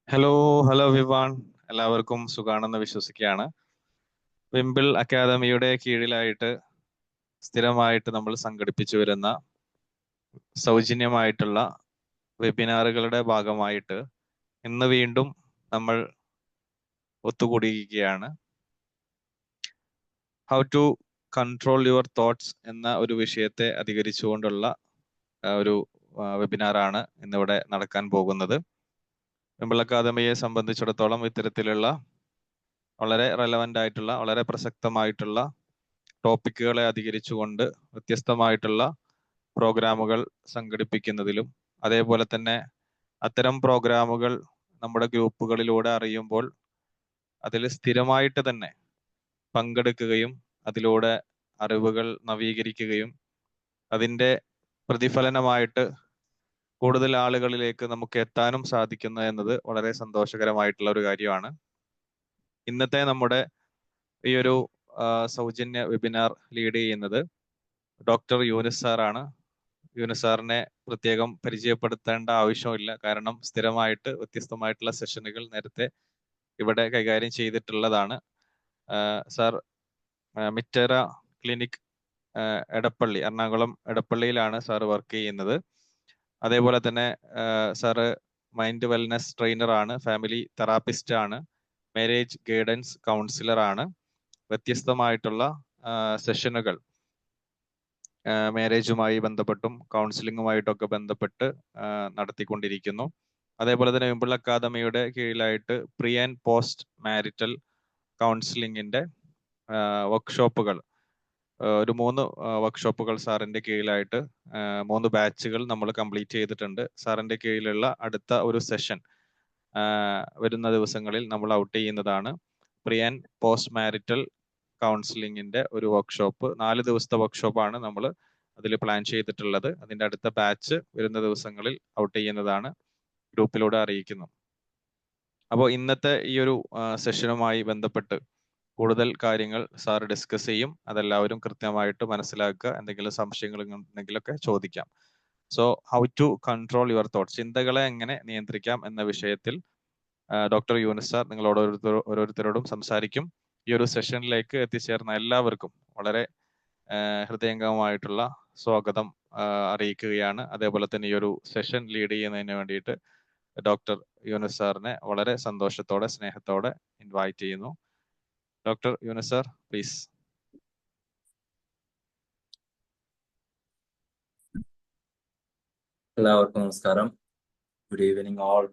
Hello hello Vivaan, എല്ലാവർക്കും സുഖാണെന്ന് വിശ്വസിക്കുകയാണ്. വിംബിൾ അക്കാദമിയുടെ കീഴിലായിട്ട് സ്ഥിരമായിട്ട് നമ്മൾ സംഘടിപ്പിച്ചു വരുന്ന സൗജന്യമായിട്ടുള്ള വെബിനാറുകളുടെ ഭാഗമായിട്ട് ഇന്ന് വീണ്ടും നമ്മൾ ഒത്തുകൂടിയിരിക്കുകയാണ്. How to control your thoughts എന്ന ഒരു വിഷയത്തെ അധികരിച്ചുകൊണ്ടുള്ള ഒരു വെബിനാറാണ് ഇന്നിവിടെ നടക്കാൻ പോകുന്നത്. വിംബിൾ അക്കാദമിയെ സംബന്ധിച്ചിടത്തോളം ഇത്തരത്തിലുള്ള വളരെ റെലവൻ്റ് ആയിട്ടുള്ള വളരെ പ്രസക്തമായിട്ടുള്ള ടോപ്പിക്കുകളെ അധികരിച്ചുകൊണ്ട് വ്യത്യസ്തമായിട്ടുള്ള പ്രോഗ്രാമുകൾ സംഘടിപ്പിക്കുന്നതിലും അതേപോലെ തന്നെ അത്തരം പ്രോഗ്രാമുകൾ നമ്മുടെ ഗ്രൂപ്പുകളിലൂടെ അറിയുമ്പോൾ അതിൽ സ്ഥിരമായിട്ട് തന്നെ പങ്കെടുക്കുകയും അതിലൂടെ അറിവുകൾ നവീകരിക്കുകയും അതിൻ്റെ പ്രതിഫലനമായിട്ട് കൂടുതൽ ആളുകളിലേക്ക് നമുക്ക് എത്താനും സാധിക്കുന്നു എന്നത് വളരെ സന്തോഷകരമായിട്ടുള്ള ഒരു കാര്യമാണ്. ഇന്നത്തെ നമ്മുടെ ഈ ഒരു സൗജന്യ വെബിനാർ ലീഡ് ചെയ്യുന്നത് ഡോക്ടർ യൂനിസ് സാറാണ്. യൂനിസ് സാറിനെ പ്രത്യേകം പരിചയപ്പെടുത്തേണ്ട ആവശ്യമില്ല, കാരണം സ്ഥിരമായിട്ട് വ്യത്യസ്തമായിട്ടുള്ള സെഷനുകൾ നേരത്തെ ഇവിടെ കൈകാര്യം ചെയ്തിട്ടുള്ളതാണ്. സാർ മിറ്ററ ക്ലിനിക് എടപ്പള്ളി, എറണാകുളം എടപ്പള്ളിയിലാണ് സാർ വർക്ക് ചെയ്യുന്നത്. അതേപോലെ തന്നെ സാറ് മൈൻഡ് വെൽനസ് ട്രെയിനറാണ്, ഫാമിലി തെറാപ്പിസ്റ്റ് ആണ്, മാരേജ് ഗൈഡൻസ് കൗൺസിലർ ആണ്. വ്യത്യസ്തമായിട്ടുള്ള സെഷനുകൾ മാരേജുമായി ബന്ധപ്പെട്ടും കൗൺസിലിങ്ങുമായിട്ടൊക്കെ ബന്ധപ്പെട്ട് നടത്തിക്കൊണ്ടിരിക്കുന്നു. അതേപോലെ തന്നെ വിംബിൾ അക്കാദമിയുടെ കീഴിലായിട്ട് പ്രീ ആൻഡ് പോസ്റ്റ് മാരിറ്റൽ കൗൺസിലിങ്ങിന്റെ വർക്ക്ഷോപ്പുകൾ, ഒരു 3 വർക്ക്ഷോപ്പുകൾ സാറിന്റെ കീഴിലായിട്ട് 3 ബാച്ചുകൾ നമ്മൾ കംപ്ലീറ്റ് ചെയ്തിട്ടുണ്ട്. സാറിന്റെ കീഴിലുള്ള അടുത്ത ഒരു സെഷൻ വരുന്ന ദിവസങ്ങളിൽ നമ്മൾ ഔട്ട് ചെയ്യുന്നതാണ്. പ്രീ ആൻഡ് പോസ്റ്റ് മാരിറ്റൽ കൗൺസിലിങ്ങിന്റെ ഒരു വർക്ക്ഷോപ്പ്, 4 ദിവസത്തെ വർക്ക്ഷോപ്പാണ് നമ്മൾ അതിൽ പ്ലാൻ ചെയ്തിട്ടുള്ളത്. അതിന്റെ അടുത്ത ബാച്ച് വരുന്ന ദിവസങ്ങളിൽ ഔട്ട് ചെയ്യുന്നതാണ്, ഗ്രൂപ്പിലൂടെ അറിയിക്കുന്നു. അപ്പോൾ ഇന്നത്തെ ഈ ഒരു സെഷനുമായി ബന്ധപ്പെട്ട് കൂടുതൽ കാര്യങ്ങൾ സാർ ഡിസ്കസ് ചെയ്യും. അതെല്ലാവരും കൃത്യമായിട്ട് മനസ്സിലാക്കുക. എന്തെങ്കിലും സംശയങ്ങൾ ഉണ്ടെങ്കിലൊക്കെ ചോദിക്കാം. So how to control your thoughts, ചിന്തകളെ എങ്ങനെ നിയന്ത്രിക്കാം എന്ന വിഷയത്തിൽ ഡോക്ടർ യൂനിസ് സാർ നിങ്ങളോട് ഓരോരുത്തരോടും സംസാരിക്കും. ഈ ഒരു സെഷനിലേക്ക് എത്തിച്ചേർന്ന എല്ലാവർക്കും വളരെ ഹൃദയംഗമമായിട്ടുള്ള സ്വാഗതം അറിയിക്കുകയാണ്. അതേപോലെ തന്നെ ഈ ഒരു സെഷൻ ലീഡ് ചെയ്യുന്നതിന് വേണ്ടിയിട്ട് ഡോക്ടർ യൂനിസ് സാറിനെ വളരെ സന്തോഷത്തോടെ സ്നേഹത്തോടെ ഇൻവൈറ്റ് ചെയ്യുന്നു. Doctor Younis sir, please. എല്ലാവർക്കും നമസ്കാരം. Good evening all.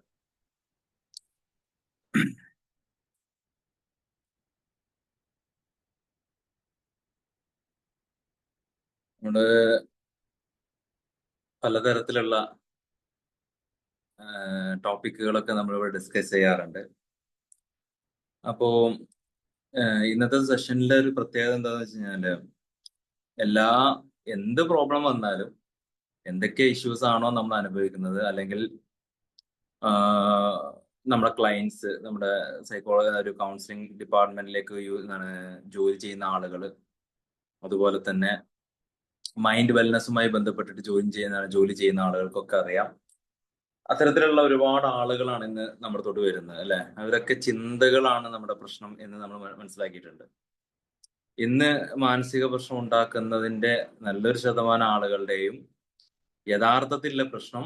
നമ്മുടെ പലതരത്തിലുള്ള ടോപ്പിക്കുകളൊക്കെ നമ്മളിവിടെ ഡിസ്കസ് ചെയ്യാറുണ്ട്. അപ്പോ ഇന്നത്തെ സെഷനിലെ ഒരു പ്രത്യേകത എന്താണെന്ന് വെച്ച് കഴിഞ്ഞാല് എന്ത് പ്രോബ്ലം വന്നാലും, എന്തൊക്കെ ഇഷ്യൂസ് ആണോ നമ്മൾ അനുഭവിക്കുന്നത്, അല്ലെങ്കിൽ നമ്മുടെ ക്ലയൻസ്, നമ്മുടെ സൈക്കോളജി ഒരു കൗൺസിലിംഗ് ഡിപ്പാർട്ട്മെന്റിലേക്ക് ജോലി ചെയ്യുന്ന ആളുകൾ, അതുപോലെ തന്നെ മൈൻഡ് വെൽനെസ്സുമായി ബന്ധപ്പെട്ടിട്ട് ജോലി ചെയ്യുന്ന ആളുകൾക്കൊക്കെ അറിയാം, അത്തരത്തിലുള്ള ഒരുപാട് ആളുകളാണ് ഇന്ന് നമ്മുടെ തൊട്ട് വരുന്നത്, അല്ലെ? അവരൊക്കെ ചിന്തകളാണ് നമ്മുടെ പ്രശ്നം എന്ന് നമ്മൾ മനസ്സിലാക്കിയിട്ടുണ്ട്. ഇന്ന് മാനസിക പ്രശ്നം ഉണ്ടാക്കുന്നതിന്റെ നല്ലൊരു ശതമാനം ആളുകളുടെയും യഥാർത്ഥത്തിലുള്ള പ്രശ്നം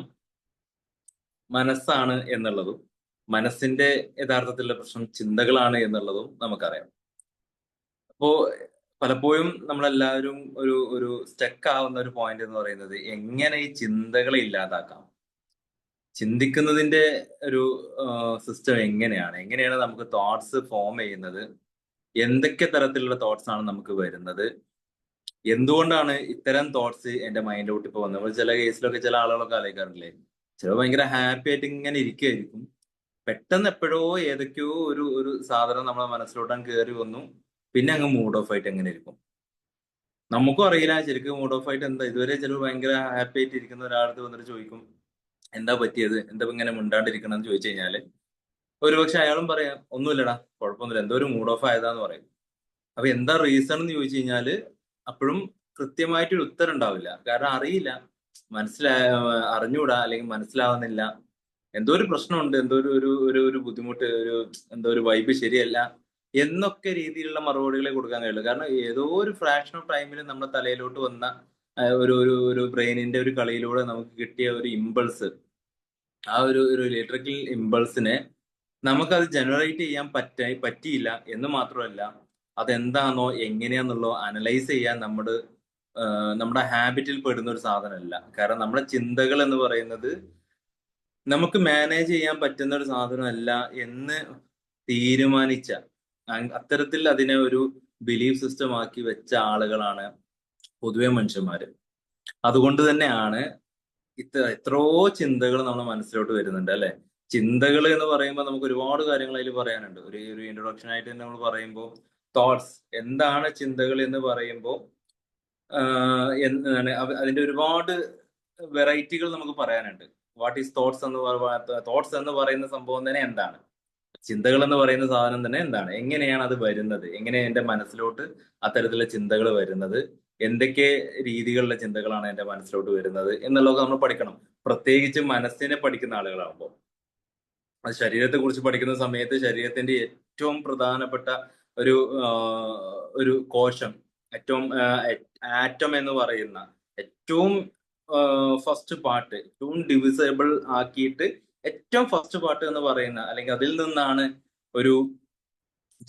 മനസ്സാണ് എന്നുള്ളതും, മനസ്സിന്റെ യഥാർത്ഥത്തിലുള്ള പ്രശ്നം ചിന്തകളാണ് എന്നുള്ളതും നമുക്കറിയാം. അപ്പോ പലപ്പോഴും നമ്മളെല്ലാവരും ഒരു സ്റ്റക്ക് ആവുന്ന ഒരു പോയിന്റ് എന്ന് പറയുന്നത്, എങ്ങനെ ഈ ചിന്തകളെ ഇല്ലാതാക്കാം, ചിന്തിക്കുന്നതിന്റെ ഒരു സിസ്റ്റം എങ്ങനെയാണ് നമുക്ക് തോട്ട്സ് ഫോം ചെയ്യുന്നത്, എന്തൊക്കെ തരത്തിലുള്ള തോട്ട്സ് ആണ് നമുക്ക് വരുന്നത്, എന്തുകൊണ്ടാണ് ഇത്തരം തോട്ട്സ് എന്റെ മൈൻഡിലോട്ട് ഇപ്പൊ വന്നത്. നമ്മൾ ചില കേസിലൊക്കെ ചില ആളുകളൊക്കെ ആലോചിക്കാറില്ലേ, ചിലപ്പോൾ ഭയങ്കര ഹാപ്പി ആയിട്ട് ഇങ്ങനെ ഇരിക്കുകയായിരിക്കും, പെട്ടെന്ന് എപ്പോഴോ ഏതൊക്കെയോ ഒരു സാധനം നമ്മളെ മനസ്സിലോട്ടാൻ കയറി വന്നു, പിന്നെ അങ്ങ് മൂഡ് ഓഫ് ആയിട്ട് എങ്ങനെ ഇരിക്കും. നമുക്കും അറിയില്ല ശരിക്കും മൂഡ് ഓഫ് ആയിട്ട് എന്താ. ഇതുവരെ ചിലപ്പോൾ ഭയങ്കര ഹാപ്പി ആയിട്ട് ഇരിക്കുന്ന ഒരാളത്ത് വന്നിട്ട് ചോദിക്കും, എന്താ പറ്റിയത്, എന്താ ഇങ്ങനെ മിണ്ടാണ്ടിരിക്കണം എന്ന് ചോദിച്ചു കഴിഞ്ഞാല് ഒരുപക്ഷെ അയാളും പറയാം, ഒന്നുമില്ലടാ, കുഴപ്പമൊന്നുമില്ല, എന്തോ ഒരു മൂഡ് ഓഫ് ആയതാന്ന് പറയും. അപ്പൊ എന്താ റീസൺ എന്ന് ചോദിച്ചു കഴിഞ്ഞാല് അപ്പോഴും കൃത്യമായിട്ടൊരു ഉത്തരം ഉണ്ടാവില്ല. കാരണം അറിയില്ല, അറിഞ്ഞൂടാ, അല്ലെങ്കിൽ മനസ്സിലാവുന്നില്ല എന്തോ ഒരു പ്രശ്നമുണ്ട്, എന്തോ ഒരു ബുദ്ധിമുട്ട്, എന്തോ ഒരു വൈബ് ശരിയല്ല എന്നൊക്കെ രീതിയിലുള്ള മറുപടികളെ കൊടുക്കാൻ കഴിയുള്ളൂ. കാരണം ഏതോ ഒരു ഫ്രാക്ഷൻ ഓഫ് ടൈമിൽ നമ്മുടെ തലയിലോട്ട് വന്ന ഒരു ബ്രെയിനിന്റെ ഒരു കളിയിലൂടെ നമുക്ക് കിട്ടിയ ഒരു ഇമ്പൾസ്, ആ ഒരു ഇലക്ട്രിക്കൽ ഇമ്പൾസിനെ നമുക്കത് ജനറേറ്റ് ചെയ്യാൻ പറ്റിയില്ല എന്ന് മാത്രമല്ല, അതെന്താണോ എങ്ങനെയാന്നുള്ളോ അനലൈസ് ചെയ്യാൻ നമ്മുടെ ഹാബിറ്റിൽ പെടുന്ന ഒരു സാധനമല്ല. കാരണം നമ്മുടെ ചിന്തകൾ എന്ന് പറയുന്നത് നമുക്ക് മാനേജ് ചെയ്യാൻ പറ്റുന്ന ഒരു സാധനമല്ല എന്ന് തീരുമാനിച്ച, അത്തരത്തിൽ അതിനെ ഒരു ബിലീഫ് സിസ്റ്റം ആക്കി വെച്ച ആളുകളാണ് പൊതുവെ മനുഷ്യന്മാര്. അതുകൊണ്ട് തന്നെയാണ് എത്രയോ ചിന്തകൾ നമ്മുടെ മനസ്സിലോട്ട് വരുന്നുണ്ട് അല്ലെ. ചിന്തകൾ എന്ന് പറയുമ്പോൾ നമുക്ക് ഒരുപാട് കാര്യങ്ങൾ അതിൽ പറയാനുണ്ട്. ഒരു ഇൻട്രൊഡക്ഷൻ ആയിട്ട് തന്നെ നമ്മൾ പറയുമ്പോൾ തോട്ട്സ്, എന്താണ് ചിന്തകൾ എന്ന് പറയുമ്പോൾ എന്താണ് അതിന്റെ ഒരുപാട് വെറൈറ്റികൾ നമുക്ക് പറയാനുണ്ട്. വാട്ട് ഈസ് തോട്ട്സ് തോട്ട്സ് എന്ന് പറയുന്ന സംഭവം തന്നെ എന്താണ്, ചിന്തകൾ എന്ന് പറയുന്ന സാധനം തന്നെ എന്താണ്, എങ്ങനെയാണ് അത് വരുന്നത്, എങ്ങനെയാണ് എന്റെ മനസ്സിലോട്ട് അത്തരത്തിലുള്ള ചിന്തകൾ വരുന്നത്, എന്തൊക്കെ രീതികളിലുള്ള ചിന്തകളാണ് എന്റെ മനസ്സിലോട്ട് വരുന്നത് എന്നുള്ളത് നമ്മൾ പഠിക്കണം. പ്രത്യേകിച്ച് മനസ്സിനെ പഠിക്കുന്ന ആളുകളാകുമ്പോൾ. ശരീരത്തെ കുറിച്ച് പഠിക്കുന്ന സമയത്ത് ശരീരത്തിന്റെ ഏറ്റവും പ്രധാനപ്പെട്ട ഒരു ഒരു കോശം, ഏറ്റവും ആറ്റം എന്ന് പറയുന്ന ഏറ്റവും ഫസ്റ്റ് പാർട്ട്, ഏറ്റവും ഡിവിസബിൾ ആക്കിയിട്ട് ഏറ്റവും ഫസ്റ്റ് പാർട്ട് എന്ന് പറയുന്ന, അല്ലെങ്കിൽ അതിൽ നിന്നാണ് ഒരു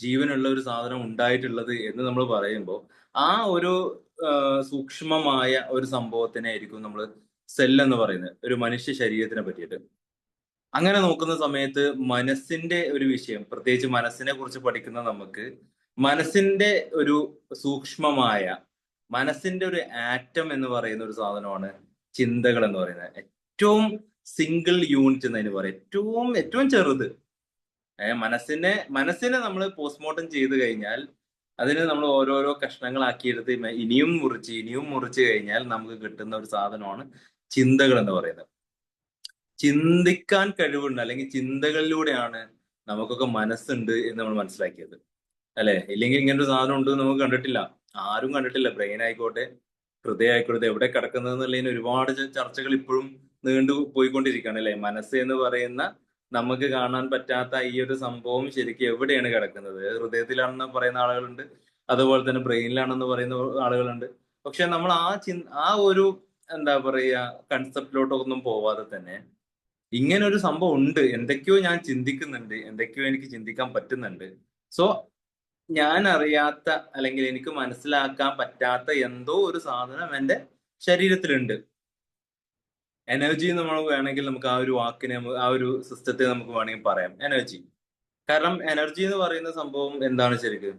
ജീവനുള്ള ഒരു സാധനം ഉണ്ടായിട്ടുള്ളത് എന്ന് നമ്മൾ പറയുമ്പോൾ ആ ഒരു സൂക്ഷ്മമായ ഒരു സംഭവത്തിനെ ആയിരിക്കും നമ്മൾ സെൽ എന്ന് പറയുന്നത്, ഒരു മനുഷ്യ ശരീരത്തിനെ പറ്റിയിട്ട്. അങ്ങനെ നോക്കുന്ന സമയത്ത് മനസ്സിന്റെ ഒരു വിഷയം, പ്രത്യേകിച്ച് മനസ്സിനെ കുറിച്ച് പഠിക്കുന്ന നമുക്ക് മനസ്സിന്റെ ഒരു സൂക്ഷ്മമായ, മനസ്സിന്റെ ഒരു ആറ്റം എന്ന് പറയുന്ന ഒരു സാധനമാണ് ചിന്തകൾ എന്ന് പറയുന്നത്. ഏറ്റവും സിംഗിൾ യൂണിറ്റ് എന്നതിന് പറയും, ഏറ്റവും ചെറുത്. മനസ്സിനെ നമ്മൾ പോസ്റ്റ്മോർട്ടം ചെയ്ത് കഴിഞ്ഞാൽ അതിന് നമ്മൾ ഓരോരോ കഷ്ണങ്ങളാക്കിയെടുത്ത് ഇനിയും മുറിച്ച് കഴിഞ്ഞാൽ നമുക്ക് കിട്ടുന്ന ഒരു സാധനമാണ് ചിന്തകൾ എന്ന് പറയുന്നത്. ചിന്തിക്കാൻ കഴിവുണ്ട്, അല്ലെങ്കിൽ ചിന്തകളിലൂടെയാണ് നമുക്കൊക്കെ മനസ്സുണ്ട് എന്ന് നമ്മൾ മനസ്സിലാക്കിയത് അല്ലെ. ഇല്ലെങ്കിൽ ഇങ്ങനൊരു സാധനം ഉണ്ട് നമുക്ക് കണ്ടിട്ടില്ല, ആരും കണ്ടിട്ടില്ല. ബ്രെയിൻ ആയിക്കോട്ടെ, ഹൃദയം ആയിക്കോട്ടെ, എവിടെ കിടക്കുന്നത് എന്നുള്ളതിന് ഒരുപാട് ചർച്ചകൾ ഇപ്പോഴും നീണ്ടു പോയിക്കൊണ്ടിരിക്കുകയാണ് അല്ലെ. മനസ്സ് എന്ന് പറയുന്ന നമുക്ക് കാണാൻ പറ്റാത്ത ഈ ഒരു സംഭവം ശരിക്കും എവിടെയാണ് കിടക്കുന്നത്? ഹൃദയത്തിലാണെന്ന് പറയുന്ന ആളുകളുണ്ട്, അതുപോലെ തന്നെ ബ്രെയിനിലാണെന്ന് പറയുന്ന ആളുകളുണ്ട്. പക്ഷെ നമ്മൾ ആ ഒരു എന്താ പറയുക കൺസെപ്റ്റിലോട്ടൊന്നും പോവാതെ തന്നെ ഇങ്ങനെ ഒരു സംഭവം ഉണ്ട്, എന്തൊക്കെയോ ഞാൻ ചിന്തിക്കുന്നുണ്ട്, എന്തൊക്കെയോ എനിക്ക് ചിന്തിക്കാൻ പറ്റുന്നുണ്ട്, സോ ഞാൻ അറിയാത്ത അല്ലെങ്കിൽ എനിക്ക് മനസ്സിലാക്കാൻ പറ്റാത്ത എന്തോ ഒരു സാധനം എൻ്റെ ശരീരത്തിലുണ്ട്. എനർജി നമ്മൾ വേണമെങ്കിൽ നമുക്ക് ആ ഒരു വാക്കിനെ, ആ ഒരു സിസ്റ്റത്തെ നമുക്ക് വേണമെങ്കിൽ പറയാം എനർജി. കാരണം എനർജി എന്ന് പറയുന്ന സംഭവം എന്താണ് ശരിക്കും?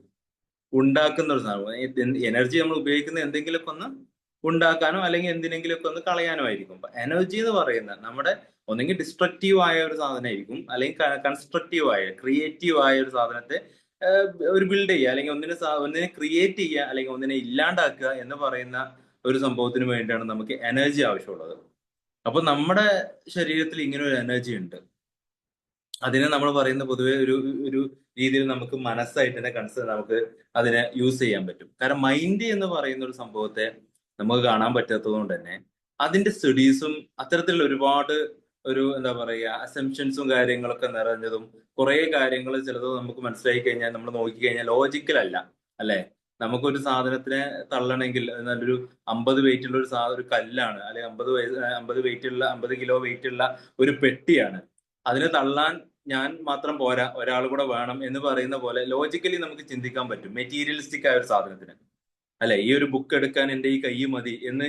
ഉണ്ടാക്കുന്ന ഒരു സാധനം. എനർജി നമ്മൾ ഉപയോഗിക്കുന്ന എന്തെങ്കിലുമൊക്കെ ഒന്ന് ഉണ്ടാക്കാനോ അല്ലെങ്കിൽ എന്തിനെങ്കിലുമൊക്കെ ഒന്ന് കളയാനോ ആയിരിക്കും. എനർജി എന്ന് പറയുന്ന നമ്മുടെ ഒന്നെങ്കിൽ ഡിസ്ട്രക്റ്റീവ് ആയ ഒരു സാധനമായിരിക്കും, അല്ലെങ്കിൽ കൺസ്ട്രക്റ്റീവ് ആയ, ക്രിയേറ്റീവ് ആയ ഒരു സാധനത്തെ ഒരു ബിൽഡ് ചെയ്യുക, അല്ലെങ്കിൽ ഒന്നിനെ ക്രിയേറ്റ് ചെയ്യുക, അല്ലെങ്കിൽ ഒന്നിനെ ഇല്ലാണ്ടാക്കുക എന്ന് പറയുന്ന ഒരു സംഭവത്തിന് വേണ്ടിയാണ് നമുക്ക് എനർജി ആവശ്യമുള്ളത്. അപ്പൊ നമ്മുടെ ശരീരത്തിൽ ഇങ്ങനെ ഒരു എനർജി ഉണ്ട്. അതിനെ നമ്മൾ പറയുന്ന പൊതുവെ ഒരു രീതിയിൽ നമുക്ക് മനസ്സായിട്ട് തന്നെ നമുക്ക് അതിനെ യൂസ് ചെയ്യാൻ പറ്റും. കാരണം മൈൻഡ് എന്ന് പറയുന്ന ഒരു സംഭവത്തെ നമുക്ക് കാണാൻ പറ്റാത്തത് കൊണ്ട് തന്നെ അതിന്റെ സ്റ്റഡീസും അത്തരത്തിലുള്ള ഒരുപാട് എന്താ പറയുക അസംഷൻസും കാര്യങ്ങളൊക്കെ നിറഞ്ഞതും, കുറെ കാര്യങ്ങൾ ചിലത് നമുക്ക് മനസ്സിലാക്കി കഴിഞ്ഞാൽ, നമ്മൾ നോക്കിക്കഴിഞ്ഞാൽ ലോജിക്കൽ അല്ല അല്ലെ. നമുക്കൊരു സാധനത്തിനെ തള്ളണമെങ്കിൽ നല്ലൊരു 50 വെയിറ്റ് ഉള്ള ഒരു കല്ലാണ്, അല്ലെങ്കിൽ 50 കിലോ വെയിറ്റ് ഉള്ള ഒരു പെട്ടിയാണ്. അതിനെ തള്ളാൻ ഞാൻ മാത്രം പോരാ, ഒരാൾ കൂടെ വേണം എന്ന് പറയുന്ന പോലെ ലോജിക്കലി നമുക്ക് ചിന്തിക്കാൻ പറ്റും മെറ്റീരിയലിസ്റ്റിക് ആയ ഒരു സാധനത്തിന് അല്ലെ. ഈ ഒരു ബുക്ക് എടുക്കാൻ എൻ്റെ ഈ കൈ മതി എന്ന്,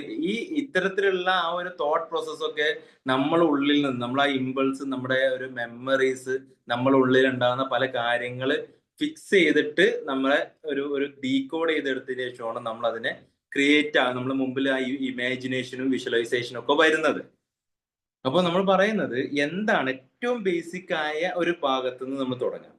ഇത്തരത്തിലുള്ള ആ ഒരു തോട്ട് പ്രോസസ് ഒക്കെ നമ്മളെ ഉള്ളിൽ നിന്ന്, നമ്മളെ ആ ഇമ്പൾസ്, നമ്മുടെ ഒരു മെമ്മറീസ്, നമ്മളെ ഉള്ളിൽ ഉണ്ടാകുന്ന പല കാര്യങ്ങൾ ഫിക്സ് ചെയ്തിട്ട് നമ്മളെ ഒരു ഡീകോഡ് ചെയ്തെടുത്തതിന് ശേഷമാണ് നമ്മൾ അതിനെ ക്രിയേറ്റ് നമ്മുടെ മുമ്പിൽ ആ ഇമാജിനേഷനും വിഷ്വലൈസേഷനും ഒക്കെ വരുന്നത്. അപ്പോൾ നമ്മൾ പറയുന്നത് എന്താണ് ഏറ്റവും ബേസിക് ആയ ഒരു ഭാഗത്ത് നിന്ന് നമ്മൾ തുടങ്ങാം.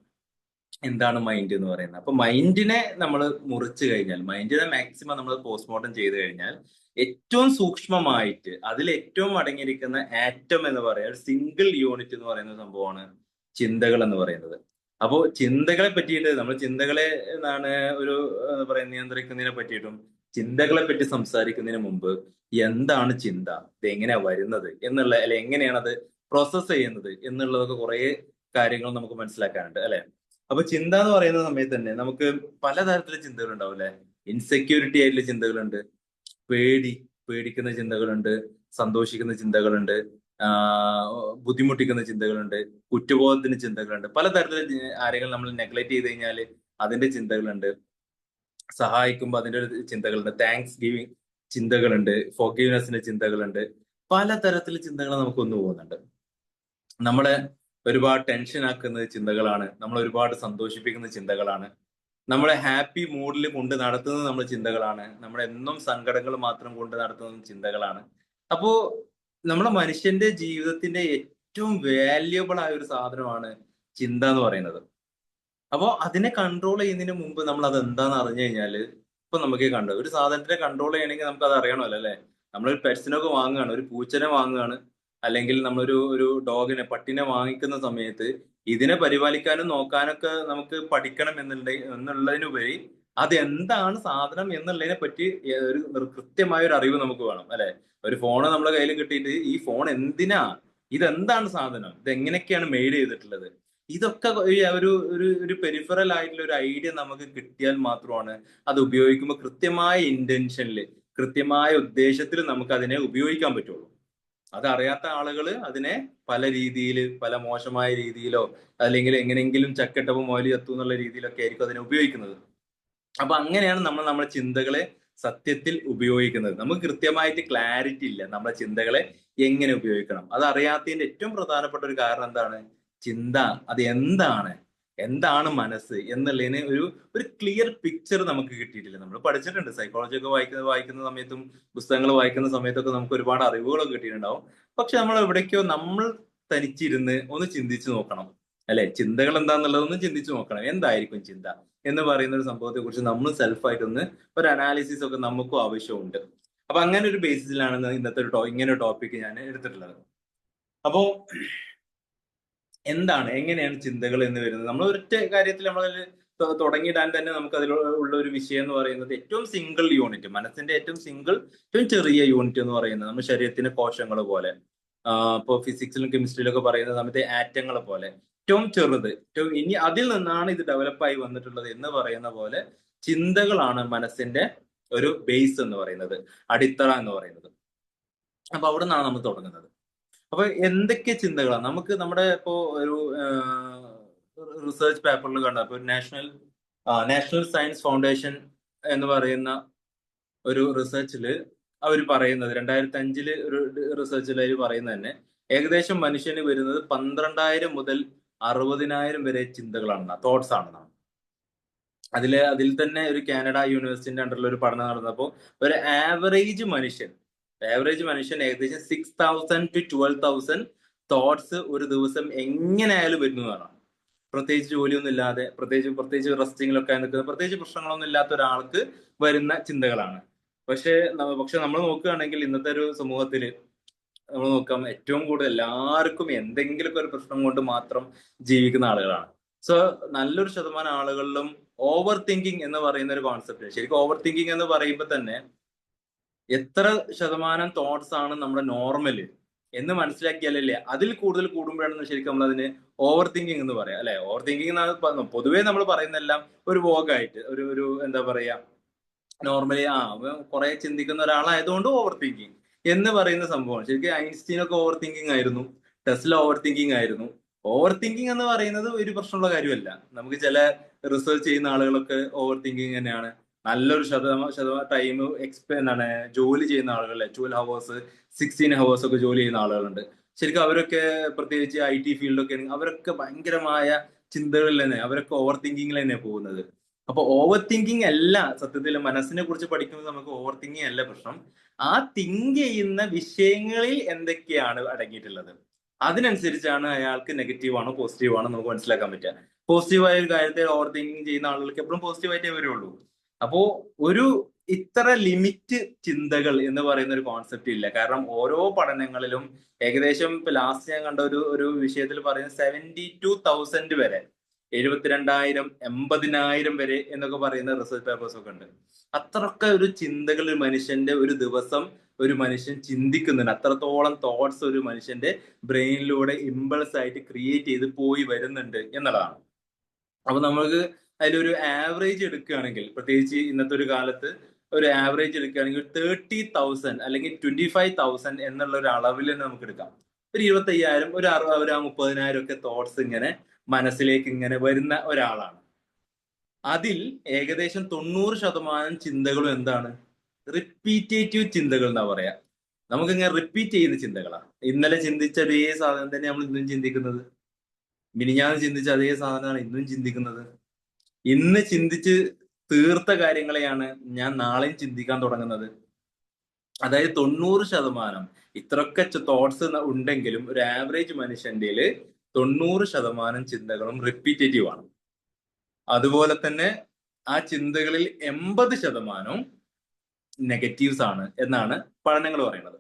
എന്താണ് മൈൻഡ് എന്ന് പറയുന്നത്? അപ്പൊ മൈൻഡിനെ നമ്മൾ മുറിച്ചു കഴിഞ്ഞാൽ, മൈൻഡിനെ മാക്സിമം നമ്മൾ പോസ്റ്റ്മോർട്ടം ചെയ്ത് കഴിഞ്ഞാൽ ഏറ്റവും സൂക്ഷ്മമായിട്ട് അതിൽ ഏറ്റവും അടങ്ങിയിരിക്കുന്ന ആറ്റം എന്ന് പറയുന്നത്, സിംഗിൾ യൂണിറ്റ് എന്ന് പറയുന്ന സംഭവമാണ് ചിന്തകൾ എന്ന് പറയുന്നത്. അപ്പോൾ ചിന്തകളെ പറ്റിയിട്ട്, നമ്മൾ ചിന്തകളെ എന്താണ് എന്താ പറയുക നിയന്ത്രിക്കുന്നതിനെ പറ്റിയിട്ടും ചിന്തകളെ പറ്റി സംസാരിക്കുന്നതിന് മുമ്പ് എന്താണ് ചിന്ത, ഇത് എങ്ങനെയാ വരുന്നത് എന്നുള്ള, അല്ലെ എങ്ങനെയാണ് അത് പ്രോസസ് ചെയ്യുന്നത് എന്നുള്ളതൊക്കെ കുറെ കാര്യങ്ങൾ നമുക്ക് മനസ്സിലാക്കാനുണ്ട് അല്ലെ. അപ്പൊ ചിന്ത എന്ന് പറയുന്ന സമയത്ത് തന്നെ നമുക്ക് പലതരത്തിലുള്ള ചിന്തകൾ ഉണ്ടാവും അല്ലെ. ഇൻസെക്യൂരിറ്റി ആയിട്ടുള്ള ചിന്തകളുണ്ട്, പേടിക്കുന്ന ചിന്തകളുണ്ട്, സന്തോഷിക്കുന്ന ചിന്തകളുണ്ട്, ബുദ്ധിമുട്ടിക്കുന്ന ചിന്തകളുണ്ട്, കുറ്റബോധത്തിന് ചിന്തകളുണ്ട്, പലതരത്തിലുള്ള ആരെങ്കിലും നമ്മൾ നെഗ്ലക്ട് ചെയ്ത് കഴിഞ്ഞാൽ അതിന്റെ ചിന്തകളുണ്ട്, സഹായിക്കുമ്പോൾ അതിന്റെ ഒരു ചിന്തകളുണ്ട്, താങ്ക്സ് ഗിവിങ് ചിന്തകളുണ്ട്, ഫോർഗീവ്നെസിന്റെ ചിന്തകളുണ്ട്, പലതരത്തിലുള്ള ചിന്തകൾ നമുക്ക് വന്നു പോകുന്നുണ്ട്. നമ്മളെ ഒരുപാട് ടെൻഷൻ ആക്കുന്ന ചിന്തകളാണ്, നമ്മൾ ഒരുപാട് സന്തോഷിപ്പിക്കുന്ന ചിന്തകളാണ്, നമ്മളെ ഹാപ്പി മൂഡിൽ കൊണ്ട് നടത്തുന്നത് നമ്മുടെ ചിന്തകളാണ്, നമ്മുടെ എന്നും സങ്കടങ്ങൾ മാത്രം കൊണ്ട് നടത്തുന്ന ചിന്തകളാണ്. അപ്പോ നമ്മുടെ മനുഷ്യന്റെ ജീവിതത്തിന്റെ ഏറ്റവും വാല്യുബിൾ ആയ ഒരു സാധനമാണ് ചിന്ത എന്ന് പറയുന്നത്. അപ്പോ അതിനെ കൺട്രോൾ ചെയ്യുന്നതിന് മുമ്പ് നമ്മൾ അത് എന്താന്ന് അറിഞ്ഞു കഴിഞ്ഞാല് ഇപ്പൊ നമുക്ക് കണ്ടു ഒരു സാധനത്തിനെ കൺട്രോൾ ചെയ്യണമെങ്കിൽ നമുക്ക് അത് അറിയണമല്ലോ അല്ലെ. നമ്മളൊരു പെറ്റ്സിനൊക്കെ വാങ്ങുകയാണ്, ഒരു പൂച്ചനെ വാങ്ങുകയാണ്, അല്ലെങ്കിൽ നമ്മളൊരു പട്ടിനെ വാങ്ങിക്കുന്ന സമയത്ത് ഇതിനെ പരിപാലിക്കാനും നോക്കാനൊക്കെ നമുക്ക് പഠിക്കണം എന്നുള്ളതിനുപരി അത് എന്താണ് സാധനം എന്നുള്ളതിനെ പറ്റി ഒരു കൃത്യമായ ഒരു അറിവ് നമുക്ക് വേണം അല്ലെ. ഒരു ഫോണ് നമ്മളെ കയ്യിൽ കിട്ടിയിട്ട് ഈ ഫോൺ എന്തിനാ, ഇതെന്താണ് സാധനം, ഇത് എങ്ങനെയൊക്കെയാണ് മെയ്ഡ് ചെയ്തിട്ടുള്ളത്, ഇതൊക്കെ ഒരു പെരിഫറൽ ആയിട്ടുള്ള ഒരു ഐഡിയ നമുക്ക് കിട്ടിയാൽ മാത്രമാണ് അത് ഉപയോഗിക്കുമ്പോൾ കൃത്യമായ ഇന്റൻഷനിൽ, കൃത്യമായ ഉദ്ദേശത്തിൽ നമുക്ക് അതിനെ ഉപയോഗിക്കാൻ പറ്റുള്ളൂ. അതറിയാത്ത ആളുകൾ അതിനെ പല രീതിയിൽ, പല മോശമായ രീതിയിലോ അല്ലെങ്കിൽ എങ്ങനെയെങ്കിലും ചക്കട്ടവും മോലി എത്തും എന്നുള്ള രീതിയിലൊക്കെ ആയിരിക്കും അതിനെ ഉപയോഗിക്കുന്നത്. അപ്പൊ അങ്ങനെയാണ് നമ്മൾ നമ്മുടെ ചിന്തകളെ സത്യത്തിൽ ഉപയോഗിക്കുന്നത്. നമുക്ക് കൃത്യമായിട്ട് ക്ലാരിറ്റി ഇല്ല നമ്മുടെ ചിന്തകളെ എങ്ങനെ ഉപയോഗിക്കണം. അത് അറിയാത്തതിന്റെ ഏറ്റവും പ്രധാനപ്പെട്ട ഒരു കാരണം എന്താണ്? ചിന്ത അത് എന്താണ് മനസ്സ് എന്നുള്ളതിന് ഒരു ക്ലിയർ പിക്ചർ നമുക്ക് കിട്ടിയിട്ടില്ല. നമ്മൾ പഠിച്ചിട്ടുണ്ട്, സൈക്കോളജി ഒക്കെ വായിക്കുന്ന സമയത്തും പുസ്തകങ്ങൾ വായിക്കുന്ന സമയത്തൊക്കെ നമുക്ക് ഒരുപാട് അറിവുകളൊക്കെ കിട്ടിയിട്ടുണ്ടാവും. പക്ഷെ നമ്മൾ എവിടേക്കോ നമ്മൾ തനിച്ചിരുന്ന് ഒന്ന് ചിന്തിച്ചു നോക്കണം അല്ലെ. ചിന്തകൾ എന്താന്നുള്ളതൊന്ന് ചിന്തിച്ചു നോക്കണം. എന്തായിരിക്കും ചിന്ത എന്ന് പറയുന്ന ഒരു സംഭവത്തെ കുറിച്ച് നമ്മൾ സെൽഫായിട്ടൊന്ന് ഒരു അനാലിസിസ് ഒക്കെ നമുക്കും ആവശ്യമുണ്ട്. അപ്പൊ അങ്ങനെ ഒരു ബേസിസിലാണ് ഇന്നത്തെ ഇങ്ങനെ ഒരു ടോപ്പിക് ഞാൻ എടുത്തിട്ടുള്ളത്. അപ്പോ എങ്ങനെയാണ് ചിന്തകൾ എന്ന് വരുന്നത്? നമ്മൾ ഒരൊറ്റ കാര്യത്തിൽ നമ്മൾ തുടങ്ങിയിടാൻ തന്നെ നമുക്ക് അതിലുള്ള ഒരു വിഷയം എന്ന് പറയുന്നത് ഏറ്റവും സിംഗിൾ യൂണിറ്റ്, മനസ്സിന്റെ ഏറ്റവും ചെറിയ യൂണിറ്റ് എന്ന് പറയുന്നത് നമ്മുടെ ശരീരത്തിന്റെ കോശങ്ങൾ പോലെ, ഇപ്പൊ ഫിസിക്സിലും കെമിസ്ട്രിയിലും ഒക്കെ പറയുന്ന സമയത്ത് ആറ്റങ്ങൾ പോലെ ഏറ്റവും ചെറുത്, ഇനി അതിൽ നിന്നാണ് ഇത് ഡെവലപ്പായി വന്നിട്ടുള്ളത് എന്ന് പറയുന്ന പോലെ ചിന്തകളാണ് മനസ്സിന്റെ ഒരു ബേസ് എന്ന് പറയുന്നത്, അടിത്തറ എന്ന് പറയുന്നത്. അപ്പൊ അവിടെ നിന്നാണ് നമ്മൾ തുടങ്ങുന്നത്. അപ്പൊ എന്തൊക്കെ ചിന്തകളാണ് നമുക്ക് നമ്മുടെ ഇപ്പോ ഒരു റിസർച്ച് പേപ്പറിൽ കണ്ട ഇപ്പൊ നാഷണൽ സയൻസ് ഫൗണ്ടേഷൻ എന്ന് പറയുന്ന ഒരു റിസർച്ചില് അവർ പറയുന്നത് 2005 ഒരു റിസർച്ചിൽ അവർ പറയുന്നത് തന്നെ ഏകദേശം മനുഷ്യന് വരുന്നത് 12,000 മുതൽ 60,000 വരെ ചിന്തകളാണ്, തോട്ട്സ് ആണെന്നാണ്. അതിൽ തന്നെ ഒരു കാനഡ യൂണിവേഴ്സിറ്റിന്റെ അണ്ടറിൽ ഒരു പഠനം നടന്നപ്പോൾ ഒരു ആവറേജ് മനുഷ്യൻ ഏകദേശം 6,000 to 12,000 തോട്ട്സ് ഒരു ദിവസം എങ്ങനെയായാലും വരുന്നതാണ്. പ്രത്യേകിച്ച് ജോലിയൊന്നും ഇല്ലാതെ, പ്രത്യേകിച്ച് റെസ്റ്റിങ്ങിലൊക്കെ നിൽക്കുന്ന, പ്രത്യേകിച്ച് പ്രശ്നങ്ങളൊന്നും ഇല്ലാത്ത ഒരാൾക്ക് വരുന്ന ചിന്തകളാണ്. പക്ഷെ നമ്മൾ നോക്കുകയാണെങ്കിൽ ഇന്നത്തെ ഒരു സമൂഹത്തിൽ നമ്മൾ നോക്കാം, ഏറ്റവും കൂടുതൽ എല്ലാവർക്കും എന്തെങ്കിലുമൊക്കെ ഒരു പ്രശ്നം കൊണ്ട് മാത്രം ജീവിക്കുന്ന ആളുകളാണ്. സോ നല്ലൊരു ശതമാനം ആളുകളിലും ഓവർ തിങ്കിങ് എന്ന് പറയുന്ന ഒരു കോൺസെപ്റ്റ്. ശരിക്കും ഓവർ തിങ്കിങ് എന്ന് പറയുമ്പോൾ തന്നെ എത്ര ശതമാനം തോട്ട്സ് ആണ് നമ്മുടെ നോർമല് എന്ന് മനസ്സിലാക്കിയാലല്ലേ അതിൽ കൂടുതൽ കൂടുമ്പോഴാണ് ശരിക്കും നമ്മൾ അതിന് ഓവർ തിങ്കിങ് എന്ന് പറയാം അല്ലെ. ഓവർ തിങ്കിങ് പൊതുവേ നമ്മൾ പറയുന്നതെല്ലാം ഒരു വോഗായിട്ട് ഒരു എന്താ പറയാ, നോർമലി കുറെ ചിന്തിക്കുന്ന ഒരാളായതുകൊണ്ട് ഓവർ തിങ്കിങ് എന്ന് പറയുന്ന സംഭവമാണ്. ശരിക്കും ഐൻസ്റ്റീനൊക്കെ ഓവർ തിങ്കിങ് ആയിരുന്നു, ടെസ്ല ഓവർ തിങ്കിങ് ആയിരുന്നു. ഓവർ തിങ്കിങ് എന്ന് പറയുന്നത് ഒരു പ്രശ്നമുള്ള കാര്യമല്ല. നമുക്ക് ചില റിസർച്ച് ചെയ്യുന്ന ആളുകളൊക്കെ ഓവർ തിങ്കിങ് തന്നെയാണ്. നല്ലൊരു ശതമാനം ടൈം ജോലി ചെയ്യുന്ന ആളുകളെ 12 hours 16 hours ഒക്കെ ജോലി ചെയ്യുന്ന ആളുകളുണ്ട്. ശരിക്കും അവരൊക്കെ പ്രത്യേകിച്ച് IT ഫീൽഡൊക്കെ അവരൊക്കെ ഭയങ്കരമായ ചിന്തകളിൽ തന്നെ, അവരൊക്കെ ഓവർ തിങ്കിങ്ങിൽ തന്നെ പോകുന്നത്. അപ്പൊ ഓവർ തിങ്കിങ് അല്ല സത്യത്തിൽ മനസ്സിനെ കുറിച്ച് പഠിക്കുമ്പോൾ നമുക്ക് ഓവർ തിങ്കിങ് അല്ല പ്രശ്നം. ആ തിങ്ക് ചെയ്യുന്ന വിഷയങ്ങളിൽ എന്തൊക്കെയാണ് അടങ്ങിയിട്ടുള്ളത് അതിനനുസരിച്ചാണ് അയാൾക്ക് നെഗറ്റീവ് ആണോ പോസിറ്റീവ് ആണോ നമുക്ക് മനസ്സിലാക്കാൻ പറ്റുക. പോസിറ്റീവായ ഒരു കാര്യത്തെ ഓവർ തിങ്കിങ് ചെയ്യുന്ന ആളുകൾക്ക് എപ്പോഴും പോസിറ്റീവായിട്ടേ വരുള്ളൂ. അപ്പോ ഇത്ര ലിമിറ്റ് ചിന്തകൾ എന്ന് പറയുന്ന ഒരു കോൺസെപ്റ്റ് ഇല്ല. കാരണം ഓരോ പഠനങ്ങളിലും ഏകദേശം ഇപ്പൊ ലാസ്റ്റ് ഞാൻ കണ്ട ഒരു വിഷയത്തിൽ പറയുന്നത് 72,000 വരെ, 72,000 80,000 വരെ എന്നൊക്കെ പറയുന്ന റിസർച്ച് പേപ്പേഴ്സ് ഒക്കെ ഉണ്ട്. അത്രയൊക്കെ ഒരു ചിന്തകൾ മനുഷ്യന്റെ ഒരു ദിവസം ഒരു മനുഷ്യൻ ചിന്തിക്കുന്നുണ്ട്, അത്രത്തോളം തോട്ട്സ് ഒരു മനുഷ്യന്റെ ബ്രെയിനിലൂടെ ഇമ്പൾസ് ആയിട്ട് ക്രിയേറ്റ് ചെയ്ത് പോയി വരുന്നുണ്ട് എന്നുള്ളതാണ്. അപ്പൊ നമുക്ക് അതിലൊരു ആവറേജ് എടുക്കുകയാണെങ്കിൽ, പ്രത്യേകിച്ച് ഇന്നത്തെ ഒരു കാലത്ത് ഒരു ആവറേജ് എടുക്കുകയാണെങ്കിൽ 30,000 അല്ലെങ്കിൽ 25,000 എന്നുള്ള ഒരു അളവിൽ തന്നെ നമുക്ക് എടുക്കാം. ഒരു 25,000, ഒരു 30,000 ഒക്കെ തോട്ട്സ് ഇങ്ങനെ മനസ്സിലേക്ക് ഇങ്ങനെ വരുന്ന ഒരാളാണ്. അതിൽ ഏകദേശം 90% ചിന്തകളും എന്താണ്? റിപ്പീറ്റേറ്റീവ് ചിന്തകൾ എന്നാ പറയാ. നമുക്കിങ്ങനെ റിപ്പീറ്റ് ചെയ്യുന്ന ചിന്തകളാണ്. ഇന്നലെ ചിന്തിച്ച അതേ സാധനം തന്നെ നമ്മൾ ഇന്നും ചിന്തിക്കുന്നത്. മിനിഞ്ഞാന്ന് ചിന്തിച്ച അതേ സാധനമാണ് ഇന്നും ചിന്തിക്കുന്നത്. ഇന്ന് ചിന്തിച്ച് തീർത്ത കാര്യങ്ങളെയാണ് ഞാൻ നാളെയും ചിന്തിക്കാൻ തുടങ്ങുന്നത്. അതായത് 90% ഇത്രയൊക്കെ തോട്ട്സ് ഉണ്ടെങ്കിലും ഒരു ആവറേജ് മനുഷ്യന്റെ 90% ചിന്തകളും റിപ്പീറ്റേറ്റീവ് ആണ്. അതുപോലെ തന്നെ ആ ചിന്തകളിൽ 80% നെഗറ്റീവ്സ് ആണ് എന്നാണ് പഠനങ്ങൾ പറയുന്നത്.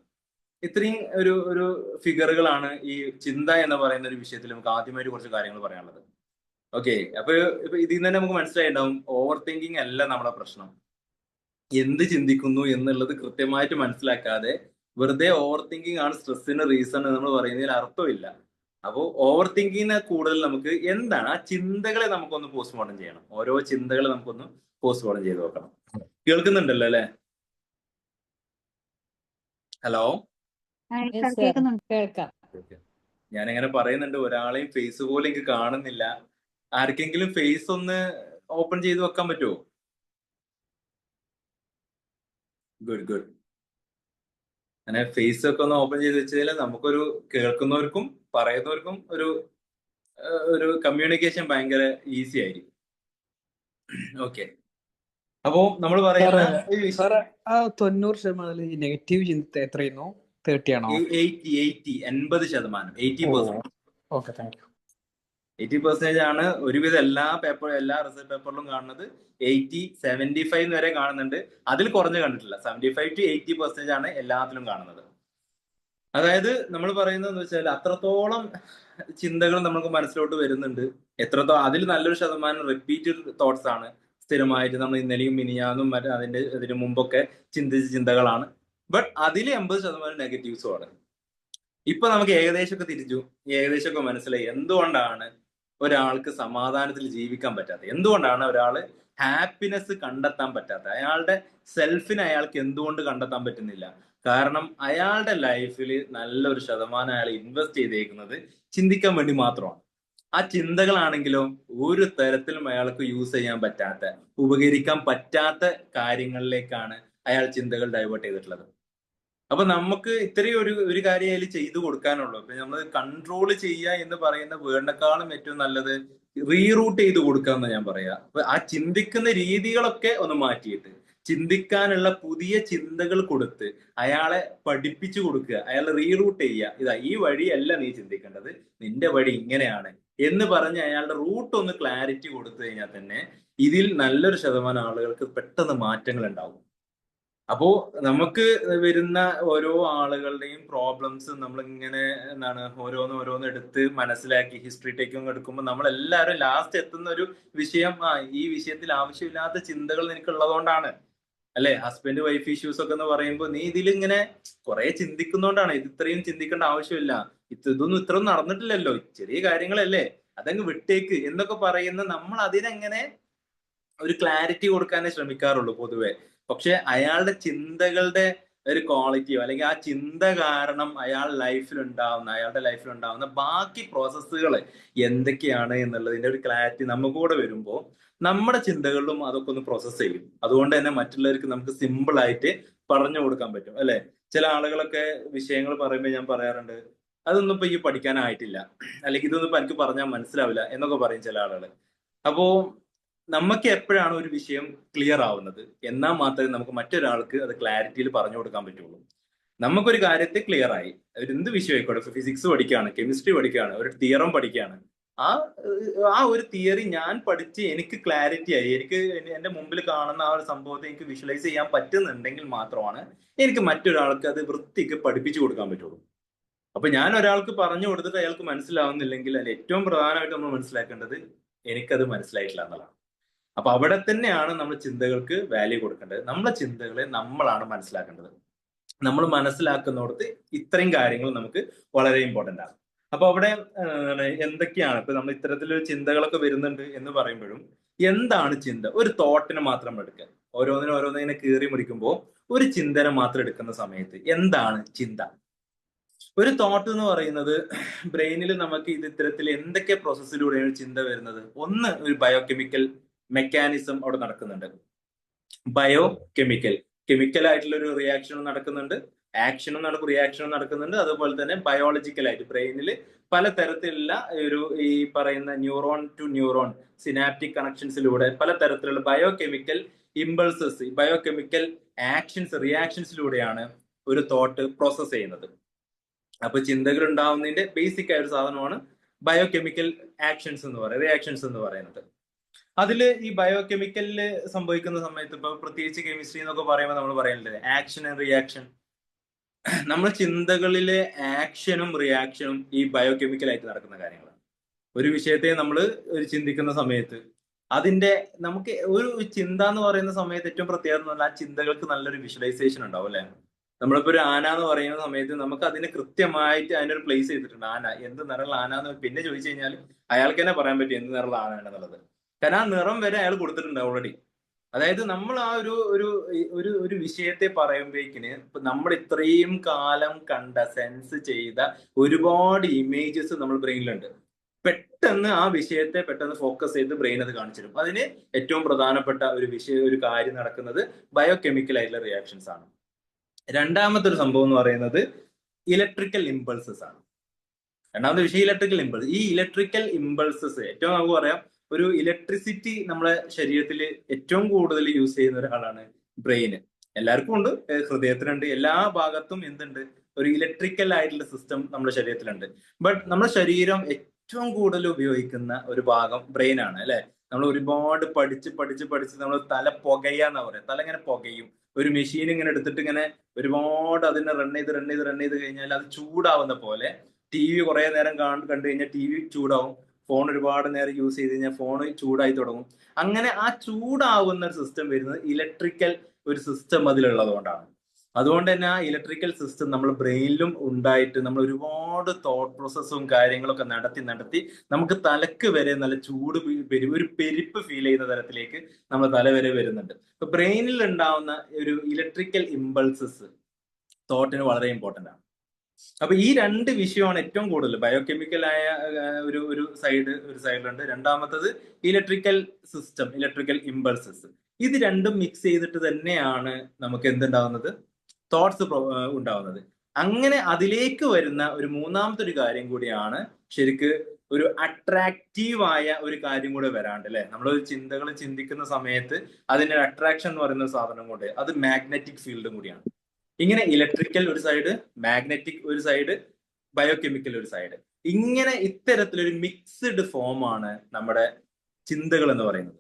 ഇത്രയും ഒരു ഫിഗറുകളാണ് ഈ ചിന്ത എന്ന് പറയുന്ന ഒരു വിഷയത്തിൽ നമുക്ക് ആദ്യമായിട്ട് കുറച്ച് കാര്യങ്ങൾ പറയാനുള്ളത്. ഓക്കെ, അപ്പൊ ഇതിൽ നിന്ന് തന്നെ നമുക്ക് മനസ്സിലായിട്ടുണ്ടാവും, ഓവർ തിങ്കിങ് അല്ല നമ്മുടെ പ്രശ്നം. എന്ത് ചിന്തിക്കുന്നു എന്നുള്ളത് കൃത്യമായിട്ട് മനസ്സിലാക്കാതെ വെറുതെ ഓവർ തിങ്കിങ് ആണ് സ്ട്രെസ്സിന് റീസൺ എന്ന് നമ്മൾ പറയുന്നതിൽ അർത്ഥമില്ല. അപ്പോൾ ഓവർ തിങ്കിങ്ങിനെ കൂടുതൽ നമുക്ക് എന്താണ് ആ ചിന്തകളെ നമുക്കൊന്ന് പോസ്റ്റ്മോർട്ടം ചെയ്യണം. ഓരോ ചിന്തകളെ നമുക്കൊന്ന് പോസ്റ്റ്മോർട്ടം ചെയ്ത് നോക്കണം. കേൾക്കുന്നുണ്ടല്ലോ അല്ലെ? ഹലോ, കേൾക്കാം. ഞാനിങ്ങനെ പറയുന്നുണ്ട്, ഒരാളെയും ഫേസ് പോലും എനിക്ക് കാണുന്നില്ല. ആർക്കെങ്കിലും ഫേസ് ഒന്ന് ഓപ്പൺ ചെയ്ത് വെക്കാൻ പറ്റുമോ? ഗുഡ്. അങ്ങനെ ഫേസ് ഒക്കെ ഒന്ന് ഓപ്പൺ ചെയ്ത് വെച്ചാൽ നമുക്കൊരു കേൾക്കുന്നവർക്കും പറയുന്നവർക്കും ഒരു കമ്മ്യൂണിക്കേഷൻ ഭയങ്കര ഈസി ആയിരിക്കും. ഓക്കെ, അപ്പോ നമ്മൾ പറയുന്ന 90% നെഗറ്റീവ് ചിന്ത എത്രയായിരുന്നു? 30 ആണോ? 80%. 80%. Okay, thank you. 80% ആണ് ഒരുവിധം എല്ലാ റിസൾട്ട് പേപ്പറിലും കാണുന്നത്. 80, 75 വരെ കാണുന്നുണ്ട്. അതിൽ കുറഞ്ഞ് കണ്ടിട്ടില്ല. 75 to 80% ആണ് എല്ലാത്തിലും കാണുന്നത്. അതായത് നമ്മൾ പറയുന്നത് വെച്ചാൽ അത്രത്തോളം ചിന്തകൾ നമുക്ക് മനസ്സിലോട്ട് വരുന്നുണ്ട്. എത്രത്തോളം അതിൽ നല്ലൊരു ശതമാനം റിപ്പീറ്റഡ് തോട്ട്സ് ആണ്. സ്ഥിരമായിട്ട് നമ്മൾ ഇന്നലെയും മിനിഞ്ഞാന്നും ഇതിനു മുമ്പൊക്കെ ചിന്തിച്ച ചിന്തകളാണ്. ബട്ട് അതിൽ 80% നെഗറ്റീവ്സും ആണ്. ഇപ്പൊ നമുക്ക് ഏകദേശമൊക്കെ തിരിച്ചു, ഏകദേശമൊക്കെ മനസ്സിലായി എന്തുകൊണ്ടാണ് ഒരാൾക്ക് സമാധാനത്തിൽ ജീവിക്കാൻ പറ്റാത്തത്, എന്തുകൊണ്ടാണ് ഒരാള് ഹാപ്പിനെസ് കണ്ടെത്താൻ പറ്റാത്തത്, അയാളുടെ സെൽഫിനെ അയാൾക്ക് എന്തുകൊണ്ട് കണ്ടെത്താൻ പറ്റുന്നില്ല. കാരണം അയാളുടെ ലൈഫിൽ നല്ലൊരു ശതമാനം അയാൾ ഇൻവെസ്റ്റ് ചെയ്തേക്കുന്നത് ചിന്തിക്കാൻ വേണ്ടി മാത്രമാണ്. ആ ചിന്തകളാണെങ്കിലോ ഒരു തരത്തിലും അയാൾക്ക് യൂസ് ചെയ്യാൻ പറ്റാത്ത, ഉപകരിക്കാൻ പറ്റാത്ത കാര്യങ്ങളിലേക്കാണ് അയാൾ ചിന്തകൾ ഡൈവേർട്ട് ചെയ്തിട്ടുള്ളത്. അപ്പൊ നമുക്ക് ഇത്രയും ഒരു കാര്യം അതിൽ ചെയ്തു കൊടുക്കാനുള്ളൂ. ഇപ്പൊ നമ്മൾ കൺട്രോൾ ചെയ്യുക എന്ന് പറയുന്ന വേർഡിനെക്കാളും ഏറ്റവും നല്ലത് റീറൂട്ട് ചെയ്ത് കൊടുക്കുക എന്ന് ഞാൻ പറയാ. അപ്പൊ ആ ചിന്തിക്കുന്ന രീതികളൊക്കെ ഒന്ന് മാറ്റിയിട്ട് ചിന്തിക്കാനുള്ള പുതിയ ചിന്തകൾ കൊടുത്ത് അയാളെ പഠിപ്പിച്ചു കൊടുക്കുക, അയാളെ റീറൂട്ട് ചെയ്യുക. ഇതാ ഈ വഴിയല്ല നീ ചിന്തിക്കേണ്ടത്, നിന്റെ വഴി ഇങ്ങനെയാണ് എന്ന് പറഞ്ഞ് അയാളുടെ റൂട്ട് ഒന്ന് ക്ലാരിറ്റി കൊടുത്തു കഴിഞ്ഞാൽ തന്നെ ഇതിൽ നല്ലൊരു ശതമാനം ആളുകൾക്ക് പെട്ടെന്ന് മാറ്റങ്ങൾ ഉണ്ടാവും. അപ്പോ നമുക്ക് വരുന്ന ഓരോ ആളുകളുടെയും പ്രോബ്ലംസ് നമ്മൾ ഇങ്ങനെ ഓരോന്ന് എടുത്ത് മനസ്സിലാക്കി ഹിസ്റ്ററി ടേക്കിംഗ് എടുക്കുമ്പോൾ നമ്മളെല്ലാവരും ലാസ്റ്റ് എത്തുന്ന ഒരു വിഷയം, ഈ വിഷയത്തിൽ ആവശ്യമില്ലാത്ത ചിന്തകൾ നിനക്കുള്ളതുകൊണ്ടാണ് അല്ലെ. ഹസ്ബൻഡ് വൈഫ് ഇഷ്യൂസ് ഒക്കെ എന്ന് പറയുമ്പോൾ നീ ഇതിലിങ്ങനെ കുറെ ചിന്തിക്കുന്നോണ്ടാണ്. ഇത് ഇത്രയും ചിന്തിക്കേണ്ട ആവശ്യമില്ല, ഇത്രയും നടന്നിട്ടില്ലല്ലോ, ചെറിയ കാര്യങ്ങളല്ലേ, അതങ്ങ് വിട്ടേക്ക് എന്നൊക്കെ പറയുന്ന നമ്മൾ അതിനെങ്ങനെ ഒരു ക്ലാരിറ്റി കൊടുക്കാനേ ശ്രമിക്കാറുള്ളൂ പൊതുവെ. പക്ഷെ അയാളുടെ ചിന്തകളുടെ ഒരു ക്വാളിറ്റിയോ അല്ലെങ്കിൽ ആ ചിന്ത കാരണം അയാളുടെ ലൈഫിൽ ഉണ്ടാവുന്ന ബാക്കി പ്രോസസ്സുകൾ എന്തൊക്കെയാണ് എന്നുള്ളതിന്റെ ഒരു ക്ലാരിറ്റി നമുക്കൂടെ വരുമ്പോൾ നമ്മുടെ ചിന്തകളിലും അതൊക്കെ ഒന്ന് പ്രോസസ്സ് ചെയ്യും. അതുകൊണ്ട് തന്നെ മറ്റുള്ളവർക്ക് നമുക്ക് സിമ്പിൾ ആയിട്ട് പറഞ്ഞു കൊടുക്കാൻ പറ്റും അല്ലെ. ചില ആളുകളൊക്കെ വിഷയങ്ങൾ പറയുമ്പോൾ ഞാൻ പറയാറുണ്ട്, അതൊന്നും ഇപ്പൊ ഈ പഠിക്കാനായിട്ടില്ല, അല്ലെങ്കിൽ ഇതൊന്നും ഇപ്പൊ എനിക്ക് പറഞ്ഞാൽ മനസ്സിലാവില്ല എന്നൊക്കെ പറയും ചില ആളുകൾ. അപ്പോ നമുക്ക് എപ്പോഴാണ് ഒരു വിഷയം ക്ലിയർ ആവുന്നത് എന്നാൽ മാത്രമേ നമുക്ക് മറ്റൊരാൾക്ക് അത് ക്ലാരിറ്റിയിൽ പറഞ്ഞു കൊടുക്കാൻ പറ്റുള്ളൂ. നമുക്കൊരു കാര്യത്തെ ക്ലിയർ ആയി, എന്ത് വിഷയം ആയിക്കോട്ടെ, ഫിസിക്സ് പഠിക്കുകയാണ്, കെമിസ്ട്രി പഠിക്കുകയാണ്, ഒരു തിയറം പഠിക്കുകയാണ്, ആ ഒരു തിയറി ഞാൻ പഠിച്ച് എനിക്ക് ക്ലാരിറ്റി ആയി, എനിക്ക് എന്റെ മുമ്പിൽ കാണുന്ന ആ ഒരു സംഭവത്തെ എനിക്ക് വിഷ്വലൈസ് ചെയ്യാൻ പറ്റുന്നുണ്ടെങ്കിൽ മാത്രമാണ് എനിക്ക് മറ്റൊരാൾക്ക് അത് വൃത്തിക്ക് പഠിപ്പിച്ചു കൊടുക്കാൻ പറ്റുള്ളൂ. അപ്പൊ ഞാൻ ഒരാൾക്ക് പറഞ്ഞു കൊടുത്തിട്ട് അയാൾക്ക് മനസ്സിലാവുന്നില്ലെങ്കിൽ അതിൽ ഏറ്റവും പ്രധാനമായിട്ട് നമ്മൾ മനസ്സിലാക്കേണ്ടത് എനിക്കത് മനസ്സിലായിട്ടില്ല എന്നുള്ളതാണ്. അപ്പൊ അവിടെ തന്നെയാണ് നമ്മൾ ചിന്തകൾക്ക് വാല്യൂ കൊടുക്കേണ്ടത്. നമ്മളെ ചിന്തകളെ നമ്മളാണ് മനസ്സിലാക്കേണ്ടത്. നമ്മൾ മനസ്സിലാക്കുന്നിടത്ത് ഇത്രയും കാര്യങ്ങൾ നമുക്ക് വളരെ ഇമ്പോർട്ടന്റ് ആണ്. അപ്പൊ അവിടെ എന്തൊക്കെയാണ് ഇപ്പൊ നമ്മൾ ഇത്തരത്തിലൊരു ചിന്തകളൊക്കെ വരുന്നുണ്ട് എന്ന് പറയുമ്പോഴും എന്താണ് ചിന്ത? ഒരു തോട്ടിനെ മാത്രം എടുക്കുക. ഓരോന്നിനെ കീറി മുറിക്കുമ്പോൾ ഒരു ചിന്തന മാത്രം എടുക്കുന്ന സമയത്ത് എന്താണ് ചിന്ത? ഒരു തോട്ട് എന്ന് പറയുന്നത് ബ്രെയിനിൽ നമുക്ക് ഇത് ഇത്തരത്തിൽ എന്തൊക്കെ പ്രോസസ്സിലൂടെയാണ് ചിന്ത വരുന്നത്? ഒന്ന്, ഒരു ബയോകെമിക്കൽ മെക്കാനിസം അവിടെ നടക്കുന്നുണ്ട്. ബയോ കെമിക്കൽ ആയിട്ടുള്ള ഒരു റിയാക്ഷനും നടക്കുന്നുണ്ട്, ആക്ഷനും നടക്കും, റിയാക്ഷനും നടക്കുന്നുണ്ട്. അതുപോലെ തന്നെ ബയോളജിക്കലായിട്ട് ബ്രെയിനിൽ പലതരത്തിലുള്ള ഒരു ഈ പറയുന്ന ന്യൂറോൺ ടു ന്യൂറോൺ സിനാപ്റ്റിക് കണക്ഷൻസിലൂടെ പലതരത്തിലുള്ള ബയോകെമിക്കൽ ഇമ്പൾസസ്, ബയോകെമിക്കൽ ആക്ഷൻസ്, റിയാക്ഷൻസിലൂടെയാണ് ഒരു തോട്ട് പ്രോസസ് ചെയ്യുന്നത്. അപ്പൊ ചിന്തകൾ ഉണ്ടാവുന്നതിന്റെ ബേസിക് ആയ ഒരു സാധനമാണ് ബയോകെമിക്കൽ ആക്ഷൻസ് എന്ന് പറയുന്നത്, റിയാക്ഷൻസ് എന്ന് പറയുന്നത്. അതില് ഈ ബയോകെമിക്കലില് സംഭവിക്കുന്ന സമയത്ത് ഇപ്പൊ പ്രത്യേകിച്ച് കെമിസ്ട്രി എന്നൊക്കെ പറയുമ്പോൾ നമ്മൾ പറയുന്നത് ആക്ഷൻ ആൻഡ് റിയാക്ഷൻ. നമ്മൾ ചിന്തകളിലെ ആക്ഷനും റിയാക്ഷനും ഈ ബയോകെമിക്കൽ ആയിട്ട് നടക്കുന്ന കാര്യങ്ങളാണ്. ഒരു വിഷയത്തെ നമ്മൾ ഒരു ചിന്തിക്കുന്ന സമയത്ത് അതിന്റെ നമുക്ക് ഒരു ചിന്ത എന്ന് പറയുന്ന സമയത്ത് ഏറ്റവും പ്രത്യേകത എന്ന് പറഞ്ഞാൽ ആ ചിന്തകൾക്ക് നല്ലൊരു വിഷ്വലൈസേഷൻ ഉണ്ടാവും അല്ലെ. നമ്മളിപ്പോ ഒരു ആന എന്ന് പറയുന്ന സമയത്ത് നമുക്ക് അതിന് കൃത്യമായിട്ട് അതിനൊരു പ്ലേസ് ചെയ്തിട്ടുണ്ട്. ആന എന്ത് നിറമുള്ള ആന എന്ന് പിന്നെ ചോദിച്ചു കഴിഞ്ഞാൽ അയാൾക്ക് തന്നെ പറയാൻ പറ്റും എന്ത് നിറമുള്ള ആന എന്നുള്ളത്. കാരണം ആ നിറം വരെ അയാൾ കൊടുത്തിട്ടുണ്ട് ഓൾറെഡി. അതായത് നമ്മൾ ആ ഒരു ഒരു ഒരു ഒരു വിഷയത്തെ പറയുമ്പോഴേക്കിന് നമ്മൾ ഇത്രയും കാലം കണ്ട സെൻസ് ചെയ്ത ഒരുപാട് ഇമേജസ് നമ്മൾ ബ്രെയിനിലുണ്ട്. പെട്ടെന്ന് ആ വിഷയത്തെ പെട്ടെന്ന് ഫോക്കസ് ചെയ്ത് ബ്രെയിൻ അത് കാണിച്ചിരും. അതിന് ഏറ്റവും പ്രധാനപ്പെട്ട ഒരു കാര്യം നടക്കുന്നത് ബയോകെമിക്കൽ ആയിട്ടുള്ള റിയാക്ഷൻസ് ആണ്. രണ്ടാമത്തെ ഒരു സംഭവം എന്ന് പറയുന്നത് ഇലക്ട്രിക്കൽ ഇമ്പൾസസ് ആണ്. രണ്ടാമത്തെ വിഷയം ഇലക്ട്രിക്കൽ ഇമ്പൾസ്. ഈ ഇലക്ട്രിക്കൽ ഇമ്പൾസസ് ഏറ്റവും നമുക്ക് പറയാം ഒരു ഇലക്ട്രിസിറ്റി നമ്മളെ ശരീരത്തിൽ ഏറ്റവും കൂടുതൽ യൂസ് ചെയ്യുന്ന ഒരാളാണ് ബ്രെയിന്. എല്ലാവർക്കും ഉണ്ട്, ഹൃദയത്തിനുണ്ട്, എല്ലാ ഭാഗത്തും എന്തുണ്ട്, ഒരു ഇലക്ട്രിക്കൽ ആയിട്ടുള്ള സിസ്റ്റം നമ്മുടെ ശരീരത്തിലുണ്ട്. ബട്ട് നമ്മുടെ ശരീരം ഏറ്റവും കൂടുതൽ ഉപയോഗിക്കുന്ന ഒരു ഭാഗം ബ്രെയിൻ ആണ് അല്ലെ. നമ്മൾ ഒരുപാട് പഠിച്ച് നമ്മൾ തല പുകയാന്നാ പറയാം. തല ഇങ്ങനെ പുകയും. ഒരു മെഷീൻ ഇങ്ങനെ എടുത്തിട്ട് ഇങ്ങനെ ഒരുപാട് അതിനെ റൺ ചെയ്ത് കഴിഞ്ഞാൽ അത് ചൂടാവുന്ന പോലെ TV കുറെ നേരം കണ്ടു കഴിഞ്ഞാൽ TV ചൂടാവും. ഫോൺ ഒരുപാട് നേരം യൂസ് ചെയ്ത് കഴിഞ്ഞാൽ ഫോൺ ചൂടായി തുടങ്ങും. അങ്ങനെ ആ ചൂടാവുന്ന ഒരു സിസ്റ്റം വരുന്നത് ഇലക്ട്രിക്കൽ ഒരു സിസ്റ്റം അതിലുള്ളത് കൊണ്ടാണ്. അതുകൊണ്ട് തന്നെ ആ ഇലക്ട്രിക്കൽ സിസ്റ്റം നമ്മൾ ബ്രെയിനിലും ഉണ്ടായിട്ട് നമ്മൾ ഒരുപാട് തോട്ട് പ്രോസസ്സും കാര്യങ്ങളൊക്കെ നടത്തി നമുക്ക് തലക്ക് വരെ നല്ല ചൂട് ഒരു പെരുപ്പ് ഫീൽ ചെയ്യുന്ന തരത്തിലേക്ക് നമ്മൾ തല വരെ വരുന്നുണ്ട്. ഇപ്പൊ ബ്രെയിനിൽ ഉണ്ടാവുന്ന ഒരു ഇലക്ട്രിക്കൽ ഇമ്പൾസസ് തോട്ടിന് വളരെ ഇമ്പോർട്ടന്റ് ആണ്. അപ്പൊ ഈ രണ്ട് വിഷയമാണ് ഏറ്റവും കൂടുതൽ ബയോകെമിക്കൽ ആയ ഒരു സൈഡിലുണ്ട്. രണ്ടാമത്തത് ഇലക്ട്രിക്കൽ സിസ്റ്റം, ഇലക്ട്രിക്കൽ ഇമ്പൾസസ്. ഇത് രണ്ടും മിക്സ് ചെയ്തിട്ട് തന്നെയാണ് നമുക്ക് എന്തുണ്ടാവുന്നത്, തോട്ട്സ് ഉണ്ടാവുന്നത്. അങ്ങനെ അതിലേക്ക് വരുന്ന ഒരു മൂന്നാമത്തെ ഒരു കാര്യം കൂടിയാണ് ശരിക്ക് ഒരു അട്രാക്റ്റീവായ ഒരു കാര്യം കൂടെ വരാണ്ട് അല്ലെ. നമ്മളൊരു ചിന്തകൾ ചിന്തിക്കുന്ന സമയത്ത് അതിന്റെ അട്രാക്ഷൻ എന്ന് പറയുന്ന സാധനം കൊണ്ട് അത് മാഗ്നറ്റിക് ഫീൽഡും കൂടിയാണ്. ഇങ്ങനെ ഇലക്ട്രിക്കൽ ഒരു സൈഡ്, മാഗ്നറ്റിക് ഒരു സൈഡ്, ബയോകെമിക്കൽ ഒരു സൈഡ്, ഇങ്ങനെ ഇത്തരത്തിലൊരു മിക്സ്ഡ് ഫോമാണ് നമ്മുടെ ചിന്തകൾ എന്ന് പറയുന്നത്.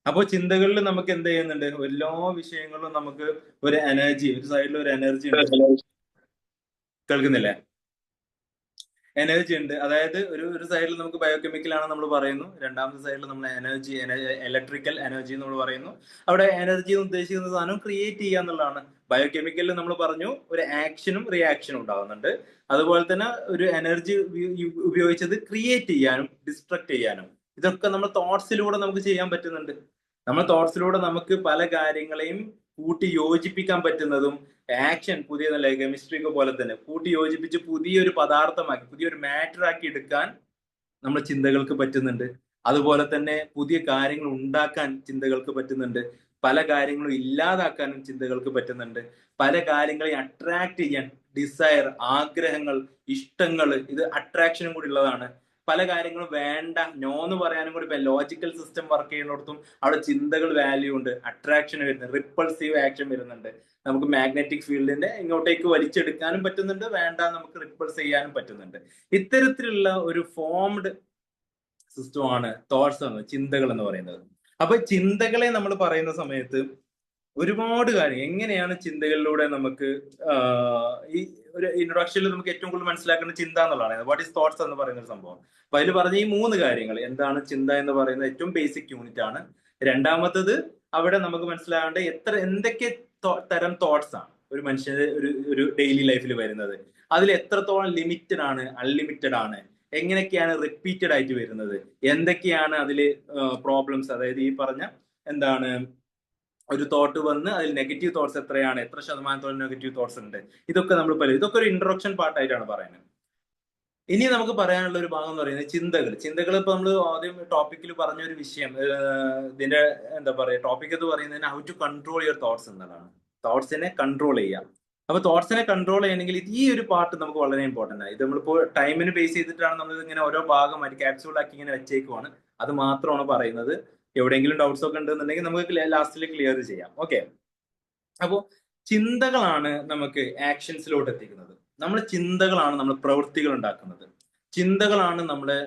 അപ്പോൾ ചിന്തകളിൽ നമുക്ക് എന്ത് ചെയ്യുന്നുണ്ട്, എല്ലാ വിഷയങ്ങളിലും നമുക്ക് ഒരു എനർജി, ഒരു സൈഡിൽ ഒരു എനർജി ഉണ്ട്. കേൾക്കുന്നില്ലേ? എനർജി ഉണ്ട്. അതായത് ഒരു സൈഡിൽ നമുക്ക് ബയോകെമിക്കൽ ആണ് നമ്മൾ പറയുന്നു, രണ്ടാമത്തെ സൈഡിൽ നമ്മൾ എനർജി, ഇലക്ട്രിക്കൽ എനർജി നമ്മൾ പറയുന്നു. അവിടെ എനർജി എന്ന് ഉദ്ദേശിക്കുന്ന സാധനം ക്രിയേറ്റ് ചെയ്യുക എന്നുള്ളതാണ്. ബയോകെമിക്കലിൽ നമ്മൾ പറഞ്ഞു ഒരു ആക്ഷനും റിയാക്ഷനും ഉണ്ടാകുന്നുണ്ട്. അതുപോലെ തന്നെ ഒരു എനർജി ഉപയോഗിച്ചത് ക്രിയേറ്റ് ചെയ്യാനും ഡിസ്ട്രക്ട് ചെയ്യാനും, ഇതൊക്കെ നമ്മൾ തോട്ട്സിലൂടെ നമുക്ക് ചെയ്യാൻ പറ്റുന്നുണ്ട്. നമ്മൾ തോട്ട്സിലൂടെ നമുക്ക് പല കാര്യങ്ങളെയും കൂട്ടി യോജിപ്പിക്കാൻ പറ്റുന്നതും ആക്ഷൻ പുതിയ നല്ല കെമിസ്ട്രി ഒക്കെ പോലെ തന്നെ കൂട്ടി യോജിപ്പിച്ച് പുതിയൊരു പദാർത്ഥമാക്കി പുതിയൊരു മാറ്റർ ആക്കി എടുക്കാൻ നമ്മുടെ ചിന്തകൾക്ക് പറ്റുന്നുണ്ട്. അതുപോലെ തന്നെ പുതിയ കാര്യങ്ങൾ ഉണ്ടാക്കാൻ ചിന്തകൾക്ക് പറ്റുന്നുണ്ട്. പല കാര്യങ്ങളും ഇല്ലാതാക്കാനും ചിന്തകൾക്ക് പറ്റുന്നുണ്ട്. പല കാര്യങ്ങളെയും അട്രാക്ട് ചെയ്യാൻ, ഡിസയർ, ആഗ്രഹങ്ങൾ, ഇഷ്ടങ്ങൾ, ഇത് അട്രാക്ഷനും കൂടി ഉള്ളതാണ്. പല കാര്യങ്ങളും വേണ്ട, നോ എന്ന് പറയാനും കൂടി ഇപ്പൊ ലോജിക്കൽ സിസ്റ്റം വർക്ക് ചെയ്യുന്നിടത്തും അവിടെ ചിന്തകൾ വാല്യൂ ഉണ്ട്, അട്രാക്ഷൻ വരുന്നുണ്ട്, റിപ്പൾസീവ് ആക്ഷൻ വരുന്നുണ്ട്. നമുക്ക് മാഗ്നറ്റിക് ഫീൽഡിന്റെ ഇങ്ങോട്ടേക്ക് വലിച്ചെടുക്കാനും പറ്റുന്നുണ്ട്, വേണ്ട നമുക്ക് റിപ്പൾസ് ചെയ്യാനും പറ്റുന്നുണ്ട്. ഇത്തരത്തിലുള്ള ഒരു ഫോംഡ് സിസ്റ്റമാണ് തോട്ട്സ് എന്ന്, ചിന്തകൾ എന്ന് പറയുന്നത്. അപ്പൊ ചിന്തകളെ നമ്മൾ പറയുന്ന സമയത്ത് ഒരുപാട് കാര്യം, എങ്ങനെയാണ് ചിന്തകളിലൂടെ നമുക്ക് ഈ ഒരു ഇൻട്രൊഡക്ഷനിൽ നമുക്ക് ഏറ്റവും കൂടുതൽ മനസ്സിലാക്കുന്ന ചിന്ത എന്നുള്ളതാണ്. വാട്ട് ഈസ് തോട്ട്സ് എന്ന് പറയുന്ന ഒരു സംഭവം. അപ്പൊ അതിൽ പറഞ്ഞ ഈ 3 കാര്യങ്ങൾ, എന്താണ് ചിന്ത എന്ന് പറയുന്നത് ഏറ്റവും ബേസിക് യൂണിറ്റ് ആണ്. രണ്ടാമത്തത് അവിടെ നമുക്ക് മനസ്സിലാവേണ്ട എന്തൊക്കെ തരം തോട്ട്സ് ആണ്. ഒരു മനുഷ്യന്റെ ഒരു ഡെയിലി ലൈഫിൽ വരുന്നത്. അതിൽ എത്രത്തോളം ലിമിറ്റഡ് ആണ്, അൺലിമിറ്റഡ് ആണ്, എങ്ങനെയൊക്കെയാണ് റിപ്പീറ്റഡ് ആയിട്ട് വരുന്നത്, എന്തൊക്കെയാണ് അതിൽ പ്രോബ്ലംസ്, അതായത് ഈ പറഞ്ഞ എന്താണ് ഒരു തോട്ട് വന്ന് അതിൽ നെഗറ്റീവ് തോട്ട്സ് എത്രയാണ്, എത്ര ശതമാനത്തോളം നെഗറ്റീവ് തോട്ട്സ് ഉണ്ട്, ഇതൊക്കെ നമ്മൾ ഇതൊക്കെ ഒരു ഇൻട്രൊഡക്ഷൻ പാർട്ടായിട്ടാണ് പറയുന്നത്. ഇനി നമുക്ക് പറയാനുള്ള ഒരു ഭാഗം എന്ന് പറയുന്നത് ചിന്തകൾ. ഇപ്പൊ നമ്മൾ ആദ്യം ടോപ്പിക്കിൽ പറഞ്ഞ ഒരു വിഷയം, ഇതിന്റെ എന്താ പറയുക, ടോപ്പിക് എന്ന് പറയുന്നതിന് how to control your thoughts എന്നതാണ്. തോട്ട്സിനെ കൺട്രോൾ ചെയ്യാം. അപ്പൊ തോട്ട്സിനെ കൺട്രോൾ ചെയ്യണമെങ്കിൽ ഈ ഒരു പാർട്ട് നമുക്ക് വളരെ ഇമ്പോർട്ടന്റ് ആണ്. ഇത് നമ്മളിപ്പോ ടൈമിന് ബേസ് ചെയ്തിട്ടാണ് നമ്മൾ ഇങ്ങനെ ഓരോ ഭാഗമായിട്ട് ക്യാപ്സ്യൂൾ ആക്കി ഇങ്ങനെ വെച്ചേക്കുവാണ്. അത് മാത്രമാണ് പറയുന്നത്. എവിടെയെങ്കിലും ഡൗട്ട്സ് ഒക്കെ ഉണ്ടെന്നുണ്ടെങ്കിൽ നമുക്ക് ലാസ്റ്റിൽ ക്ലിയർ ചെയ്യാം. ഓക്കെ. അപ്പോൾ ചിന്തകളാണ് നമുക്ക് ആക്ഷൻസിലോട്ട് എത്തിക്കുന്നത്. നമ്മുടെ ചിന്തകളാണ് നമ്മൾ പ്രവൃത്തികൾ ഉണ്ടാക്കുന്നത്. ചിന്തകളാണ് നമ്മളെ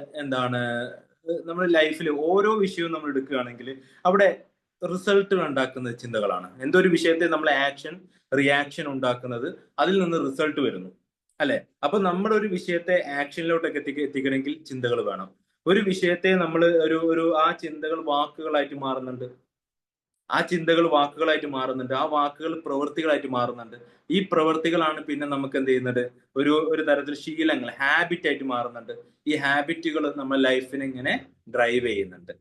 നമ്മുടെ ലൈഫിൽ ഓരോ വിഷയവും നമ്മൾ എടുക്കുകയാണെങ്കിൽ അവിടെ റിസൾട്ടുകൾ ഉണ്ടാക്കുന്നത് ചിന്തകളാണ്. എന്തൊരു വിഷയത്തെ നമ്മൾ ആക്ഷൻ റിയാക്ഷൻ ഉണ്ടാക്കുന്നത്, അതിൽ നിന്ന് റിസൾട്ട് വരുന്നു, അല്ലെ? അപ്പൊ നമ്മുടെ ഒരു വിഷയത്തെ ആക്ഷനിലോട്ടൊക്കെ എത്തിക്കണമെങ്കിൽ ചിന്തകൾ വേണം. ഒരു വിഷയത്തെ നമ്മൾ ആ ചിന്തകൾ വാക്കുകളായിട്ട് മാറുന്നുണ്ട്, ആ ചിന്തകൾ വാക്കുകളായിട്ട് മാറുന്നുണ്ട്, ആ വാക്കുകൾ പ്രവൃത്തികളായിട്ട് മാറുന്നുണ്ട്. ഈ പ്രവൃത്തികളാണ് പിന്നെ നമുക്ക് എന്ത് ചെയ്യുന്നത്, ഒരു തരത്തിൽ ശീലങ്ങൾ, ഹാബിറ്റ് ആയിട്ട് മാറുന്നുണ്ട്. ഈ ഹാബിറ്റുകൾ നമ്മുടെ ലൈഫിനെ ഇങ്ങനെ ഡ്രൈവ് ചെയ്യുന്നുണ്ട്.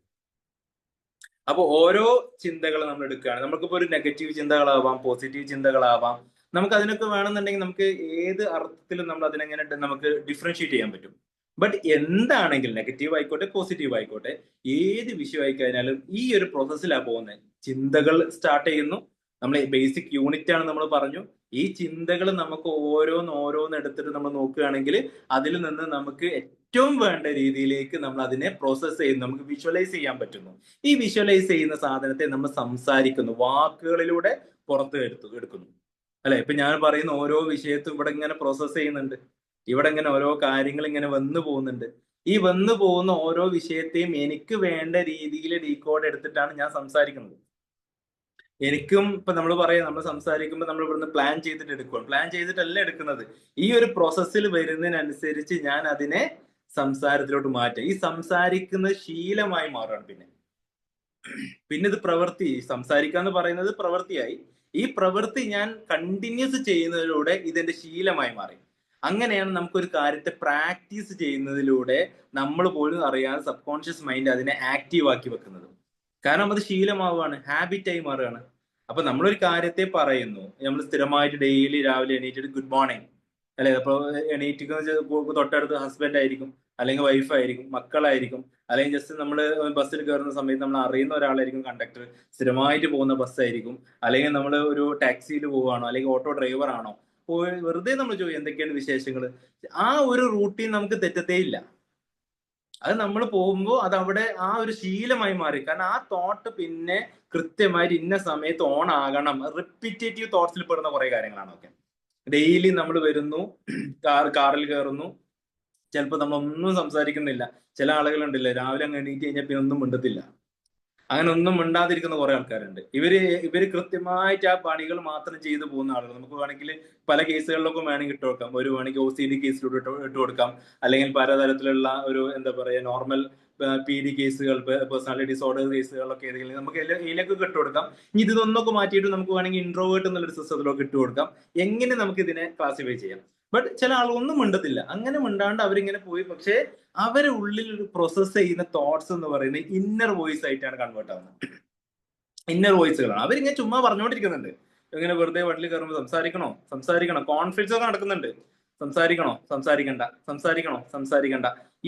അപ്പൊ ഓരോ ചിന്തകൾ നമ്മൾ എടുക്കുകയാണ്, നമുക്കിപ്പോ ഒരു നെഗറ്റീവ് ചിന്തകളാവാം, പോസിറ്റീവ് ചിന്തകളാവാം. നമുക്ക് അതിനൊക്കെ വേണമെന്നുണ്ടെങ്കിൽ നമുക്ക് ഏത് അർത്ഥത്തിലും നമ്മൾ അതിനെങ്ങനെ നമുക്ക് ഡിഫറൻഷിയേറ്റ് ചെയ്യാൻ പറ്റും. ബട്ട് എന്താണെങ്കിലും നെഗറ്റീവ് ആയിക്കോട്ടെ പോസിറ്റീവ് ആയിക്കോട്ടെ, ഏത് വിഷയമായി കഴിഞ്ഞാലും ഈ ഒരു പ്രോസസ്സിലാണ് പോകുന്നത്. ചിന്തകൾ സ്റ്റാർട്ട് ചെയ്യുന്നു, നമ്മൾ ബേസിക് യൂണിറ്റ് ആണ് നമ്മൾ പറഞ്ഞു. ഈ ചിന്തകൾ നമുക്ക് ഓരോന്ന് എടുത്തിട്ട് നമ്മൾ നോക്കുകയാണെങ്കിൽ അതിൽ നിന്ന് നമുക്ക് ഏറ്റവും വേണ്ട രീതിയിലേക്ക് നമ്മൾ അതിനെ പ്രോസസ്സ് ചെയ്യുന്നു, നമുക്ക് വിഷ്വലൈസ് ചെയ്യാൻ പറ്റുന്നു. ഈ വിഷ്വലൈസ് ചെയ്യുന്ന സാധനത്തെ നമ്മൾ സംസാരിക്കുന്നു, വാക്കുകളിലൂടെ പുറത്ത് എടുക്കുന്നു, അല്ലെ? ഇപ്പൊ ഞാൻ പറയുന്ന ഓരോ വിഷയത്തും ഇവിടെ ഇങ്ങനെ പ്രോസസ്സ് ചെയ്യുന്നുണ്ട്, ഇവിടെ ഇങ്ങനെ ഓരോ കാര്യങ്ങൾ ഇങ്ങനെ വന്നു പോകുന്നുണ്ട്. ഈ വന്നു പോകുന്ന ഓരോ വിഷയത്തെയും എനിക്ക് വേണ്ട രീതിയിൽ ഡീകോഡ് എടുത്തിട്ടാണ് ഞാൻ സംസാരിക്കുന്നത്. എനിക്കും ഇപ്പൊ നമ്മൾ സംസാരിക്കുമ്പോൾ നമ്മൾ ഇവിടുന്ന് പ്ലാൻ ചെയ്തിട്ട് എടുക്കുകയാണ്, പ്ലാൻ ചെയ്തിട്ടല്ല എടുക്കുന്നത്. ഈ ഒരു പ്രോസസ്സിൽ വരുന്നതിനനുസരിച്ച് ഞാൻ അതിനെ സംസാരത്തിലോട്ട് മാറ്റുക. ഈ സംസാരിക്കുന്ന ശീലമായി മാറുകയാണ്. പിന്നെ ഇത് പ്രവൃത്തി, സംസാരിക്കാന്ന് പറയുന്നത് പ്രവൃത്തിയായി. ഈ പ്രവൃത്തി ഞാൻ കണ്ടിന്യൂസ് ചെയ്യുന്നതിലൂടെ ഇതെന്റെ ശീലമായി മാറി. അങ്ങനെയാണ് നമുക്കൊരു കാര്യത്തെ പ്രാക്ടീസ് ചെയ്യുന്നതിലൂടെ നമ്മൾ പോലും അറിയാതെ സബ് കോൺഷ്യസ് മൈൻഡ് അതിനെ ആക്റ്റീവ് ആക്കി വെക്കുന്നത്. കാരണം അത് ശീലമാവുകയാണ്, ഹാബിറ്റായി മാറുകയാണ്. അപ്പൊ നമ്മളൊരു കാര്യത്തെ പറയുന്നു, നമ്മൾ സ്ഥിരമായിട്ട് ഡെയിലി രാവിലെ എണീറ്റിട്ട് ഗുഡ് മോർണിംഗ്, അല്ലെ? അപ്പൊ എണീറ്റിക്കുന്ന തൊട്ടടുത്ത് ഹസ്ബൻഡ് ആയിരിക്കും, അല്ലെങ്കിൽ വൈഫായിരിക്കും, മക്കളായിരിക്കും, അല്ലെങ്കിൽ ജസ്റ്റ് നമ്മൾ ബസ്സിൽ കയറുന്ന സമയത്ത് നമ്മൾ അറിയുന്ന ഒരാളായിരിക്കും കണ്ടക്ടർ, സ്ഥിരമായിട്ട് പോകുന്ന ബസ്സായിരിക്കും, അല്ലെങ്കിൽ നമ്മൾ ഒരു ടാക്സിയിൽ പോവുകയാണോ, അല്ലെങ്കിൽ ഓട്ടോ ഡ്രൈവർ ആണോ, വെറുതെ നമ്മൾ ചോദിക്കും എന്തൊക്കെയാണ് വിശേഷങ്ങൾ. ആ ഒരു റൂട്ടീൻ നമുക്ക് തെറ്റത്തേ ഇല്ല. അത് നമ്മൾ പോകുമ്പോൾ അത് അവിടെ ആ ഒരു ശീലമായി മാറി. കാരണം ആ തോട്ട് പിന്നെ കൃത്യമായിട്ട് ഇന്ന സമയത്ത് ഓൺ ആകണം. റിപ്പീറ്റേറ്റീവ് തോട്ട്സിൽ പെടുന്ന കുറെ കാര്യങ്ങളാണ്. ഓക്കെ, ഡെയിലി നമ്മൾ വരുന്നു, കാറിൽ കയറുന്നു, ചിലപ്പോൾ നമ്മളൊന്നും സംസാരിക്കുന്നില്ല. ചില ആളുകളുണ്ടല്ലേ, രാവിലെ അങ്ങ് എണീറ്റ് കഴിഞ്ഞാൽ പിന്നെ ഒന്നും മിണ്ടത്തില്ല. അങ്ങനെ ഒന്നും മിണ്ടാതിരിക്കുന്ന കുറെ ആൾക്കാരുണ്ട്. ഇവര് കൃത്യമായിട്ട് ആ പണികൾ മാത്രം ചെയ്തു പോകുന്ന ആളുകൾ. നമുക്ക് വേണമെങ്കിൽ പല കേസുകളിലൊക്കെ വേണമെങ്കിൽ ഇട്ട് കൊടുക്കാം. വേണമെങ്കിൽ OCD കേസിലൂടെ ഇട്ട് കൊടുക്കാം, അല്ലെങ്കിൽ പലതരത്തിലുള്ള ഒരു എന്താ പറയുക നോർമൽ PD കേസുകൾ, പേഴ്സണാലിറ്റി ഡിസോർഡർ കേസുകളൊക്കെ ഏതെങ്കിലും നമുക്ക് ഇതിലേക്ക് ഇട്ട് കൊടുക്കാം. ഇനി ഇതൊന്നൊക്കെ മാറ്റിയിട്ട് നമുക്ക് വേണമെങ്കിൽ ഇൻട്രോവേർട്ട് എന്നുള്ളൊരു സിസ്റ്റത്തിലൊക്കെ ഇട്ട് കൊടുക്കാം. എങ്ങനെ നമുക്ക് ഇതിനെ ക്ലാസിഫൈ ചെയ്യാം. ബട്ട് ചില ആളൊന്നും മിണ്ടത്തില്ല. അങ്ങനെ മിണ്ടാണ്ട് അവരിങ്ങനെ പോയി, പക്ഷെ അവരെ ഉള്ളിൽ ഒരു പ്രോസസ് ചെയ്യുന്ന തോട്ട്സ് എന്ന് പറയുന്നത് ഇന്നർ വോയിസ് ആയിട്ടാണ് കൺവേർട്ട് ആവുന്നത്. ഇന്നർ വോയിസുകളാണ്. അവരിങ്ങനെ ചുമ്മാ പറഞ്ഞുകൊണ്ടിരിക്കുന്നുണ്ട്. ഇങ്ങനെ വെറുതെ വണ്ടിയിൽ കയറുമ്പോൾ സംസാരിക്കണം, കോൺഫിഡൻസ് ഒക്കെ നടക്കുന്നുണ്ട്, സംസാരിക്കണ്ട.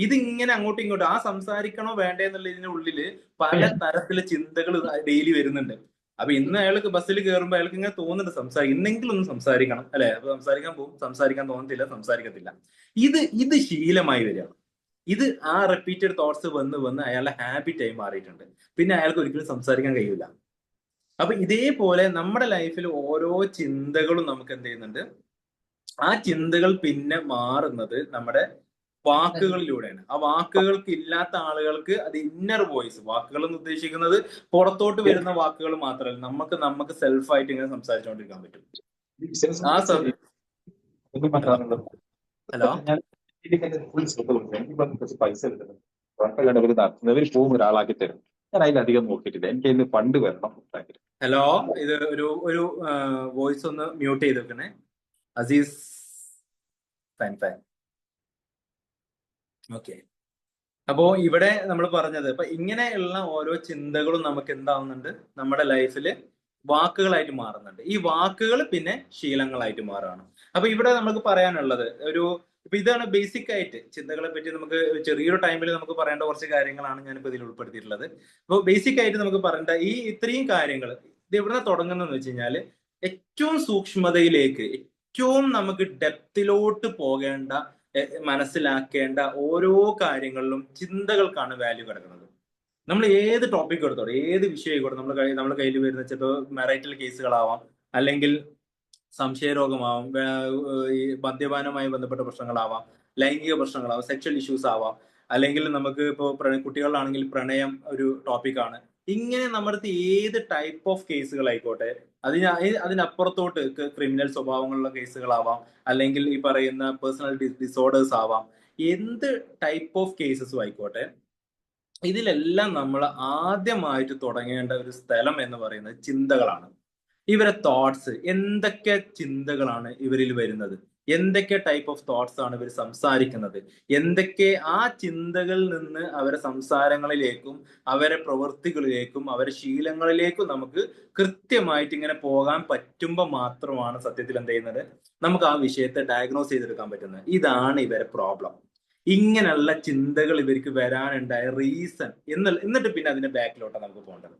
ഇതിങ്ങനെ അങ്ങോട്ടും ഇങ്ങോട്ടും ആ സംസാരിക്കണോ വേണ്ടേ എന്നുള്ളതിന്റെ ഉള്ളില് പല തരത്തിലെ ചിന്തകൾ ഡെയിലി വരുന്നുണ്ട്. അപ്പൊ ഇന്ന് അയാൾക്ക് ബസ്സിൽ കയറുമ്പോൾ അയാൾക്ക് ഇങ്ങനെ തോന്നുന്നുണ്ട് ഇന്നെങ്കിലും ഒന്ന് സംസാരിക്കണം, അല്ലെ? അപ്പൊ സംസാരിക്കാൻ പോകും, സംസാരിക്കാൻ തോന്നത്തില്ല, സംസാരിക്കത്തില്ല. ഇത് ശീലമായി വരികയാണ്. ഇത് ആ റിപ്പീറ്റഡ് തോട്ട്സ് വന്ന് അയാളുടെ ഹാബിറ്റായി മാറിയിട്ടുണ്ട്. പിന്നെ അയാൾക്ക് ഒരിക്കലും സംസാരിക്കാൻ കഴിയില്ല. അപ്പൊ ഇതേപോലെ നമ്മുടെ ലൈഫിൽ ഓരോ ചിന്തകളും നമുക്ക് എന്ത് ചെയ്യുന്നുണ്ട്, ആ ചിന്തകൾ പിന്നെ മാറുന്നത് നമ്മുടെ വാക്കുകളിലൂടെയാണ്. ആ വാക്കുകൾക്ക് ഇല്ലാത്ത ആളുകൾക്ക് അത് ഇന്നർ വോയിസ്, വാക്കുകൾ എന്ന് ഉദ്ദേശിക്കുന്നത് പുറത്തോട്ട് വരുന്ന വാക്കുകൾ മാത്രമല്ല, നമുക്ക് സെൽഫായിട്ട് ഇങ്ങനെ സംസാരിച്ചുകൊണ്ടിരിക്കാൻ പറ്റും. ആ ഹലോ, പൈസ പോകുന്ന ഒരാളാക്കി തരും. ഞാൻ അതിലധികം നോക്കിയിട്ടില്ല. എനിക്ക് ഇന്ന് ഫണ്ട് വരണം. ഹലോ, ഇത് ഒരു വോയിസ് ഒന്ന് മ്യൂട്ട് ചെയ്ത് വെക്കണേ. അസീസ് ഫൈൻ. ഓക്കെ. അപ്പോ ഇവിടെ നമ്മൾ പറഞ്ഞത് ഇപ്പൊ ഇങ്ങനെയുള്ള ഓരോ ചിന്തകളും നമുക്ക് എന്താവുന്നുണ്ട്, നമ്മുടെ ലൈഫിൽ വാക്കുകളായിട്ട് മാറുന്നുണ്ട്. ഈ വാക്കുകൾ പിന്നെ ശീലങ്ങളായിട്ട് മാറുകയാണ്. അപ്പൊ ഇവിടെ നമുക്ക് പറയാനുള്ളത് ഇപ്പൊ ഇതാണ് ബേസിക് ആയിട്ട് ചിന്തകളെ പറ്റി നമുക്ക് ചെറിയൊരു ടൈമിൽ നമുക്ക് പറയേണ്ട കുറച്ച് കാര്യങ്ങളാണ് ഞാനിപ്പോ ഇതിൽ ഉൾപ്പെടുത്തിയിട്ടുള്ളത്. അപ്പോൾ ബേസിക് ആയിട്ട് നമുക്ക് പറയേണ്ട ഇത്രയും കാര്യങ്ങൾ ഇത് എവിടെ തുടങ്ങുന്നതെന്ന് വെച്ച് കഴിഞ്ഞാൽ ഏറ്റവും സൂക്ഷ്മതയിലേക്ക്, ഏറ്റവും നമുക്ക് ഡെപ്തിലോട്ട് പോകേണ്ട, മനസ്സിലാക്കേണ്ട ഓരോ കാര്യങ്ങളിലും ചിന്തകൾക്കാണ് വാല്യൂ കിടക്കുന്നത്. നമ്മൾ ഏത് ടോപ്പിക് എടുത്തോട്ടെ, ഏത് വിഷയം ആയിക്കോട്ടെ, നമ്മുടെ കയ്യിൽ വരുന്ന ചിലപ്പോൾ മെറൈറ്റൽ കേസുകളാവാം, അല്ലെങ്കിൽ സംശയരോഗമാവാം, ഈ മദ്യപാനവുമായി ബന്ധപ്പെട്ട പ്രശ്നങ്ങളാവാം, ലൈംഗിക പ്രശ്നങ്ങളാവാം, സെക്ഷൽ ഇഷ്യൂസ് ആവാം, അല്ലെങ്കിൽ നമുക്ക് ഇപ്പോൾ കുട്ടികളിലാണെങ്കിൽ പ്രണയം ഒരു ടോപ്പിക്കാണ്. ഇങ്ങനെ നമ്മുടെ ഏത് ടൈപ്പ് ഓഫ് കേസുകളായിക്കോട്ടെ, അതിനപ്പുറത്തോട്ട് ക്രിമിനൽ സ്വഭാവങ്ങളുള്ള കേസുകളാവാം, അല്ലെങ്കിൽ ഈ പറയുന്ന പേഴ്സണൽ ഡിസോർഡേഴ്സ് ആവാം, എന്ത് ടൈപ്പ് ഓഫ് കേസസും ആയിക്കോട്ടെ, ഇതിലെല്ലാം നമ്മൾ ആദ്യമായിട്ട് തുടങ്ങേണ്ട ഒരു സ്ഥലം എന്ന് പറയുന്നത് ചിന്തകളാണ്. ഇവരെ തോട്ട്സ്, എന്തൊക്കെ ചിന്തകളാണ് ഇവരിൽ വരുന്നത്, എന്തൊക്കെ ടൈപ്പ് ഓഫ് തോട്ട്സ് ആണ് ഇവർ സംസാരിക്കുന്നത്, എന്തൊക്കെ ആ ചിന്തകളിൽ നിന്ന് അവരെ സംസാരങ്ങളിലേക്കും അവരെ പ്രവൃത്തികളിലേക്കും അവരെ ശീലങ്ങളിലേക്കും നമുക്ക് കൃത്യമായിട്ട് ഇങ്ങനെ പോകാൻ പറ്റുമ്പോൾ മാത്രമാണ് സത്യത്തിൽ എന്ത് ചെയ്യുന്നത്, നമുക്ക് ആ വിഷയത്തെ ഡയഗ്നോസ് ചെയ്തെടുക്കാൻ പറ്റുന്നത്. ഇതാണ് ഇവരെ പ്രോബ്ലം. ഇങ്ങനെയുള്ള ചിന്തകൾ ഇവർക്ക് വരാനുണ്ടായ റീസൺ എന്നിട്ട് പിന്നെ അതിന്റെ ബാക്കിലോട്ടാണ് നമുക്ക് പോകേണ്ടത്,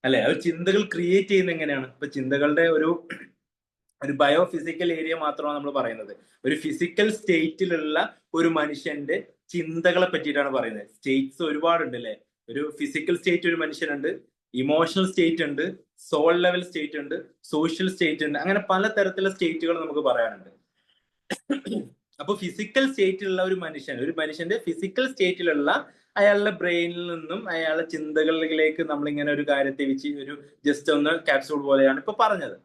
അല്ലെ? അത് ചിന്തകൾ ക്രിയേറ്റ് ചെയ്യുന്നത് എങ്ങനെയാണ്? ഇപ്പൊ ചിന്തകളുടെ ഒരു ബയോ ഫിസിക്കൽ ഏരിയ മാത്രമാണ് നമ്മൾ പറയുന്നത്. ഒരു ഫിസിക്കൽ സ്റ്റേറ്റിലുള്ള ഒരു മനുഷ്യന്റെ ചിന്തകളെ പറ്റിയിട്ടാണ് പറയുന്നത്. സ്റ്റേറ്റ്സ് ഒരുപാടുണ്ട്, അല്ലെ? ഒരു ഫിസിക്കൽ സ്റ്റേറ്റ് ഒരു മനുഷ്യനുണ്ട്, ഇമോഷണൽ സ്റ്റേറ്റ് ഉണ്ട്, സോൾ ലെവൽ സ്റ്റേറ്റ് ഉണ്ട്, സോഷ്യൽ സ്റ്റേറ്റ് ഉണ്ട്, അങ്ങനെ പല തരത്തിലുള്ള സ്റ്റേറ്റുകൾ നമുക്ക് പറയാനുണ്ട്. അപ്പൊ ഫിസിക്കൽ സ്റ്റേറ്റിലുള്ള ഒരു മനുഷ്യന്റെ ഫിസിക്കൽ സ്റ്റേറ്റിലുള്ള അയാളുടെ ബ്രെയിനിൽ നിന്നും അയാളുടെ ചിന്തകളിലേക്ക് നമ്മളിങ്ങനെ ഒരു കാര്യത്തെ വെച്ച് ഒരു ജസ്റ്റ് ഒന്ന് ക്യാപ്സൂൾ പോലെയാണ് ഇപ്പൊ പറഞ്ഞത്.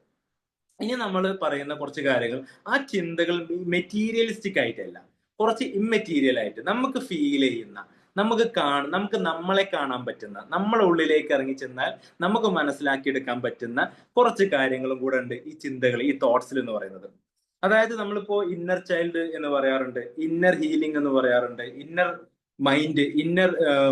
ഇനി നമ്മൾ പറയുന്ന കുറച്ച് കാര്യങ്ങൾ, ആ ചിന്തകൾ മെറ്റീരിയലിസ്റ്റിക് ആയിട്ടല്ല, കുറച്ച് ഇമ്മെറ്റീരിയൽ ആയിട്ട് നമുക്ക് ഫീൽ ചെയ്യുന്ന, നമുക്ക് നമ്മളെ കാണാൻ പറ്റുന്ന, നമ്മളെ ഉള്ളിലേക്ക് ഇറങ്ങി ചെന്നാൽ നമുക്ക് മനസ്സിലാക്കിയെടുക്കാൻ പറ്റുന്ന കുറച്ച് കാര്യങ്ങളും കൂടെ ഉണ്ട് ഈ ചിന്തകൾ, ഈ തോട്ട്സിൽ എന്ന് പറയുന്നത്. അതായത് നമ്മളിപ്പോ ഇന്നർ ചൈൽഡ് എന്ന് പറയാറുണ്ട്, ഇന്നർ ഹീലിംഗ് എന്ന് പറയാറുണ്ട്, ഇന്നർ മൈൻഡ്, ഇന്നർ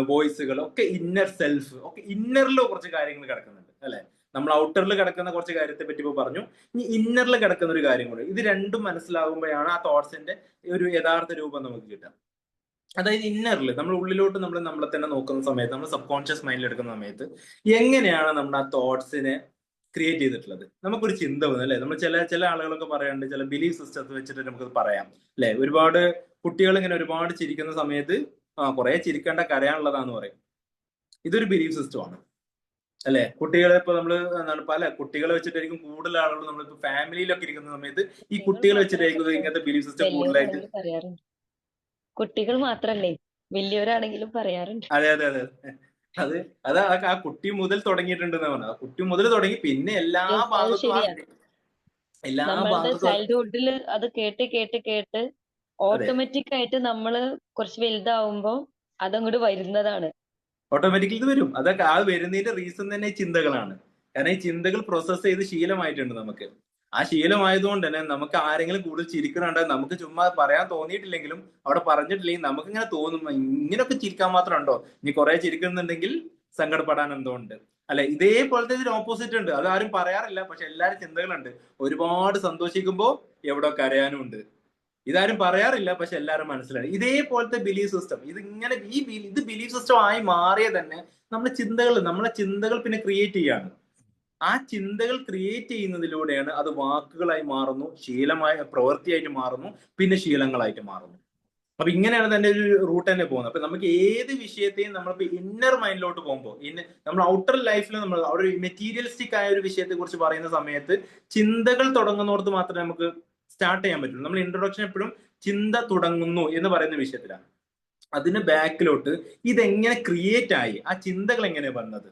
വോയിസുകൾ ഒക്കെ, ഇന്നർ സെൽഫ് ഒക്കെ, ഇന്നറിൽ കുറച്ച് കാര്യങ്ങൾ കിടക്കുന്നുണ്ട്, അല്ലെ? നമ്മൾ ഔട്ടറിൽ കിടക്കുന്ന കുറച്ച് കാര്യത്തെ പറ്റി ഇപ്പോൾ പറഞ്ഞു. ഇനി ഇന്നറിൽ കിടക്കുന്ന ഒരു കാര്യം കൂടെ, ഇത് രണ്ടും മനസ്സിലാകുമ്പോഴാണ് ആ തോട്ട്സിന്റെ ഒരു യഥാർത്ഥ രൂപം നമുക്ക് കിട്ടുക. അതായത് ഇന്നറിൽ നമ്മൾ ഉള്ളിലോട്ട് നമ്മളെ തന്നെ നോക്കുന്ന സമയത്ത്, നമ്മൾ സബ് കോൺഷ്യസ് മൈൻഡിൽ എടുക്കുന്ന സമയത്ത് എങ്ങനെയാണ് നമ്മൾ ആ തോട്ട്സിനെ ക്രിയേറ്റ് ചെയ്തിട്ടുള്ളത്? നമുക്കൊരു ചിന്ത വന്നു, അല്ലെ? നമ്മൾ ചില ആളുകളൊക്കെ പറയാറുണ്ട്, ചില ബിലീഫ് സിസ്റ്റത്തെ വെച്ചിട്ട് നമുക്ക് പറയാം, അല്ലെ? ഒരുപാട് കുട്ടികൾ ഇങ്ങനെ ഒരുപാട് ചിരിക്കുന്ന സമയത്ത് കുറെ ചിരിക്കേണ്ട, കരയാനുള്ളതാന്ന് പറയും. ഇതൊരു ബിലീഫ് സിസ്റ്റമാണ്, അല്ലെ? കുട്ടികളെ ഇപ്പൊ നമ്മള് പല കുട്ടികളെ വെച്ചിട്ടായിരിക്കും കൂടുതൽ ആളുകൾ, നമ്മളിപ്പോ ഫാമിലിയിലൊക്കെ ഇരിക്കുന്ന സമയത്ത് ഈ കുട്ടികളെ വെച്ചിട്ടായിരിക്കും ഇങ്ങനത്തെ ബിലീഫ് സിസ്റ്റം കൂടുതലായിട്ട്. കുട്ടികൾ മാത്രല്ലേ, വലിയവരാണെങ്കിലും പറയാറുണ്ട്. അതെ. അത് ആ കുട്ടി മുതൽ തുടങ്ങിയിട്ടുണ്ടെന്ന് പറഞ്ഞു. ആ കുട്ടി മുതൽ തുടങ്ങി പിന്നെ എല്ലാ ഭാഗത്തും ചൈൽഡ്ഹുഡിൽ അത് കേട്ട് ഓട്ടോമാറ്റിക് ആയിട്ട് നമ്മള് കുറച്ച് വലുതാവുമ്പോ അതങ്ങോട്ട് വരുന്നതാണ്. ഓട്ടോമാറ്റിക്കലി ഇത് വരും. അതൊക്കെ ആ വരുന്നതിന്റെ റീസൺ തന്നെ ഈ ചിന്തകളാണ്. കാരണം ഈ ചിന്തകൾ പ്രോസസ് ചെയ്ത് ശീലമായിട്ടുണ്ട് നമുക്ക്. ആ ശീലമായതുകൊണ്ട് തന്നെ നമുക്ക് ആരെങ്കിലും കൂടുതൽ ചിരിക്കണുണ്ട്, നമുക്ക് ചുമ്മാ പറയാൻ തോന്നിയിട്ടില്ലെങ്കിലും അവിടെ പറഞ്ഞിട്ടില്ലെങ്കിൽ നമുക്ക് ഇങ്ങനെ തോന്നും, ഇങ്ങനെയൊക്കെ ചിരിക്കാൻ മാത്രം ഉണ്ടോ, ഇനി കുറെ ചിരിക്കുന്നുണ്ടെങ്കിൽ സങ്കടപ്പെടാൻ എന്തോ ഉണ്ട്, അല്ലെ? ഇതേപോലത്തെ ഇതിന് ഓപ്പോസിറ്റ് ഉണ്ട്, അത് ആരും പറയാറില്ല, പക്ഷെ എല്ലാവരും ചിന്തകളുണ്ട്. ഒരുപാട് സന്തോഷിക്കുമ്പോ എവിടെ കരയാനും ഉണ്ട്. ഇതാരും പറയാറില്ല, പക്ഷെ എല്ലാവരും മനസ്സിലായി. ഇതേപോലത്തെ ബിലീഫ് സിസ്റ്റം, ഇതിങ്ങനെ ഇത് ബിലീഫ് സിസ്റ്റം ആയി മാറിയ തന്നെ നമ്മളെ ചിന്തകൾ പിന്നെ ക്രിയേറ്റ് ചെയ്യാണ്. ആ ചിന്തകൾ ക്രിയേറ്റ് ചെയ്യുന്നതിലൂടെയാണ് അത് വാക്കുകളായി മാറുന്നു, പ്രവൃത്തിയായിട്ട് മാറുന്നു, പിന്നെ ശീലങ്ങളായിട്ട് മാറുന്നു. അപ്പൊ ഇങ്ങനെയാണ് തന്നെ ഒരു റൂട്ട് തന്നെ പോകുന്നത്. അപ്പൊ നമുക്ക് ഏത് വിഷയത്തെയും നമ്മളിപ്പോ ഇന്നർ മൈൻഡിലോട്ട് പോകുമ്പോൾ, നമ്മൾ ഔട്ടർ ലൈഫിൽ നമ്മൾ അവിടെ മെറ്റീരിയലിസ്റ്റിക് ആയ ഒരു വിഷയത്തെ കുറിച്ച് പറയുന്ന സമയത്ത് ചിന്തകൾ തുടങ്ങുന്നോടത്ത് മാത്രമേ നമുക്ക് സ്റ്റാർട്ട് ചെയ്യാൻ പറ്റുള്ളൂ. നമ്മൾ ഇൻട്രൊഡക്ഷൻ എപ്പോഴും ചിന്ത തുടങ്ങുന്നു എന്ന് പറയുന്ന വിഷയത്തിലാണ്. അതിന് ബാക്കിലോട്ട് ഇതെങ്ങനെ ക്രിയേറ്റ് ആയി, ആ ചിന്തകൾ എങ്ങനെ വന്നത്,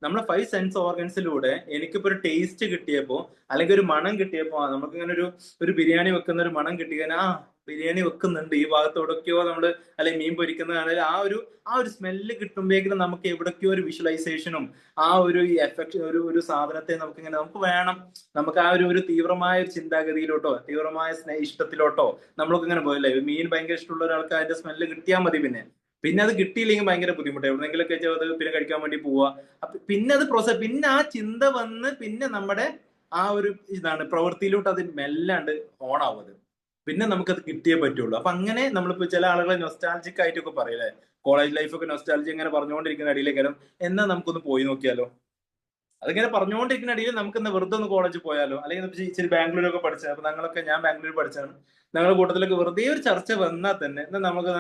നമ്മളെ 5 സെൻസ് ഓർഗൻസിലൂടെ എനിക്കിപ്പോ ഒരു ടേസ്റ്റ് കിട്ടിയപ്പോ, അല്ലെങ്കിൽ ഒരു മണം കിട്ടിയപ്പോ, നമുക്കിങ്ങനെ ഒരു ബിരിയാണി വെക്കുന്ന ഒരു മണം കിട്ടിയാൽ ബിരിയാണി വെക്കുന്നുണ്ട്, ഈ ഭാഗത്ത് എവിടൊക്കെയോ നമ്മള് അല്ലെങ്കിൽ മീൻ പൊരിക്കുന്നതാണെങ്കിൽ ആ ഒരു സ്മെല്ല് കിട്ടുമ്പോഴേക്കും നമുക്ക് എവിടൊക്കെയോ ഒരു വിഷ്വലൈസേഷനും ആ ഒരു എഫക്ട് ഒരു സാധനത്തെ നമുക്ക് വേണം, നമുക്ക് ആ ഒരു തീവ്രമായ ഒരു ചിന്താഗതിയിലോട്ടോ തീവ്രമായ ഇഷ്ടത്തിലോട്ടോ നമ്മളൊക്കെ ഇങ്ങനെ പോയല്ലേ. മീൻ ഭയങ്കര ഇഷ്ടമുള്ള ഒരാൾക്ക് അതിന്റെ സ്മെല്ല് കിട്ടിയാൽ മതി, പിന്നെ അത് കിട്ടിയില്ലെങ്കിൽ ഭയങ്കര ബുദ്ധിമുട്ട്, എവിടെന്നെങ്കിലൊക്കെ അത് പിന്നെ കഴിക്കാൻ വേണ്ടി പോവുക. അപ്പൊ പിന്നെ അത് പിന്നെ ആ ചിന്ത വന്ന് പിന്നെ നമ്മുടെ ആ ഒരു പ്രവൃത്തിയിലോട്ട് അത് മെല്ലാണ്ട് ഓണാവുന്നത്, പിന്നെ നമുക്കത് കിട്ടിയേ പറ്റുള്ളൂ. അപ്പൊ അങ്ങനെ നമ്മളിപ്പോ ചില ആളുകളെ നൊസ്റ്റാൾജിക് ആയിട്ടൊക്കെ പറയില്ലേ, കോളേജ് ലൈഫൊക്കെ നൊസ്റ്റാൾജി ഇങ്ങനെ പറഞ്ഞുകൊണ്ടിരിക്കുന്ന ഇടയിലേക്കാരം എന്നാ നമുക്കൊന്ന് പോയി നോക്കിയാലോ, അതിങ്ങനെ പറഞ്ഞുകൊണ്ടിരിക്കുന്ന ഇടയിൽ നമുക്ക് ഇന്ന് വെറുതെ ഒന്ന് കോളേജിൽ പോയാലോ, അല്ലെങ്കിൽ ഇച്ചിരി ബാംഗ്ലൂരൊക്കെ പഠിച്ചത്, അപ്പൊ ഞാൻ ബാംഗ്ലൂർ പഠിച്ചാണ്, ഞങ്ങളുടെ കൂട്ടത്തിലൊക്കെ വെറുതെ ഒരു ചർച്ച വന്നാൽ തന്നെ എന്നാ നമുക്ക്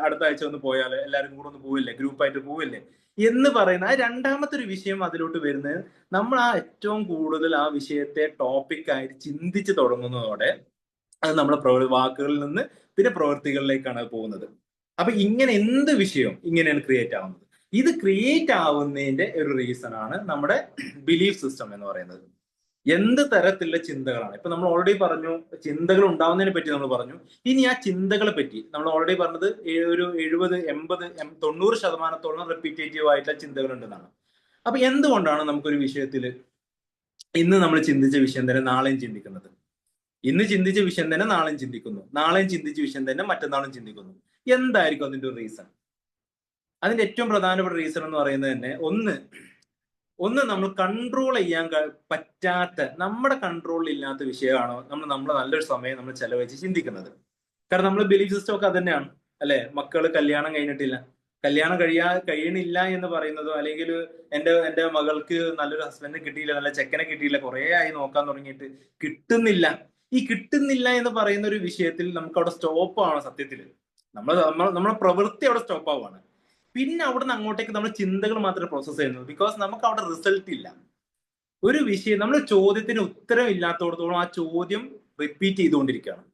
അടുത്ത ആഴ്ച ഒന്ന് പോയാലോ, എല്ലാവരും കൂടെ ഒന്ന് പോവില്ലേ, ഗ്രൂപ്പായിട്ട് പോവില്ലേ എന്ന് പറയുന്ന ആ രണ്ടാമത്തെ ഒരു വിഷയം അതിലോട്ട് വരുന്നത്, നമ്മൾ ആ ഏറ്റവും കൂടുതൽ ആ വിഷയത്തെ ടോപ്പിക്കായിട്ട് ചിന്തിച്ച് തുടങ്ങുന്നതോടെ അത് നമ്മുടെ വാക്കുകളിൽ നിന്ന് പിന്നെ പ്രവൃത്തികളിലേക്കാണ് പോകുന്നത്. അപ്പൊ ഇങ്ങനെ എന്ത് വിഷയവും ഇങ്ങനെയാണ് ക്രിയേറ്റ് ആവുന്നത്. ഇത് ക്രിയേറ്റ് ആവുന്നതിന്റെ ഒരു റീസൺ ആണ് നമ്മുടെ ബിലീഫ് സിസ്റ്റം എന്ന് പറയുന്നത്. എന്ത് തരത്തിലുള്ള ചിന്തകളാണ്, ഇപ്പൊ നമ്മൾ ഓൾറെഡി പറഞ്ഞു ചിന്തകൾ ഉണ്ടാവുന്നതിനെ പറ്റി നമ്മൾ പറഞ്ഞു. ഇനി ആ ചിന്തകളെ പറ്റി നമ്മൾ ഓൾറെഡി പറഞ്ഞത് ഒരു 70, 80, 90% റിപ്പീറ്റേറ്റീവ് ആയിട്ടുള്ള ചിന്തകൾ ഉണ്ടെന്നാണ്. അപ്പൊ എന്തുകൊണ്ടാണ് നമുക്കൊരു വിഷയത്തിൽ ഇന്ന് നമ്മൾ ചിന്തിച്ച വിഷയം തന്നെ നാളെയും ചിന്തിക്കുന്നത്, ഇന്ന് ചിന്തിച്ച വിഷയം തന്നെ നാളെയും ചിന്തിക്കുന്നു, നാളെയും ചിന്തിച്ച വിഷയം തന്നെ മറ്റന്നാളും ചിന്തിക്കുന്നു? എന്തായിരിക്കും അതിന്റെ ഒരു റീസൺ? അതിന്റെ ഏറ്റവും പ്രധാനപ്പെട്ട റീസൺ എന്ന് പറയുന്നത് തന്നെ ഒന്ന് നമ്മൾ കൺട്രോൾ ചെയ്യാൻ പറ്റാത്ത, നമ്മുടെ കൺട്രോളിൽ ഇല്ലാത്ത വിഷയമാണോ നമ്മൾ നല്ലൊരു സമയം നമ്മൾ ചെലവഴിച്ച് ചിന്തിക്കുന്നത്. കാരണം നമ്മൾ ബിലീഫ് സിസ്റ്റം ഒക്കെ അത് തന്നെയാണ് അല്ലെ. മക്കള് കല്യാണം കഴിയണില്ല എന്ന് പറയുന്നതോ, അല്ലെങ്കിൽ എന്റെ മകൾക്ക് നല്ലൊരു ഹസ്ബൻഡിനെ കിട്ടിയില്ല, നല്ല ചെക്കനെ കിട്ടിയില്ല, കുറെ ആയി നോക്കാൻ തുടങ്ങിയിട്ട് കിട്ടുന്നില്ല. ഈ കിട്ടുന്നില്ല എന്ന് പറയുന്ന ഒരു വിഷയത്തിൽ നമുക്ക് അവിടെ സ്റ്റോപ്പ് ആണ് സത്യത്തിൽ. നമ്മളെ പ്രവൃത്തി അവിടെ സ്റ്റോപ്പ് ആവുകയാണ്. പിന്നെ അവിടുന്ന് അങ്ങോട്ടേക്ക് നമ്മൾ ചിന്തകൾ മാത്രമേ പ്രോസസ് ചെയ്യുന്നത്. ബിക്കോസ് നമുക്ക് അവിടെ റിസൾട്ട് ഇല്ല. ഒരു വിഷയം നമ്മൾ ചോദ്യത്തിന് ഉത്തരം ഇല്ലാത്തടത്തോളം ആ ചോദ്യം റിപ്പീറ്റ് ചെയ്തുകൊണ്ടിരിക്കുകയാണ്.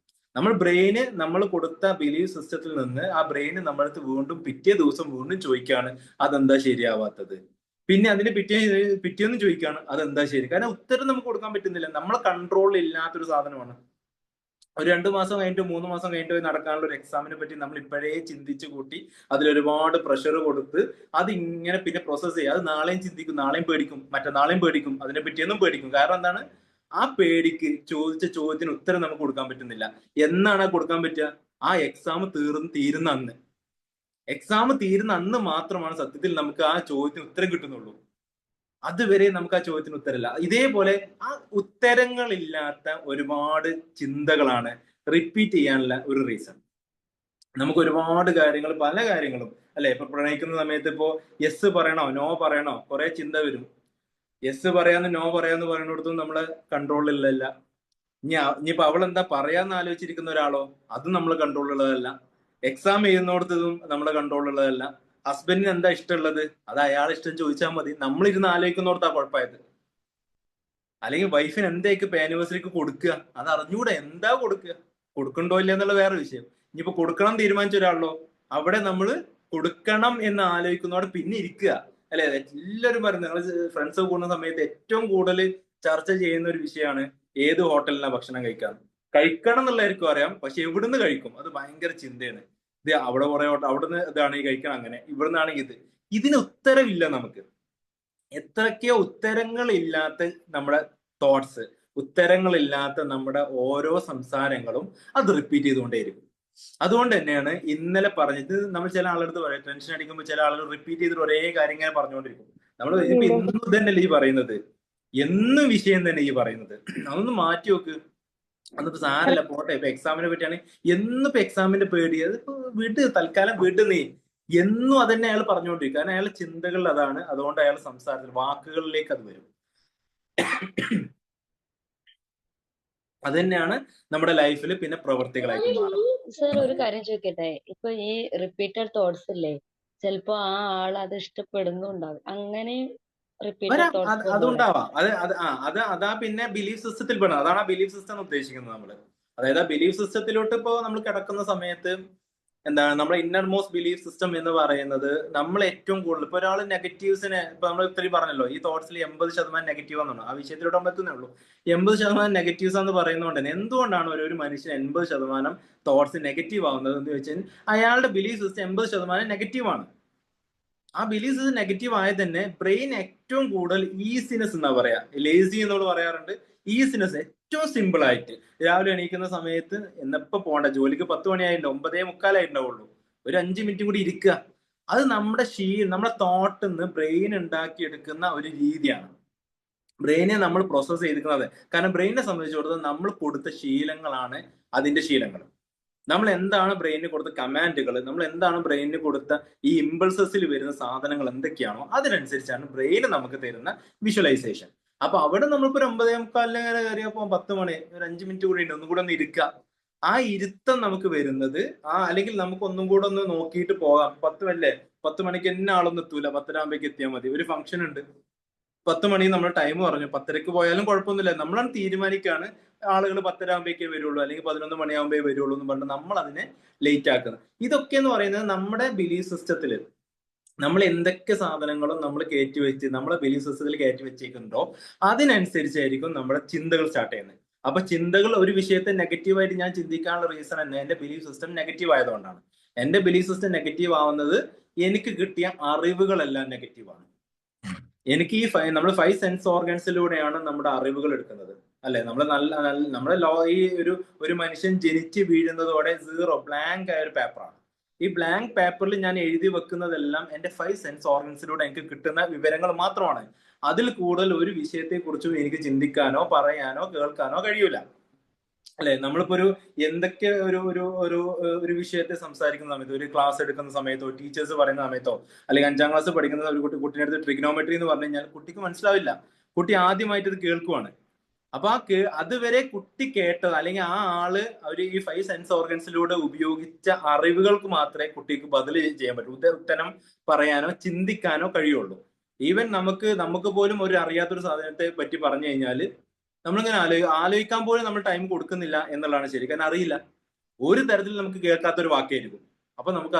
നമ്മൾ കൊടുത്ത ബിലീഫ് സിസ്റ്റത്തിൽ നിന്ന് ആ ബ്രെയിന് നമ്മളടുത്ത് വീണ്ടും പിറ്റേ ദിവസം വീണ്ടും ചോദിക്കുകയാണ് അതെന്താ ശരിയാവാത്തത്, പിന്നെ അതിന് പിറ്റേന്ന് ചോദിക്കുകയാണ് അതെന്താ ശരി. കാരണം ഉത്തരം നമുക്ക് കൊടുക്കാൻ പറ്റുന്നില്ല, നമ്മളെ കൺട്രോളിൽ ഇല്ലാത്തൊരു സാധനമാണ്. ഒരു 2 മാസം കഴിഞ്ഞിട്ട് 3 മാസം കഴിഞ്ഞിട്ട് പോയി നടക്കാനുള്ള ഒരു എക്സാമിനെ പറ്റി നമ്മൾ ഇപ്പോഴേ ചിന്തിച്ചു കൂട്ടി അതിലൊരുപാട് പ്രഷർ കൊടുത്ത് അതിങ്ങനെ പിന്നെ പ്രോസസ് ചെയ്യുക. അത് നാളെയും ചിന്തിക്കും, നാളെയും പേടിക്കും, മറ്റന്നാളെയും പേടിക്കും, അതിനെ പറ്റിയൊന്നും പേടിക്കും. കാരണം എന്താണ്, ആ പേടിക്ക് ചോദിച്ച ചോദ്യത്തിന് ഉത്തരം നമുക്ക് കൊടുക്കാൻ പറ്റുന്നില്ല. എന്നാണ് കൊടുക്കാൻ പറ്റുക? ആ എക്സാം തീരുന്ന അന്ന് മാത്രമാണ് സത്യത്തിൽ നമുക്ക് ആ ചോദ്യത്തിന് ഉത്തരം കിട്ടുന്നുള്ളൂ. അതുവരെ നമുക്ക് ആ ചോദ്യത്തിന് ഉത്തരമില്ല. ഇതേപോലെ ആ ഉത്തരങ്ങളില്ലാത്ത ഒരുപാട് ചിന്തകളാണ് റിപ്പീറ്റ് ചെയ്യാനുള്ള ഒരു റീസൺ. നമുക്ക് ഒരുപാട് കാര്യങ്ങൾ, പല കാര്യങ്ങളും അല്ലെ, ഇപ്പൊ പ്രണയിക്കുന്ന സമയത്ത് ഇപ്പോ യെസ് പറയണോ നോ പറയണോ കുറെ ചിന്ത വരും. യെസ് പറയാന്ന് നോ പറയാന്ന് പറയുന്നിടത്തും നമ്മളെ കൺട്രോളിലല്ല. ഇനിയിപ്പോ അവൾ എന്താ പറയാന്ന് ആലോചിച്ചിരിക്കുന്ന ഒരാളോ അതും നമ്മളെ കൺട്രോളിലുള്ളതല്ല. എക്സാം ചെയ്യുന്നിടത്തതും നമ്മളെ കൺട്രോളിലുള്ളതല്ല. ഹസ്ബൻഡിന് എന്താ ഇഷ്ടമുള്ളത് അത് അയാളെ ഇഷ്ടം ചോദിച്ചാൽ മതി, നമ്മളിരുന്ന് ആലോചിക്കുന്നോടത്താ കുഴപ്പമായത്. അല്ലെങ്കിൽ വൈഫിന് എന്തായിരിക്കും ഇപ്പൊ ആനിവേഴ്സറിക്ക് കൊടുക്കുക അത് അറിഞ്ഞൂടെ, എന്താ കൊടുക്കണ്ടോ ഇല്ല എന്നുള്ള വേറെ വിഷയം. ഇനിയിപ്പോ കൊടുക്കണം തീരുമാനിച്ച ഒരാളോ അവിടെ നമ്മൾ കൊടുക്കണം എന്ന് ആലോചിക്കുന്നതോടെ പിന്നെ ഇരിക്കുക അല്ലെ. എല്ലാവരും പറയുന്നത്, നിങ്ങൾ ഫ്രണ്ട്സ് കൂടുന്ന സമയത്ത് ഏറ്റവും കൂടുതൽ ചർച്ച ചെയ്യുന്ന ഒരു വിഷയമാണ് ഏത് ഹോട്ടലിലാണ് ഭക്ഷണം കഴിക്കണം എന്നുള്ളതായിരിക്കും അറിയാം, പക്ഷെ എവിടുന്ന് കഴിക്കും അത് ഭയങ്കര ചിന്തയാണ്. ഇത് അവിടെ കുറെ അവിടുന്ന് ഇതാണ് ഈ കഴിക്കണം, അങ്ങനെ ഇവിടുന്നാണെങ്കിൽ ഇതിന് ഉത്തരവില്ല. നമുക്ക് എത്രയൊക്കെയോ ഉത്തരങ്ങളില്ലാത്ത നമ്മുടെ തോട്ട്സ്, ഉത്തരങ്ങളില്ലാത്ത നമ്മുടെ ഓരോ സംസാരങ്ങളും അത് റിപ്പീറ്റ് ചെയ്തുകൊണ്ടേയിരിക്കും. അതുകൊണ്ട് തന്നെയാണ് ഇന്നലെ പറഞ്ഞത്, നമ്മൾ ചില ആളുകൾക്ക് പറയാം ടെൻഷൻ അടിക്കുമ്പോൾ ചില ആളുകൾ റിപ്പീറ്റ് ചെയ്തിട്ട് ഒരേ കാര്യം ഇങ്ങനെ പറഞ്ഞുകൊണ്ടിരിക്കും. നമ്മൾ ഇപ്പൊ എന്നും തന്നെയല്ലേ ഈ പറയുന്നത്, എന്നും വിഷയം തന്നെ ഈ പറയുന്നത്. അതൊന്ന് മാറ്റി നോക്ക്. അന്നിപ്പോ സാരല്ല പോട്ടെ, ഇപ്പൊ എക്സാമിനെ പറ്റിയാണ് എന്നിപ്പോ എക്സാമിന്റെ പേടി അത് തൽക്കാലം നീ എന്നും അതന്നെ അയാൾ പറഞ്ഞുകൊണ്ടിരിക്കും. കാരണം അയാളുടെ ചിന്തകൾ അതാണ്. അതുകൊണ്ട് അയാൾ സംസാരത്തിൽ വാക്കുകളിലേക്ക് അത് വരും. അത് തന്നെയാണ് നമ്മുടെ ലൈഫിൽ പിന്നെ പ്രവൃത്തികളായിട്ട് മാറുന്നത്. സർ ഒരു കാര്യം ചോദിക്കട്ടെ, ഇപ്പൊ ഈ റിപ്പീറ്റഡ് തോട്ട്സ് ഇല്ലേ, ചിലപ്പോ ആ ആൾ അത് ഇഷ്ടപ്പെടുന്നുണ്ടാവും, അങ്ങനെ റിപ്പീറ്റഡ് തോട്ട്സ് അതുണ്ടാവാം. അതാ പിന്നെ ബിലീഫ് സിസ്റ്റത്തിൽ പെടുന്നത്. അതാണ് ആ ബിലീഫ് സിസ്റ്റം ഉദ്ദേശിക്കുന്നത് നമ്മള്. അതായത് ആ ബിലീഫ് സിസ്റ്റത്തിലോട്ട് ഇപ്പോ നമ്മൾ കിടക്കുന്ന സമയത്ത് എന്താണ് നമ്മുടെ ഇന്നർ മോസ്റ്റ് ബിലീഫ് സിസ്റ്റം എന്ന് പറയുന്നത് നമ്മൾ ഏറ്റവും കൂടുതൽ ഇപ്പൊ ഒരാൾ നെഗറ്റീവ്സിനെ ഇപ്പൊ നമ്മൾ ഇത്രയും പറഞ്ഞല്ലോ ഈ തോട്ട്സിൽ 80% നെഗറ്റീവ് എന്നാണ് ആ വിഷയത്തിലൂടെ നമ്മൾ എത്തുന്നേ ഉള്ളൂ. 80% നെഗറ്റീവ്സ് എന്ന് പറയുന്നതുകൊണ്ട് തന്നെ എന്തുകൊണ്ടാണ് ഒരു മനുഷ്യൻ 80% തോട്ട്സ് നെഗറ്റീവ് ആവുന്നത് എന്ന് വെച്ചാൽ അയാളുടെ ബിലീഫ് സിസ്റ്റം 80% നെഗറ്റീവ് ആണ്. ആ ബിലീഫ് സിസ്റ്റം നെഗറ്റീവ് ആയത് തന്നെ ബ്രെയിൻ ഏറ്റവും കൂടുതൽ ഈസിനെസ് എന്നാ പറയാ, ലേസി എന്നോട് പറയാറുണ്ട്. ഈസിനെസ് ഏറ്റവും സിമ്പിൾ ആയിട്ട് രാവിലെ എണീക്കുന്ന സമയത്ത് എന്നപ്പോ പോകണ്ട, ജോലിക്ക് 10 മണിയായിട്ടുണ്ടോ 9:45 ഒരു 5 മിനിറ്റ് കൂടി ഇരിക്കുക. അത് നമ്മുടെ തോട്ടിൽ നിന്ന് ബ്രെയിൻ ഉണ്ടാക്കിയെടുക്കുന്ന ഒരു രീതിയാണ്. ബ്രെയിനെ നമ്മൾ പ്രോസസ് ചെയ്തിരിക്കുന്നത്. കാരണം ബ്രെയിനെ സംബന്ധിച്ചിടത്തോളം നമ്മൾ കൊടുത്ത ശീലങ്ങളാണ് അതിന്റെ ശീലങ്ങൾ. നമ്മൾ എന്താണ് ബ്രെയിനിന് കൊടുത്ത കമാൻഡുകൾ, നമ്മൾ എന്താണ് ബ്രെയിനിന് കൊടുത്ത ഈ ഇമ്പൾസസിൽ വരുന്ന സാധനങ്ങൾ എന്തൊക്കെയാണോ അതിനനുസരിച്ചാണ് ബ്രെയിൻ നമുക്ക് തരുന്ന വിഷ്വലൈസേഷൻ. അപ്പൊ അവിടെ നമ്മളിപ്പോ 9:45 കയറിയപ്പോ 10 മണി ഒരു 5 മിനിറ്റ് കൂടി ഉണ്ട്, ഒന്നും കൂടെ ഒന്ന് ഇരിക്കുക. ആ ഇരുത്തം നമുക്ക് വരുന്നത് അല്ലെങ്കിൽ നമുക്ക് ഒന്നും കൂടെ ഒന്ന് നോക്കിയിട്ട് പോകാം. 10 മണിക്ക് എന്നെ ആളൊന്നും എത്തൂല, 10:30 എത്തിയാൽ മതി. ഒരു ഫംഗ്ഷൻ ഉണ്ട്, 10 മണി നമ്മൾ ടൈം പറഞ്ഞു, 10:30 പോയാലും കുഴപ്പമൊന്നുമില്ല. നമ്മളാണ് തീരുമാനിക്കുകയാണ് ആളുകൾ 10:30 വരുള്ളൂ അല്ലെങ്കിൽ 11 മണിയാകുമ്പേ വരുള്ളൂ എന്ന് പറഞ്ഞ് നമ്മൾ അതിനെ ലേറ്റ് ആക്കുന്നത്. ഇതൊക്കെ എന്ന് പറയുന്നത് നമ്മുടെ ബിലീഫ് സിസ്റ്റത്തിൽ നമ്മൾ എന്തൊക്കെ സാധനങ്ങളും നമ്മൾ കയറ്റിവെച്ച് നമ്മളെ ബിലീഫ് സിസ്റ്റത്തിൽ കയറ്റി വെച്ചേക്കുന്നുണ്ടോ അതിനനുസരിച്ചായിരിക്കും നമ്മുടെ ചിന്തകൾ സ്റ്റാർട്ട് ചെയ്യുന്നത്. അപ്പൊ ചിന്തകൾ ഒരു വിഷയത്തെ നെഗറ്റീവായിട്ട് ഞാൻ ചിന്തിക്കാനുള്ള റീസൺ തന്നെ എന്റെ ബിലീഫ് സിസ്റ്റം നെഗറ്റീവ് ആയതുകൊണ്ടാണ്. എന്റെ ബിലീഫ് സിസ്റ്റം നെഗറ്റീവ് ആവുന്നത് എനിക്ക് കിട്ടിയ അറിവുകളെല്ലാം നെഗറ്റീവാണ്. എനിക്ക് ഈ നമ്മൾ 5 സെൻസ് ഓർഗൻസിലൂടെയാണ് നമ്മുടെ അറിവുകൾ എടുക്കുന്നത്, അല്ലെ? നമ്മുടെ ഈ ഒരു മനുഷ്യൻ ജനിച്ച് വീഴുന്നതോടെ 0 ബ്ലാങ്ക് ആയ ഒരു പേപ്പറാണ്. ഈ ബ്ലാങ്ക് പേപ്പറിൽ ഞാൻ എഴുതി വെക്കുന്നതെല്ലാം എന്റെ 5 സെൻസ് ഓർഗൻസിലൂടെ എനിക്ക് കിട്ടുന്ന വിവരങ്ങൾ മാത്രമാണ്. അതിൽ കൂടുതൽ ഒരു വിഷയത്തെ കുറിച്ചും എനിക്ക് ചിന്തിക്കാനോ പറയാനോ കേൾക്കാനോ കഴിയൂല, അല്ലെ? നമ്മളിപ്പോ എന്തൊക്കെ ഒരു വിഷയത്തെ സംസാരിക്കുന്ന സമയത്തോ, ഒരു ക്ലാസ് എടുക്കുന്ന സമയത്തോ, ടീച്ചേഴ്സ് പറയുന്ന സമയത്തോ, അല്ലെങ്കിൽ 5ാം ക്ലാസ് പഠിക്കുന്ന ഒരു കുട്ടീൻ്റെ അടുത്ത് ട്രിഗ്നോമെട്രി എന്ന് പറഞ്ഞു കഴിഞ്ഞാൽ കുട്ടിക്ക് മനസ്സിലാവില്ല. കുട്ടി ആദ്യമായിട്ട് ഇത് കേൾക്കുവാണ്. അപ്പൊ അതുവരെ കുട്ടി കേട്ടത് അല്ലെങ്കിൽ ആ ആള് ഈ 5 സെൻസ് ഓർഗൻസിലൂടെ ഉപയോഗിച്ച അറിവുകൾക്ക് മാത്രമേ കുട്ടിക്ക് ബദൽ ചെയ്യാൻ പറ്റൂ, ഉത്തരം പറയാനോ ചിന്തിക്കാനോ കഴിയുള്ളൂ. ഈവൻ നമുക്ക് പോലും ഒരു അറിയാത്തൊരു സാധനത്തെ പറ്റി പറഞ്ഞു കഴിഞ്ഞാൽ നമ്മളിങ്ങനെ ആലോചിക്കാൻ പോലും നമ്മൾ ടൈം കൊടുക്കുന്നില്ല എന്നുള്ളതാണ് ശരി. കാരണം അറിയില്ല, ഒരു തരത്തിൽ നമുക്ക് കേൾക്കാത്തൊരു വാക്കായിരിക്കും. അപ്പൊ നമുക്ക്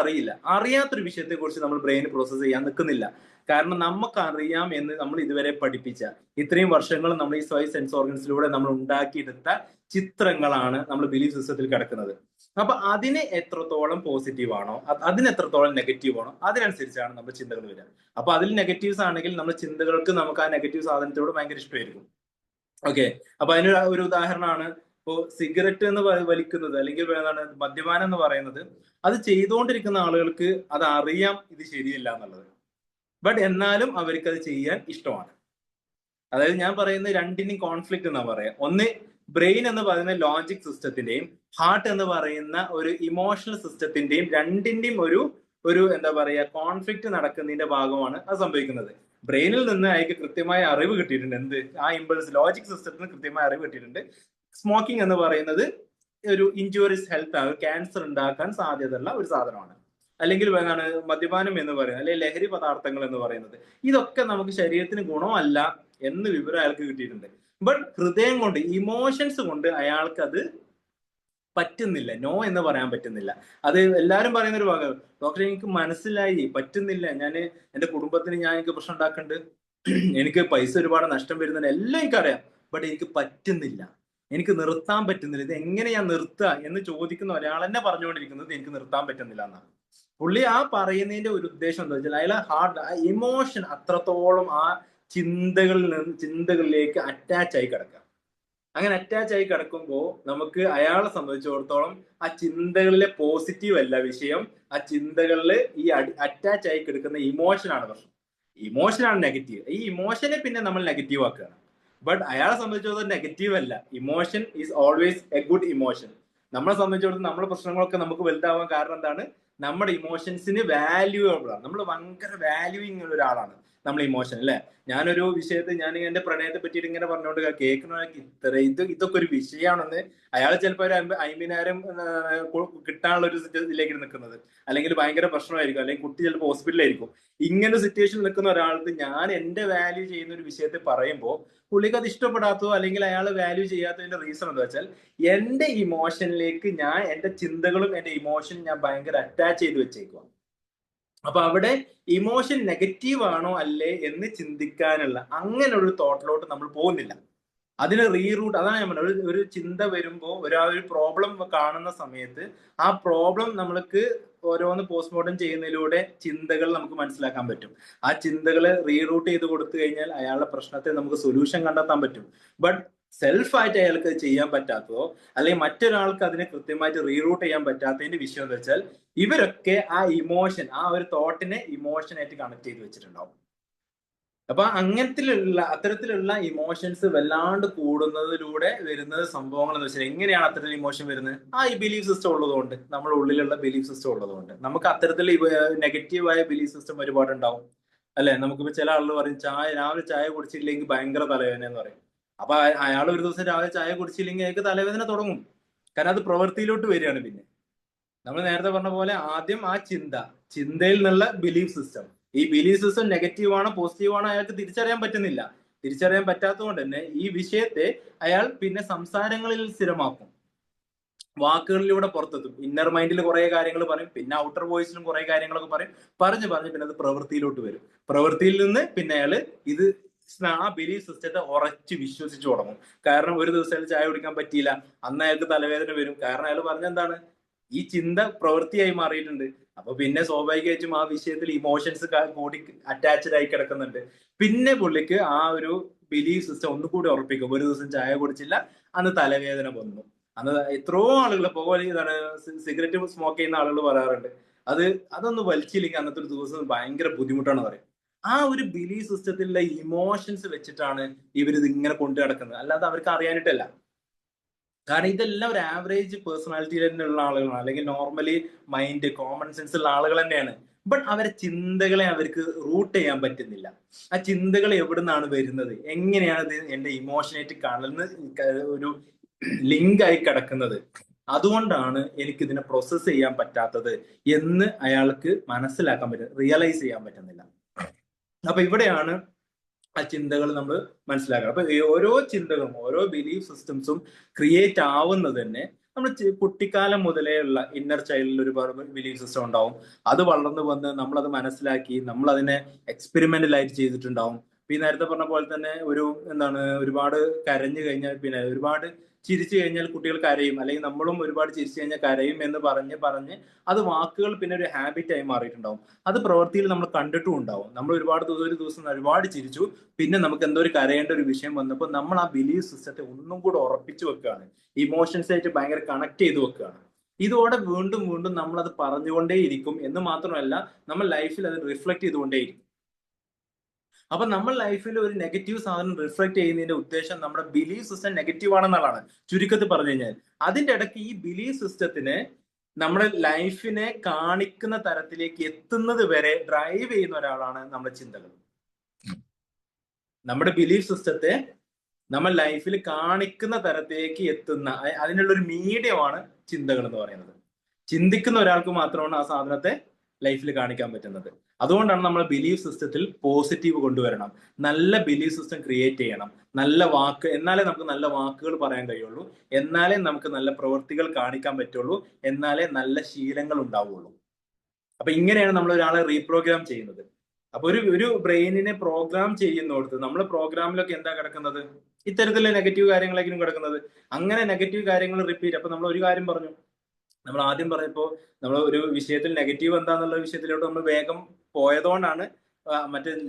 അറിയാത്തൊരു വിഷയത്തെ കുറിച്ച് നമ്മൾ ബ്രെയിൻ പ്രോസസ് ചെയ്യാൻ നിൽക്കുന്നില്ല. കാരണം നമുക്കറിയാം എന്ന് നമ്മൾ ഇതുവരെ പഠിപ്പിച്ച ഇത്രയും വർഷങ്ങൾ നമ്മൾ ഈ 5 സെൻസ് ഓർഗൻസിലൂടെ നമ്മൾ ഉണ്ടാക്കിയെടുത്ത ചിത്രങ്ങളാണ് നമ്മൾ ബിലീഫ് സിസ്റ്റത്തിൽ കിടക്കുന്നത്. അപ്പൊ അതിന് എത്രത്തോളം പോസിറ്റീവ് ആണോ, അതിന് എത്രത്തോളം നെഗറ്റീവ് ആണോ അതിനനുസരിച്ചാണ് നമ്മുടെ ചിന്തകൾ വരിക. അപ്പൊ അതിൽ നെഗറ്റീവ്സ് ആണെങ്കിൽ നമ്മുടെ ചിന്തകൾക്ക് നമുക്ക് ആ നെഗറ്റീവ് സാധനത്തോട് ഭയങ്കര ഇഷ്ടമായിരിക്കും. ഓക്കെ, അപ്പൊ അതിന് ഒരു ഉദാഹരണമാണ് ഇപ്പോ സിഗരറ്റ് എന്ന് വലിക്കുന്നത് അല്ലെങ്കിൽ മദ്യപാനം എന്ന് പറയുന്നത്. അത് ചെയ്തുകൊണ്ടിരിക്കുന്ന ആളുകൾക്ക് അത് അറിയാം ഇത് ശരിയല്ല എന്നുള്ളത്, ബട്ട് എന്നാലും അവർക്ക് അത് ചെയ്യാൻ ഇഷ്ടമാണ്. അതായത് ഞാൻ പറയുന്നത് രണ്ടിനും കോൺഫ്ലിക്റ്റ് എന്നാ പറയാം. ഒന്ന് ബ്രെയിൻ എന്ന് പറയുന്ന ലോജിക് സിസ്റ്റത്തിന്റെയും ഹാർട്ട് എന്ന് പറയുന്ന ഒരു ഇമോഷണൽ സിസ്റ്റത്തിന്റെയും രണ്ടിന്റെയും ഒരു എന്താ പറയാ കോൺഫ്ലിക്റ്റ് നടക്കുന്നതിന്റെ ഭാഗമാണ് അത് സംഭവിക്കുന്നത്. ബ്രെയിനിൽ നിന്ന് അയാൾക്ക് കൃത്യമായ അറിവ് കിട്ടിയിട്ടുണ്ട്, ആ ഇമ്പൾസ് ലോജിക് സിസ്റ്റത്തിന് കൃത്യമായ അറിവ് കിട്ടിയിട്ടുണ്ട്. സ്മോക്കിംഗ് എന്ന് പറയുന്നത് ഒരു ഇൻജൂറിയസ് ഹെൽത്ത് ആണ്, ക്യാൻസർ ഉണ്ടാക്കാൻ സാധ്യതയുള്ള ഒരു സാധനമാണ്. അല്ലെങ്കിൽ മദ്യപാനം എന്ന് പറയുന്നത് അല്ലെങ്കിൽ ലഹരി പദാർത്ഥങ്ങൾ എന്ന് പറയുന്നത് ഇതൊക്കെ നമുക്ക് ശരീരത്തിന് ഗുണമല്ല എന്ന് വിവരം അയാൾക്ക് കിട്ടിയിട്ടുണ്ട്. ബട്ട് ഹൃദയം കൊണ്ട് ഇമോഷൻസ് കൊണ്ട് അയാൾക്ക് അത് പറ്റുന്നില്ല, നോ എന്ന് പറയാൻ പറ്റുന്നില്ല. അത് എല്ലാവരും പറയുന്ന ഒരു ഭാഗം, ഡോക്ടറെ എനിക്ക് മനസ്സിലായി പറ്റുന്നില്ല, എന്റെ കുടുംബത്തിന് എനിക്ക് പ്രശ്നം ഉണ്ടാക്കുന്നുണ്ട്, എനിക്ക് പൈസ ഒരുപാട് നഷ്ടം വരുന്നുണ്ട്, എല്ലാം എനിക്കറിയാം, ബട്ട് എനിക്ക് പറ്റുന്നില്ല, എനിക്ക് നിർത്താൻ പറ്റുന്നില്ല, ഇത് എങ്ങനെ ഞാൻ നിർത്തുക എന്ന് ചോദിക്കുന്ന ഒരാൾ തന്നെ പറഞ്ഞുകൊണ്ടിരിക്കുന്നത് എനിക്ക് നിർത്താൻ പറ്റുന്നില്ല എന്നാണ്. പുള്ളി ആ പറയുന്നതിന്റെ ഒരു ഉദ്ദേശം എന്താ വെച്ചാൽ അയാളെ ഇമോഷൻ അത്രത്തോളം ആ ചിന്തകളിലേക്ക് അറ്റാച്ച് ആയി കിടക്കുക. അങ്ങനെ അറ്റാച്ച് ആയി കിടക്കുമ്പോൾ നമുക്ക് അയാളെ സംബന്ധിച്ചിടത്തോളം ആ ചിന്തകളിലെ പോസിറ്റീവ് അല്ല വിഷയം, ആ ചിന്തകളിൽ ഈ അറ്റാച്ച് ആയി കിടക്കുന്ന ഇമോഷനാണ് പ്രശ്നം. ഇമോഷനാണ് നെഗറ്റീവ്. ഈ ഇമോഷനെ പിന്നെ നമ്മൾ നെഗറ്റീവ് ആക്കുകയാണ്. ബട്ട് അയാളെ സംബന്ധിച്ചിടത്തോളം നെഗറ്റീവ് അല്ല, emotion is always A good emotion. നമ്മളെ സംബന്ധിച്ചിടത്തോളം നമ്മുടെ പ്രശ്നങ്ങളൊക്കെ നമുക്ക് വലുതാവാൻ കാരണം എന്താണ്? നമ്മുടെ ഇമോഷൻസിന് വാല്യൂബിൾ ആണ്. നമ്മൾ ഭയങ്കര വാല്യൂയിങ് ഉള്ള ഒരാളാണ് നമ്മൾ ഇമോഷൻ അല്ലെ. ഞാനൊരു വിഷയത്തിൽ ഞാൻ എന്റെ പ്രണയത്തെ പറ്റിയിട്ട് ഇങ്ങനെ പറഞ്ഞുകൊണ്ട് കേൾക്കുന്നവർക്ക് ഇതൊക്കെ ഒരു വിഷയമാണെന്ന് അയാൾ ചിലപ്പോൾ ഒരു 50,000 കിട്ടാനുള്ള ഒരു ഇതിലേക്ക് നിൽക്കുന്നത്, അല്ലെങ്കിൽ ഭയങ്കര പ്രശ്നമായിരിക്കും, അല്ലെങ്കിൽ കുട്ടി ചിലപ്പോൾ ഹോസ്പിറ്റലായിരിക്കും. ഇങ്ങനെ സിറ്റുവേഷനിൽ നിൽക്കുന്ന ഒരാൾക്ക് ഞാൻ എന്റെ വാല്യൂ ചെയ്യുന്ന ഒരു വിഷയത്തെ പറയുമ്പോൾ പുള്ളിക്ക് അത് ഇഷ്ടപ്പെടാത്തതോ അല്ലെങ്കിൽ അയാൾ വാല്യൂ ചെയ്യാത്തതിന്റെ റീസൺ എന്താ വെച്ചാൽ എന്റെ ഇമോഷനിലേക്ക് ഞാൻ എന്റെ ചിന്തകളും എന്റെ ഇമോഷനും ഞാൻ ഭയങ്കര അറ്റാച്ച് ചെയ്ത് വെച്ചേക്കുക. അപ്പൊ അവിടെ ഇമോഷൻ നെഗറ്റീവ് ആണോ അല്ലേ എന്ന് ചിന്തിക്കാനുള്ള അങ്ങനെ ഒരു തോട്ടിലോട്ട് നമ്മൾ പോകുന്നില്ല. അതിന് റീറൂട്ട്, അതാണ് ഞാൻ പറഞ്ഞത്, ഒരു ചിന്ത വരുമ്പോൾ ഒരു പ്രോബ്ലം കാണുന്ന സമയത്ത് ആ പ്രോബ്ലം നമ്മൾക്ക് ഓരോന്ന് പോസ്റ്റ്മോർട്ടം ചെയ്യുന്നതിലൂടെ ചിന്തകൾ നമുക്ക് മനസ്സിലാക്കാൻ പറ്റും. ആ ചിന്തകളെ റീറൂട്ട് ചെയ്ത് കൊടുത്തു കഴിഞ്ഞാൽ അയാളുടെ പ്രശ്നത്തെ നമുക്ക് സൊല്യൂഷൻ കണ്ടെത്താൻ പറ്റും. ബട്ട് സെൽഫായിട്ട് അയാൾക്ക് ചെയ്യാൻ പറ്റാത്തതോ അല്ലെങ്കിൽ മറ്റൊരാൾക്ക് അതിനെ കൃത്യമായിട്ട് റീറൂട്ട് ചെയ്യാൻ പറ്റാത്തതിന്റെ വിഷയം എന്ന് വെച്ചാൽ ഇവരൊക്കെ ആ ഇമോഷൻ, ആ ഒരു തോട്ടിനെ ഇമോഷനായിട്ട് കണക്ട് ചെയ്ത് വെച്ചിട്ടുണ്ടാവും. അപ്പൊ അത്തരത്തിലുള്ള ഇമോഷൻസ് വല്ലാണ്ട് കൂടുന്നതിലൂടെ വരുന്നത് സംഭവങ്ങൾ എന്ന് വെച്ചാൽ എങ്ങനെയാണ് അത്തരത്തിൽ ഇമോഷൻ വരുന്നത്? ഈ ബിലീഫ് സിസ്റ്റം ഉള്ളതുകൊണ്ട്, നമ്മുടെ ഉള്ളിലുള്ള ബിലീഫ് സിസ്റ്റം ഉള്ളതുകൊണ്ട് നമുക്ക് അത്തരത്തിൽ നെഗറ്റീവായ ബിലീഫ് സിസ്റ്റം ഒരുപാട് ഉണ്ടാവും അല്ലെ. നമുക്കിപ്പോ ചില ആളുകൾ പറയും രാവിലെ ചായ കുടിച്ചില്ലെങ്കിൽ ഭയങ്കര തലവേദന എന്ന് പറയും. അപ്പൊ അയാൾ ഒരു ദിവസം രാവിലെ ചായ കുടിച്ചില്ലെങ്കിൽ അയാൾക്ക് തലവേദന തുടങ്ങും. കാരണം അത് പ്രവൃത്തിയിലോട്ട് വരികയാണ്. പിന്നെ നമ്മൾ നേരത്തെ പറഞ്ഞ പോലെ ആദ്യം ആ ചിന്തയിൽ നിന്നുള്ള ബിലീഫ് സിസ്റ്റം, ഈ ബിലീഫ് സിസ്റ്റം നെഗറ്റീവ് ആണോ പോസിറ്റീവ് ആണോ അയാൾക്ക് തിരിച്ചറിയാൻ പറ്റുന്നില്ല. തിരിച്ചറിയാൻ പറ്റാത്തതുകൊണ്ട് തന്നെ ഈ വിഷയത്തെ അയാൾ പിന്നെ സംസാരങ്ങളിൽ സ്ഥിരമാക്കും, വാക്കുകളിലൂടെ പുറത്തെത്തും. ഇന്നർ മൈൻഡിൽ കുറെ കാര്യങ്ങൾ പറയും, പിന്നെ ഔട്ടർ വോയിസിലും കുറെ കാര്യങ്ങളൊക്കെ പറഞ്ഞ് പിന്നെ അത് പ്രവൃത്തിയിലോട്ട് വരും. പ്രവൃത്തിയിൽ നിന്ന് പിന്നെ അയാൾ ആ ബിലീഫ് സിസ്റ്റത്തെ ഉറച്ച് വിശ്വസിച്ചു തുടങ്ങും. കാരണം ഒരു ദിവസം അയാൾ ചായ കുടിക്കാൻ പറ്റിയില്ല, അന്ന് അയാൾക്ക് തലവേദന വരും. കാരണം അയാൾ പറഞ്ഞെന്താണ്, ഈ ചിന്ത പ്രവൃത്തിയായി മാറിയിട്ടുണ്ട്. അപ്പൊ പിന്നെ സ്വാഭാവികമായിട്ടും ആ വിഷയത്തിൽ ഇമോഷൻസ് കൂടി അറ്റാച്ച്ഡ് ആയി കിടക്കുന്നുണ്ട്. പിന്നെ പുള്ളിക്ക് ആ ഒരു ബിലീഫ് സിസ്റ്റം ഒന്നുകൂടി ഉറപ്പിക്കും. ഒരു ദിവസം ചായ കുടിച്ചില്ല, അന്ന് തലവേദന വന്നു. അന്ന് എത്രയോ ആളുകൾ സിഗരറ്റ് സ്മോക്ക് ചെയ്യുന്ന ആളുകൾ പറയാറുണ്ട്, അതൊന്ന് വലിച്ചില്ലെങ്കിൽ അന്നത്തെ ഒരു ദിവസം ഭയങ്കര ബുദ്ധിമുട്ടാണ് പറയും. ആ ഒരു ബിലീഫ് സിസ്റ്റത്തിലുള്ള ഇമോഷൻസ് വെച്ചിട്ടാണ് ഇവരിത് ഇങ്ങനെ കൊണ്ടു നടക്കുന്നത്, അല്ലാതെ അവർക്ക് അറിയാനിട്ടല്ല. കാരണം ഇതെല്ലാം ഒരു ആവറേജ് പേഴ്സണാലിറ്റിയിൽ തന്നെയുള്ള ആളുകളാണ്, അല്ലെങ്കിൽ നോർമലി മൈൻഡ് കോമൺ സെൻസ് ഉള്ള ആളുകൾ തന്നെയാണ്. ബട്ട് അവരെ ചിന്തകളെ അവർക്ക് റൂട്ട് ചെയ്യാൻ പറ്റുന്നില്ല. ആ ചിന്തകൾ എവിടെ നിന്നാണ് വരുന്നത്, എങ്ങനെയാണ് ഇത് എന്റെ ഇമോഷനായിട്ട് കാണുന്ന ഒരു ലിങ്ക് ആയി കിടക്കുന്നത്, അതുകൊണ്ടാണ് എനിക്ക് ഇതിനെ പ്രോസസ് ചെയ്യാൻ പറ്റാത്തത് എന്ന് അയാൾക്ക് മനസ്സിലാക്കാൻ പറ്റും, റിയലൈസ് ചെയ്യാൻ പറ്റുന്നില്ല. അപ്പൊ ഇവിടെയാണ് ആ ചിന്തകൾ നമ്മൾ മനസ്സിലാക്കണം. അപ്പൊ ഓരോ ചിന്തകളും ഓരോ ബിലീഫ് സിസ്റ്റംസും ക്രിയേറ്റ് ആവുന്നത് തന്നെ നമ്മൾ കുട്ടിക്കാലം മുതലേ ഉള്ള ഇന്നർ ചൈൽഡിൽ ഒരുപാട് ബിലീഫ് സിസ്റ്റം ഉണ്ടാവും. അത് വളർന്നു വന്ന് നമ്മളത് മനസ്സിലാക്കി നമ്മൾ അതിനെ എക്സ്പെരിമെന്റലായിട്ട് ചെയ്തിട്ടുണ്ടാവും. പിന്നെ നേരത്തെ പറഞ്ഞ പോലെ തന്നെ ഒരുപാട് കരഞ്ഞു കഴിഞ്ഞാൽ, പിന്നെ ഒരുപാട് ചിരിച്ചു കഴിഞ്ഞാൽ കുട്ടികൾ കരയും, അല്ലെങ്കിൽ നമ്മളും ഒരുപാട് ചിരിച്ചു കഴിഞ്ഞാൽ കരയും എന്ന് പറഞ്ഞ് അത് വാക്കുകൾ പിന്നെ ഒരു ഹാബിറ്റ് ആയി മാറിയിട്ടുണ്ടാവും. അത് പ്രവൃത്തിയിൽ നമ്മൾ കണ്ടിട്ടും ഉണ്ടാവും. നമ്മൾ ഒരു ദിവസം ഒരുപാട് ചിരിച്ചു, പിന്നെ നമുക്ക് എന്തോ ഒരു കരയേണ്ട ഒരു വിഷയം വന്നപ്പോൾ നമ്മൾ ആ ബിലീഫ് സിസ്റ്റത്തെ ഒന്നും കൂടെ ഉറപ്പിച്ചു വെക്കുകയാണ്, ഇമോഷൻസ് ആയിട്ട് ഭയങ്കര കണക്ട് ചെയ്ത് വെക്കുകയാണ്. ഇതോടെ വീണ്ടും നമ്മൾ അത് പറഞ്ഞുകൊണ്ടേയിരിക്കും എന്ന് മാത്രമല്ല നമ്മൾ ലൈഫിൽ അത് റിഫ്ലക്ട് ചെയ്തുകൊണ്ടേയിരിക്കും. അപ്പൊ നമ്മൾ ലൈഫിൽ ഒരു നെഗറ്റീവ് സാധനം റിഫ്ലക്ട് ചെയ്യുന്നതിന്റെ ഉദ്ദേശം നമ്മുടെ ബിലീഫ് സിസ്റ്റം നെഗറ്റീവ് ആണെന്നുള്ളതാണ്. ചുരുക്കത്തിൽ പറഞ്ഞു കഴിഞ്ഞാൽ അതിന്റെ ഇടയ്ക്ക് ഈ ബിലീഫ് സിസ്റ്റത്തിനെ നമ്മുടെ ലൈഫിനെ കാണിക്കുന്ന തരത്തിലേക്ക് എത്തുന്നത് വരെ ഡ്രൈവ് ചെയ്യുന്ന ഒരാളാണ് നമ്മുടെ ചിന്തകൾ. നമ്മുടെ ബിലീഫ് സിസ്റ്റത്തെ നമ്മൾ ലൈഫിൽ കാണിക്കുന്ന തരത്തിലേക്ക് എത്തുന്ന അതിനുള്ള ഒരു മീഡിയമാണ് ചിന്തകൾ എന്ന് പറയുന്നത്. ചിന്തിക്കുന്ന ഒരാൾക്ക് മാത്രമാണ് ആ സാധനത്തെ ലൈഫിൽ കാണിക്കാൻ പറ്റുന്നത്. അതുകൊണ്ടാണ് നമ്മൾ ബിലീഫ് സിസ്റ്റത്തിൽ പോസിറ്റീവ് കൊണ്ടുവരണം, നല്ല ബിലീഫ് സിസ്റ്റം ക്രിയേറ്റ് ചെയ്യണം, എന്നാലേ നമുക്ക് നല്ല വാക്കുകൾ പറയാൻ കഴിയുള്ളൂ, എന്നാലേ നമുക്ക് നല്ല പ്രവൃത്തികൾ കാണിക്കാൻ പറ്റുള്ളൂ, എന്നാലേ നല്ല ശീലങ്ങൾ ഉണ്ടാവുള്ളൂ. അപ്പൊ ഇങ്ങനെയാണ് നമ്മൾ ഒരാളെ റീപ്രോഗ്രാം ചെയ്യുന്നത്. അപ്പൊ ഒരു ബ്രെയിനിനെ പ്രോഗ്രാം ചെയ്യുന്നിടത്ത് നമ്മളെ പ്രോഗ്രാമിലൊക്കെ എന്താ കിടക്കുന്നത്, ഇത്തരത്തിലുള്ള നെഗറ്റീവ് കാര്യങ്ങളായിരിക്കും കിടക്കുന്നത്. അങ്ങനെ നെഗറ്റീവ് കാര്യങ്ങൾ റിപ്പീറ്റ്. അപ്പൊ നമ്മൾ ഒരു കാര്യം പറഞ്ഞു, നമ്മൾ ആദ്യം പറഞ്ഞപ്പോ നമ്മൾ ഒരു വിഷയത്തിൽ നെഗറ്റീവ് എന്താന്നുള്ള വിഷയത്തിലോട്ട് നമ്മൾ വേഗം പോയതുകൊണ്ടാണ്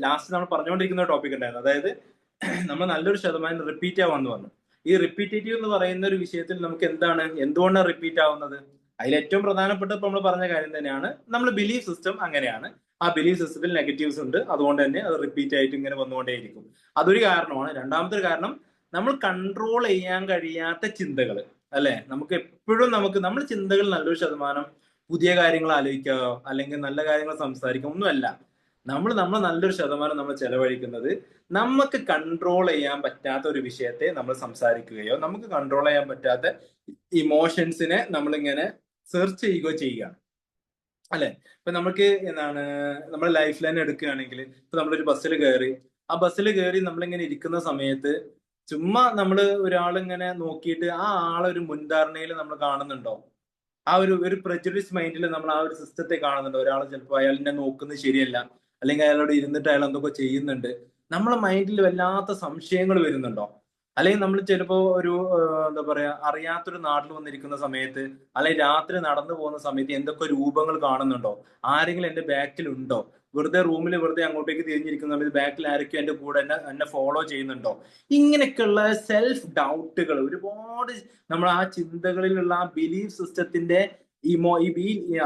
ലാസ്റ്റ് നമ്മൾ പറഞ്ഞുകൊണ്ടിരിക്കുന്ന ടോപ്പിക് ഉണ്ടായിരുന്നത്. അതായത് നമ്മൾ നല്ലൊരു ശതമാനം റിപ്പീറ്റ് ആവാന്ന് പറഞ്ഞു. ഈ റിപ്പീറ്റേറ്റീവ് എന്ന് പറയുന്ന ഒരു വിഷയത്തിൽ നമുക്ക് എന്തുകൊണ്ടാണ് റിപ്പീറ്റ് ആവുന്നത്? അതിൽ ഏറ്റവും പ്രധാനപ്പെട്ട ഇപ്പൊ നമ്മൾ പറഞ്ഞ കാര്യം തന്നെയാണ്, നമ്മൾ ബിലീഫ് സിസ്റ്റം അങ്ങനെയാണ്. ആ ബിലീഫ് സിസ്റ്റത്തിൽ നെഗറ്റീവ്സ് ഉണ്ട്, അതുകൊണ്ട് തന്നെ അത് റിപ്പീറ്റ് ആയിട്ട് ഇങ്ങനെ വന്നുകൊണ്ടേയിരിക്കും. അതൊരു കാരണമാണ്. രണ്ടാമത്തെ കാരണം നമ്മൾ കൺട്രോൾ ചെയ്യാൻ കഴിയാത്ത ചിന്തകൾ, അല്ലെ? നമുക്ക് എപ്പോഴും നമ്മൾ ചിന്തകൾ നല്ലൊരു ശതമാനം പുതിയ കാര്യങ്ങൾ ആലോചിക്കുകയോ അല്ലെങ്കിൽ നല്ല കാര്യങ്ങൾ സംസാരിക്കുക ഒന്നുമല്ല. നമ്മൾ നല്ലൊരു ശതമാനം നമ്മൾ ചെലവഴിക്കുന്നത് നമുക്ക് കൺട്രോൾ ചെയ്യാൻ പറ്റാത്ത ഒരു വിഷയത്തെ നമ്മൾ സംസാരിക്കുകയോ നമുക്ക് കൺട്രോൾ ചെയ്യാൻ പറ്റാത്ത ഇമോഷൻസിനെ നമ്മളിങ്ങനെ സെർച്ച് ചെയ്യുകയോ ചെയ്യുകയാണ്, അല്ലെ? ഇപ്പൊ നമുക്ക് നമ്മുടെ ലൈഫ് ലൈൻ എടുക്കുകയാണെങ്കിൽ ഇപ്പൊ നമ്മളൊരു ബസ്സിൽ കയറി, ആ ബസ്സിൽ കയറി നമ്മളിങ്ങനെ ഇരിക്കുന്ന സമയത്ത് ചുമ്മാ നമ്മള് ഒരാളിങ്ങനെ നോക്കിയിട്ട് ആ ആളൊരു മുൻധാരണയിൽ നമ്മൾ കാണുന്നുണ്ടോ? ആ ഒരു പ്രെജുഡിസ് മൈൻഡിൽ നമ്മൾ ആ ഒരു സിസ്റ്റത്തെ കാണുന്നുണ്ട്. ഒരാൾ ചിലപ്പോൾ അയാളിനെ നോക്കുന്നത് ശരിയല്ല, അല്ലെങ്കിൽ അയാളോട് ഇരുന്നിട്ട് അയാൾ എന്തൊക്കെ ചെയ്യുന്നുണ്ട്, നമ്മളെ മൈൻഡിൽ വല്ലാത്ത സംശയങ്ങൾ വരുന്നുണ്ടോ? അല്ലെങ്കിൽ നമ്മൾ ചിലപ്പോ ഒരു എന്താ പറയാ അറിയാത്തൊരു നാട്ടിൽ വന്നിരിക്കുന്ന സമയത്ത്, അല്ലെങ്കിൽ രാത്രി നടന്നു പോകുന്ന സമയത്ത് എന്തൊക്കെ രൂപങ്ങൾ കാണുന്നുണ്ടോ? ആരെങ്കിലും എന്റെ ബാക്കിൽ ഉണ്ടോ? വെറുതെ റൂമിൽ വെറുതെ അങ്ങോട്ടേക്ക് തിരിഞ്ഞിരിക്കുന്ന സമയത്ത് ബാക്കിൽ ആരൊക്കെ എന്റെ കൂടെ എന്നെ ഫോളോ ചെയ്യുന്നുണ്ടോ? ഇങ്ങനെയൊക്കെയുള്ള സെൽഫ് ഡൗട്ടുകൾ ഒരുപാട് നമ്മൾ ആ ചിന്തകളിലുള്ള ആ ബിലീഫ് സിസ്റ്റത്തിന്റെ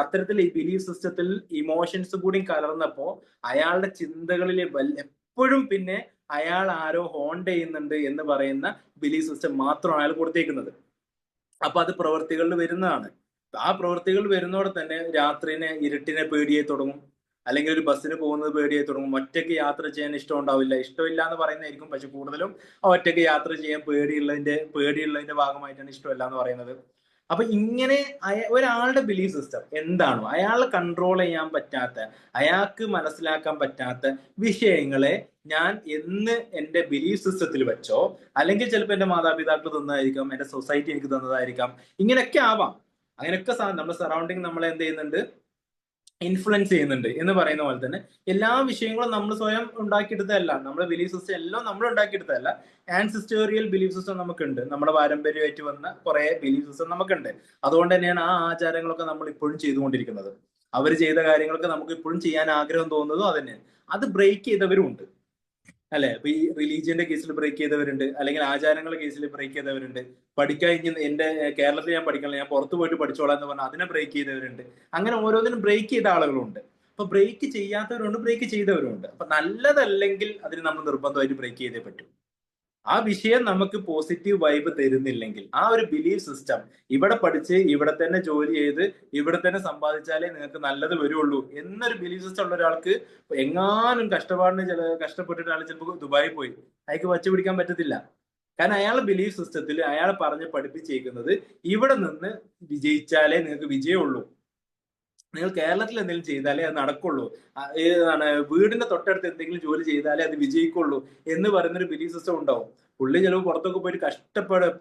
അത്തരത്തിൽ ഈ ബിലീഫ് സിസ്റ്റത്തിൽ ഇമോഷൻസ് കൂടി കലർന്നപ്പോ അയാളുടെ ചിന്തകളിൽ എപ്പോഴും പിന്നെ അയാൾ ആരോ ഹോണ്ട് ചെയ്യുന്നുണ്ട് എന്ന് പറയുന്ന ബിലീഫ് സിസ്റ്റം മാത്രമാണ് അയാൾ കൊടുത്തേക്കുന്നത്. അപ്പൊ അത് പ്രവൃത്തികളിൽ വരുന്നതാണ്. ആ പ്രവൃത്തികൾ വരുന്നതോടെ തന്നെ രാത്രിനെ ഇരുട്ടിനെ പേടിയായി തുടങ്ങും, അല്ലെങ്കിൽ ഒരു ബസ്സിന് പോകുന്നത് പേടിയായി തുടങ്ങും. ഒറ്റയ്ക്ക് യാത്ര ചെയ്യാൻ ഇഷ്ടമില്ല എന്ന് പറയുന്നതായിരിക്കും, പക്ഷെ കൂടുതലും ഒറ്റയ്ക്ക് യാത്ര ചെയ്യാൻ പേടിയുള്ളതിന്റെ ഭാഗമായിട്ടാണ് ഇഷ്ടമില്ല എന്ന് പറയുന്നത്. അപ്പൊ ഇങ്ങനെ ഒരാളുടെ ബിലീഫ് സിസ്റ്റം എന്താണോ അയാളെ കൺട്രോൾ ചെയ്യാൻ പറ്റാത്ത, അയാൾക്ക് മനസ്സിലാക്കാൻ പറ്റാത്ത വിഷയങ്ങളെ ഞാൻ എന്ന് എന്റെ ബിലീഫ് സിസ്റ്റത്തിൽ വെച്ചോ, അല്ലെങ്കിൽ ചിലപ്പോൾ എന്റെ മാതാപിതാക്കൾ തന്നതായിരിക്കാം, എന്റെ സൊസൈറ്റി എനിക്ക് തന്നതായിരിക്കാം, ഇങ്ങനെയൊക്കെ ആവാം. അങ്ങനെയൊക്കെ നമ്മുടെ സറൗണ്ടിങ് നമ്മളെ എന്ത് ചെയ്യുന്നുണ്ട്, ഇൻഫ്ലുവൻസ് ചെയ്യുന്നുണ്ട് എന്ന് പറയുന്ന പോലെ തന്നെ എല്ലാ വിഷയങ്ങളും നമ്മൾ സ്വയം ഉണ്ടാക്കിയെടുത്തതല്ല, നമ്മുടെ ബിലീഫ് സിസ്റ്റം എല്ലാം നമ്മൾ ഉണ്ടാക്കിയെടുത്തതല്ല. ആൻസിസ്റ്റോറിയൽ ബിലീഫ് സിസ്റ്റം നമുക്കുണ്ട്, നമ്മുടെ പാരമ്പര്യമായിട്ട് വന്ന കുറെ ബിലീഫ് സിസ്റ്റം നമുക്കുണ്ട്. അതുകൊണ്ട് തന്നെയാണ് ആ ആചാരങ്ങളൊക്കെ നമ്മൾ ഇപ്പോഴും ചെയ്തുകൊണ്ടിരിക്കുന്നത്. അവർ ചെയ്ത കാര്യങ്ങളൊക്കെ നമുക്ക് ഇപ്പോഴും ചെയ്യാൻ ആഗ്രഹം തോന്നുന്നതും അതന്നെയാണ്. അത് ബ്രേക്ക് ചെയ്തവരും ഉണ്ട്, അല്ലെ? ഇപ്പൊ ഈ റിലീജിയന്റെ കേസിൽ ബ്രേക്ക് ചെയ്തവരുണ്ട്, അല്ലെങ്കിൽ ആചാരങ്ങളുടെ കേസിൽ ബ്രേക്ക് ചെയ്തവരുണ്ട്. പഠിക്കാൻ എന്റെ കേരളത്തിൽ ഞാൻ പഠിക്കണില്ല, ഞാൻ പുറത്തു പോയിട്ട് പഠിച്ചോളാം എന്ന് പറഞ്ഞാൽ അതിനെ ബ്രേക്ക് ചെയ്തവരുണ്ട്. അങ്ങനെ ഓരോന്നിനും ബ്രേക്ക് ചെയ്ത ആളുകളുണ്ട്. അപ്പൊ ബ്രേക്ക് ചെയ്യാത്തവരുണ്ട്, ബ്രേക്ക് ചെയ്തവരുണ്ട്. അപ്പൊ നല്ലതല്ലെങ്കിൽ അതിന് നമ്മൾ നിർബന്ധമായിട്ട് ബ്രേക്ക് ചെയ്തേ പറ്റും. ആ വിഷയം നമുക്ക് പോസിറ്റീവ് വൈബ് തരുന്നില്ലെങ്കിൽ, ആ ഒരു ബിലീഫ് സിസ്റ്റം ഇവിടെ പഠിച്ച് ഇവിടെ തന്നെ ജോലി ചെയ്ത് ഇവിടെ തന്നെ സമ്പാദിച്ചാലേ നിങ്ങൾക്ക് നല്ലത് വരുള്ളൂ എന്നൊരു ബിലീഫ് സിസ്റ്റം ഉള്ള ഒരാൾക്ക് എങ്ങാനും കഷ്ടപ്പെട്ടിട്ട് ആൾ ചിലപ്പോൾ ദുബായി പോയി അയാൾക്ക് വച്ചു പിടിക്കാൻ പറ്റത്തില്ല. കാരണം അയാളെ ബിലീഫ് സിസ്റ്റത്തിൽ അയാൾ പറഞ്ഞ് പഠിപ്പിച്ചേക്കുന്നത് ഇവിടെ നിന്ന് വിജയിച്ചാലേ നിങ്ങൾക്ക് വിജയമുള്ളൂ, നിങ്ങൾ കേരളത്തിൽ എന്തെങ്കിലും ചെയ്താലേ അത് നടക്കുള്ളൂ, വീടിന്റെ തൊട്ടടുത്ത് എന്തെങ്കിലും ജോലി ചെയ്താലേ അത് വിജയിക്കുള്ളൂ എന്ന് പറയുന്നൊരു ബിലീഫ് സിസ്റ്റം ഉണ്ടാവും. പുള്ളി ചിലപ്പോൾ പുറത്തൊക്കെ പോയിട്ട്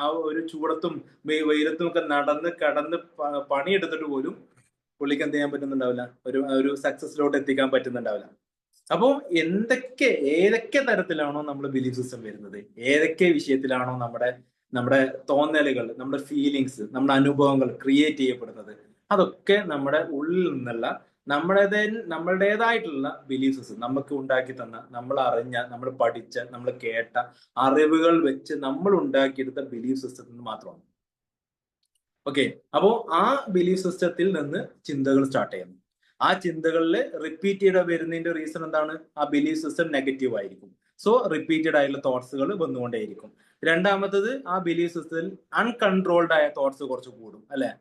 ആ ഒരു ചൂടത്തും വെയിലത്തും ഒക്കെ നടന്ന് കടന്ന് പണിയെടുത്തിട്ട് പോലും പുള്ളിക്ക് എന്ത് ചെയ്യാൻ പറ്റുന്നുണ്ടാവില്ല, ഒരു സക്സസിലോട്ട് എത്തിക്കാൻ പറ്റുന്നുണ്ടാവില്ല. അപ്പോ ഏതൊക്കെ തരത്തിലാണോ നമ്മുടെ ബിലീഫ് സിസ്റ്റം വരുന്നത്, ഏതൊക്കെ വിഷയത്തിലാണോ നമ്മുടെ തോന്നലുകൾ, നമ്മുടെ ഫീലിങ്സ്, നമ്മുടെ അനുഭവങ്ങൾ ക്രിയേറ്റ് ചെയ്യപ്പെടുന്നത്, അതൊക്കെ നമ്മുടെ ഉള്ളിൽ നിന്നുള്ള നമ്മളുടേതായിട്ടുള്ള ബിലീഫ് സിസ്റ്റം നമുക്ക് ഉണ്ടാക്കി തന്ന, നമ്മൾ അറിഞ്ഞ, നമ്മൾ പഠിച്ച, നമ്മൾ കേട്ട അറിവുകൾ വെച്ച് നമ്മൾ ഉണ്ടാക്കിയെടുത്ത ബിലീഫ് സിസ്റ്റത്തിൽ നിന്ന് മാത്രമാണ്. ഓക്കെ, അപ്പോ ആ ബിലീഫ് സിസ്റ്റത്തിൽ നിന്ന് ചിന്തകൾ സ്റ്റാർട്ട് ചെയ്യുന്നു. ആ ചിന്തകളിൽ റിപ്പീറ്റ് ചെയ്ത് വരുന്നതിന്റെ റീസൺ എന്താണ്? ആ ബിലീഫ് സിസ്റ്റം നെഗറ്റീവ് ആയിരിക്കും. സോ റിപ്പീറ്റഡ് ആയിട്ടുള്ള തോട്ട്സുകൾ വന്നുകൊണ്ടേയിരിക്കും. രണ്ടാമത്തത്, ആ ബിലീഫ് സിസ്റ്റത്തിൽ അൺകൺട്രോൾഡ് ആയ തോട്ട്സ് കുറച്ച് കൂടും, അല്ലെ?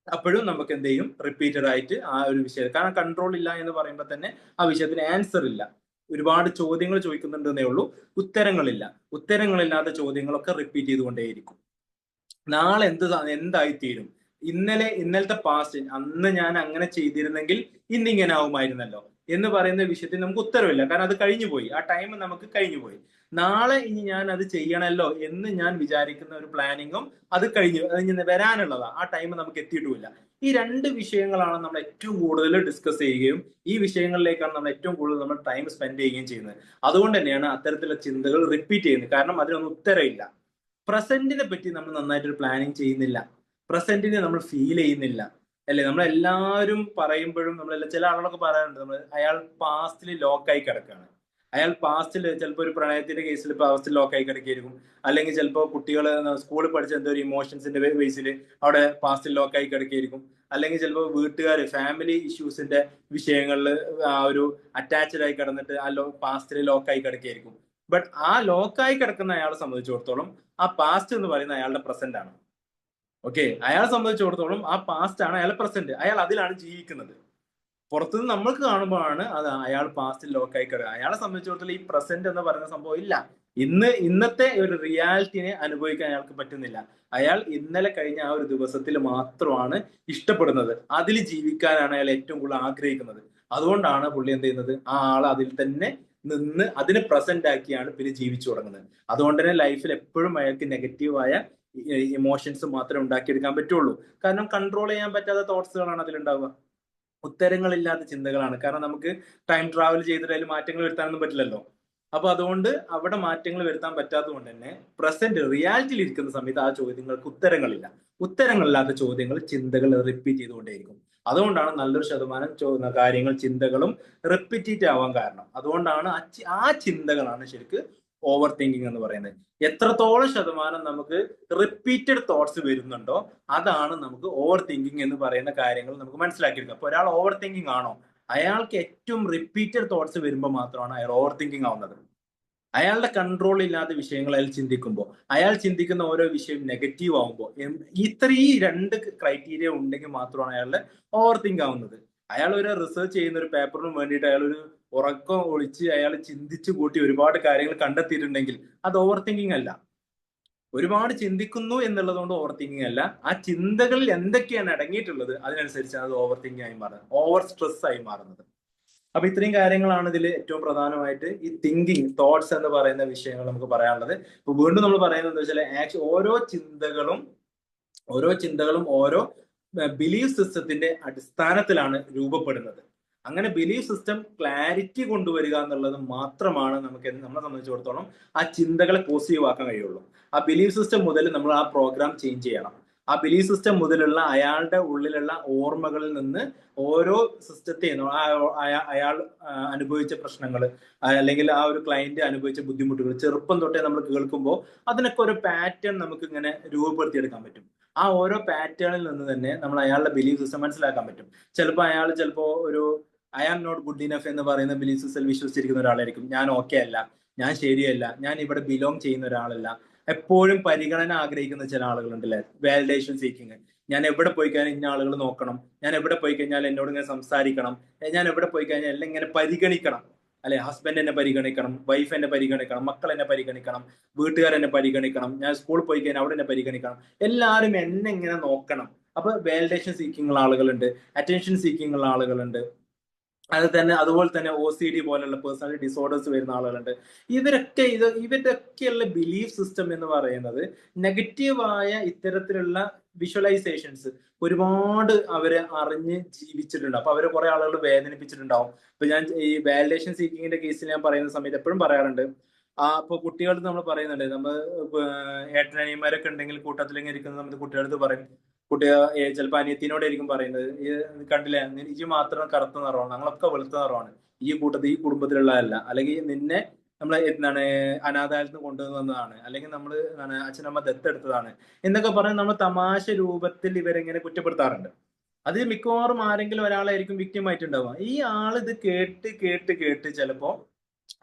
അപ്പോഴും നമുക്ക് എന്ത് ചെയ്യും, റിപ്പീറ്റഡ് ആയിട്ട് ആ ഒരു വിഷയം, കാരണം കൺട്രോൾ ഇല്ല എന്ന് പറയുമ്പോൾ തന്നെ ആ വിഷയത്തിന് ആൻസർ ഇല്ല. ഒരുപാട് ചോദ്യങ്ങൾ ചോദിക്കുന്നുണ്ടെന്നേ ഉള്ളൂ, ഉത്തരങ്ങളില്ലാത്ത ചോദ്യങ്ങളൊക്കെ റിപ്പീറ്റ് ചെയ്തുകൊണ്ടേയിരിക്കും. നാളെ എന്തായിത്തീരും, ഇന്നലത്തെ പാസ്റ്റ്, അന്ന് ഞാൻ അങ്ങനെ ചെയ്തിരുന്നെങ്കിൽ ഇന്നിങ്ങനെ ആവുമായിരുന്നല്ലോ എന്ന് പറയുന്ന വിഷയത്തിൽ നമുക്ക് ഉത്തരവില്ല, കാരണം അത് കഴിഞ്ഞു പോയി, ആ ടൈം നമുക്ക് കഴിഞ്ഞു പോയി. നാളെ ഇനി ഞാൻ അത് ചെയ്യണമല്ലോ എന്ന് ഞാൻ വിചാരിക്കുന്ന ഒരു പ്ലാനിങ്ങും അത് കഴിഞ്ഞ് വരാനുള്ളതാ, ആ ടൈം നമുക്ക് എത്തിയിട്ടുമില്ല. ഈ രണ്ട് വിഷയങ്ങളാണ് നമ്മൾ ഏറ്റവും കൂടുതൽ ഡിസ്കസ് ചെയ്യുകയും ഈ വിഷയങ്ങളിലേക്കാണ് നമ്മൾ ഏറ്റവും കൂടുതൽ നമ്മൾ ടൈം സ്പെൻഡ് ചെയ്യുകയും ചെയ്യുന്നത്. അതുകൊണ്ട് തന്നെയാണ് അത്തരത്തിലുള്ള ചിന്തകൾ റിപ്പീറ്റ് ചെയ്യുന്നത്, കാരണം അതിനൊന്നും ഉത്തരവില്ല. പ്രസന്റിനെ പറ്റി നമ്മൾ നന്നായിട്ടൊരു പ്ലാനിങ് ചെയ്യുന്നില്ല, പ്രസന്റിനെ നമ്മൾ ഫീൽ ചെയ്യുന്നില്ല, അല്ലെ? നമ്മളെല്ലാവരും പറയുമ്പോഴും ചില ആളുകളൊക്കെ പറയാറുണ്ട്, അയാൾ പാസ്റ്റിൽ ലോക്കായി കിടക്കുകയാണ്. അയാൾ പാസ്റ്റിൽ ചിലപ്പോൾ ഒരു പ്രണയത്തിന്റെ കേസിൽ പാസ്റ്റിൽ ലോക്കായി കിടക്കുകയായിരിക്കും, അല്ലെങ്കിൽ ചിലപ്പോൾ കുട്ടികൾ സ്കൂളിൽ പഠിച്ച എന്തോ ഒരു ഇമോഷൻസിന്റെ ബേസിൽ അവിടെ പാസ്റ്റിൽ ലോക്കായി കിടക്കുകയായിരിക്കും, അല്ലെങ്കിൽ ചിലപ്പോൾ വീട്ടുകാർ ഫാമിലി ഇഷ്യൂസിന്റെ വിഷയങ്ങളിൽ ആ ഒരു അറ്റാച്ച്ഡ് ആയി കിടന്നിട്ട് ആ പാസ്റ്റിൽ ലോക്കായി കിടക്കുകയായിരിക്കും. ബട്ട് ആ ലോക്കായി കിടക്കുന്ന അയാളെ സംബന്ധിച്ചിടത്തോളം ആ പാസ്റ്റ് എന്ന് പറയുന്ന അയാളുടെ പ്രസന്റ് ആണ്. ഓക്കെ, അയാളെ സംബന്ധിച്ചിടത്തോളം ആ പാസ്റ്റ് ആണ് അയാൾ പ്രസന്റ്, അയാൾ അതിലാണ് ജീവിക്കുന്നത്. പുറത്തുനിന്ന് നമ്മൾക്ക് കാണുമ്പോഴാണ് അത് അയാൾ പാസ്റ്റിൽ ലോക്കായി കിടക്കുക. അയാളെ സംബന്ധിച്ചിടത്തോളം ഈ പ്രസന്റ് എന്ന് പറയുന്ന സംഭവം ഇല്ല. ഇന്നത്തെ ഒരു റിയാലിറ്റിനെ അനുഭവിക്കാൻ അയാൾക്ക് പറ്റുന്നില്ല. അയാൾ ഇന്നലെ കഴിഞ്ഞ ആ ഒരു ദിവസത്തിൽ മാത്രമാണ് ഇഷ്ടപ്പെടുന്നത്, അതിൽ ജീവിക്കാനാണ് അയാൾ ഏറ്റവും കൂടുതൽ ആഗ്രഹിക്കുന്നത്. അതുകൊണ്ടാണ് പുള്ളി എന്ത് ചെയ്യുന്നത്, ആ ആൾ അതിൽ തന്നെ നിന്ന് അതിനെ പ്രസന്റ് ആക്കിയാണ് പിന്നെ ജീവിച്ചു തുടങ്ങുന്നത്. അതുകൊണ്ട് തന്നെ ലൈഫിൽ എപ്പോഴും അയാൾക്ക് നെഗറ്റീവായ ഇമോഷൻസ് മാത്രമേ ഉണ്ടാക്കിയെടുക്കാൻ പറ്റുള്ളൂ. കാരണം കൺട്രോൾ ചെയ്യാൻ പറ്റാത്ത തോട്ട്സുകളാണ് അതിലുണ്ടാവുക, ഉത്തരങ്ങളില്ലാത്ത ചിന്തകളാണ്. കാരണം നമുക്ക് ടൈം ട്രാവൽ ചെയ്തിട്ട് അതിൽ മാറ്റങ്ങൾ വരുത്താനൊന്നും പറ്റില്ലല്ലോ. അപ്പൊ അതുകൊണ്ട് അവിടെ മാറ്റങ്ങൾ വരുത്താൻ പറ്റാത്തത് കൊണ്ട് തന്നെ പ്രസന്റ് റിയാലിറ്റിയിൽ ഇരിക്കുന്ന സമയത്ത് ആ ചോദ്യങ്ങൾക്ക് ഉത്തരങ്ങളില്ല. ഉത്തരങ്ങളില്ലാത്ത ചോദ്യങ്ങൾ, ചിന്തകൾ റിപ്പീറ്റ് ചെയ്തുകൊണ്ടേയിരിക്കും. അതുകൊണ്ടാണ് നല്ലൊരു ശതമാനം കാര്യങ്ങൾ, ചിന്തകളും റിപ്പീറ്റ് ആവാൻ കാരണം. അതുകൊണ്ടാണ് ആ ചിന്തകളാണ് ശരിക്കും ഓവർ തിങ്കിങ് എന്ന് പറയുന്നത്. എത്രത്തോളം ശതമാനം നമുക്ക് റിപ്പീറ്റഡ് തോട്ട്സ് വരുന്നുണ്ടോ അതാണ് നമുക്ക് ഓവർ തിങ്കിങ് എന്ന് പറയുന്ന കാര്യങ്ങൾ നമുക്ക് മനസ്സിലാക്കിയെടുക്കുക. അപ്പൊ ഒരാൾ ഓവർ തിങ്കിങ് ആണോ, അയാൾക്ക് ഏറ്റവും റിപ്പീറ്റഡ് തോട്ട്സ് വരുമ്പോൾ മാത്രമാണ് അയാൾ ഓവർ തിങ്കിങ് ആവുന്നത്. അയാളുടെ കൺട്രോൾ ഇല്ലാത്ത വിഷയങ്ങൾ അയാൾ ചിന്തിക്കുമ്പോൾ, അയാൾ ചിന്തിക്കുന്ന ഓരോ വിഷയം നെഗറ്റീവ് ആവുമ്പോൾ, ഈ രണ്ട് ക്രൈറ്റീരിയ ഉണ്ടെങ്കിൽ മാത്രമാണ് അയാളുടെ ഓവർ തിങ്ക് ആവുന്നത്. അയാൾ ഒരു റിസർച്ച് ചെയ്യുന്ന ഒരു പേപ്പറിന് വേണ്ടിയിട്ട് അയാൾ ഒരു ഉറക്കം ഒളിച്ച് അയാൾ ചിന്തിച്ചു കൂട്ടി ഒരുപാട് കാര്യങ്ങൾ കണ്ടെത്തിയിട്ടുണ്ടെങ്കിൽ അത് ഓവർ തിങ്കിങ് അല്ല. ഒരുപാട് ചിന്തിക്കുന്നു എന്നുള്ളത് കൊണ്ട് ഓവർ തിങ്കിങ് അല്ല, ആ ചിന്തകളിൽ എന്തൊക്കെയാണ് അടങ്ങിയിട്ടുള്ളത് അതിനനുസരിച്ചാണ് അത് ഓവർ തിങ്കിങ് ആയി മാറുന്നത്, ഓവർ സ്ട്രെസ് ആയി മാറുന്നത്. അപ്പൊ ഇത്രയും കാര്യങ്ങളാണ് ഇതിൽ ഏറ്റവും പ്രധാനമായിട്ട് ഈ തിങ്കിങ്, തോട്ട്സ് എന്ന് പറയുന്ന വിഷയങ്ങൾ നമുക്ക് പറയാനുള്ളത്. ഇപ്പൊ വീണ്ടും നമ്മൾ പറയുന്നത് എന്താ വെച്ചാൽ ഓരോ ചിന്തകളും ഓരോ ബിലീഫ് സിസ്റ്റത്തിന്റെ അടിസ്ഥാനത്തിലാണ് രൂപപ്പെടുന്നത്. അങ്ങനെ ബിലീഫ് സിസ്റ്റം ക്ലാരിറ്റി കൊണ്ടുവരിക എന്നുള്ളത് മാത്രമാണ് നമ്മളെ സംബന്ധിച്ചിടത്തോളം ആ ചിന്തകളെ പോസിറ്റീവ് ആക്കാൻ കഴിയുള്ളൂ. ആ ബിലീഫ് സിസ്റ്റം മുതൽ നമ്മൾ ആ പ്രോഗ്രാം ചേഞ്ച് ചെയ്യണം. ആ ബിലീഫ് സിസ്റ്റം മുതലുള്ള അയാളുടെ ഉള്ളിലുള്ള ഓർമ്മകളിൽ നിന്ന് ഓരോ സിസ്റ്റത്തെയും അയാൾ അനുഭവിച്ച പ്രശ്നങ്ങൾ, അല്ലെങ്കിൽ ആ ഒരു ക്ലയന്റ് അനുഭവിച്ച ബുദ്ധിമുട്ടുകൾ ചെറുപ്പം തൊട്ടേ നമ്മൾ കേൾക്കുമ്പോൾ അതിനൊക്കെ ഒരു പാറ്റേൺ നമുക്ക് ഇങ്ങനെ രൂപപ്പെടുത്തിയെടുക്കാൻ പറ്റും. ആ ഓരോ പാറ്റേണിൽ നിന്ന് തന്നെ നമ്മൾ അയാളുടെ ബിലീഫ് സിസ്റ്റം മനസ്സിലാക്കാൻ പറ്റും. ചിലപ്പോൾ ഒരു I am not good enough എന്ന് പറയുന്ന ബിലീഫ് സിസ്റ്റം വിശ്വസിച്ചിരിക്കുന്ന ഒരാളായിരിക്കും. ഞാൻ ഓക്കെ അല്ല, ഞാൻ ശരിയല്ല, ഞാൻ ഇവിടെ ബിലോങ് ചെയ്യുന്ന ഒരാളല്ല. എപ്പോഴും പരിഗണന ആഗ്രഹിക്കുന്ന ചില ആളുകളുണ്ടല്ലേ, വാലിഡേഷൻ സീക്കിങ്. ഞാൻ എവിടെ പോയി കഴിഞ്ഞാൽ ഇന്ന ആളുകൾ നോക്കണം, ഞാൻ എവിടെ പോയി കഴിഞ്ഞാൽ എന്നോട് ഇങ്ങനെ സംസാരിക്കണം, ഞാൻ എവിടെ പോയി കഴിഞ്ഞാൽ എല്ലാം ഇങ്ങനെ പരിഗണിക്കണം, അല്ലെ, ഹസ്ബൻഡ് എന്നെ പരിഗണിക്കണം, വൈഫ് എന്നെ പരിഗണിക്കണം, മക്കൾ എന്നെ പരിഗണിക്കണം, വീട്ടുകാർ എന്നെ പരിഗണിക്കണം, ഞാൻ സ്കൂളിൽ പോയി കഴിഞ്ഞാൽ അവിടെ എന്നെ പരിഗണിക്കണം, എല്ലാവരും എന്നെ ഇങ്ങനെ നോക്കണം. അപ്പൊ വാലിഡേഷൻ സീക്കിംഗ് ഉള്ള ആളുകളുണ്ട്, അറ്റൻഷൻ സീക്കിംഗ് ഉള്ള ആളുകളുണ്ട്, അതുപോലെ തന്നെ OCD പോലുള്ള പേഴ്സണാലിറ്റി ഡിസോർഡേഴ്സ് വരുന്ന ആളുകളുണ്ട്. ഇവരുടെയൊക്കെയുള്ള ബിലീഫ് സിസ്റ്റം എന്ന് പറയുന്നത് നെഗറ്റീവായ ഇത്തരത്തിലുള്ള വിഷ്വലൈസേഷൻസ് ഒരുപാട് അവരെ അറിഞ്ഞ് ജീവിച്ചിട്ടുണ്ട്. അപ്പൊ അവരെ കുറെ ആളുകൾ വേദനിപ്പിച്ചിട്ടുണ്ടാവും. ഇപ്പൊ ഞാൻ ഈ വാലിഡേഷൻ സീക്കിങ്ങിന്റെ കേസിൽ ഞാൻ പറയുന്ന സമയത്ത് എപ്പോഴും പറയാറുണ്ട്, ഇപ്പൊ കുട്ടികൾ നമ്മൾ പറയുന്നുണ്ട്, നമ്മൾ ഏട്ടനനിയന്മാരൊക്കെ ഉണ്ടെങ്കിൽ കൂട്ടത്തിൽ ഇങ്ങനെ ഇരിക്കുന്ന സമയത്ത് കുട്ടികളടുത്ത് പറയും, ചിലപ്പോൾ അനിയത്തിനോടായിരിക്കും പറയുന്നത്, കണ്ടില്ലേ ഈ മാത്രം കറുത്ത നിറമാണ്, ഞങ്ങളൊക്കെ വെളുത്ത നിറമാണ്, ഈ കുടുംബത്തിലുള്ളതല്ല, അല്ലെങ്കിൽ നിന്നെ നമ്മൾ അനാഥാലയത്തിൽ കൊണ്ടുവന്നതാണ്, അല്ലെങ്കിൽ നമ്മൾ അച്ഛനമ്മ ദത്തെടുത്തതാണ് എന്നൊക്കെ പറഞ്ഞ് നമ്മൾ തമാശ രൂപത്തിൽ ഇവരെങ്ങനെ കുറ്റപ്പെടുത്താറുണ്ട്. അത് മിക്കവാറും ആരെങ്കിലും ഒരാളായിരിക്കും വിക്ടിം ആയിട്ടുണ്ടാവുക. ഈ ആൾ ഇത് കേട്ട് ചിലപ്പോ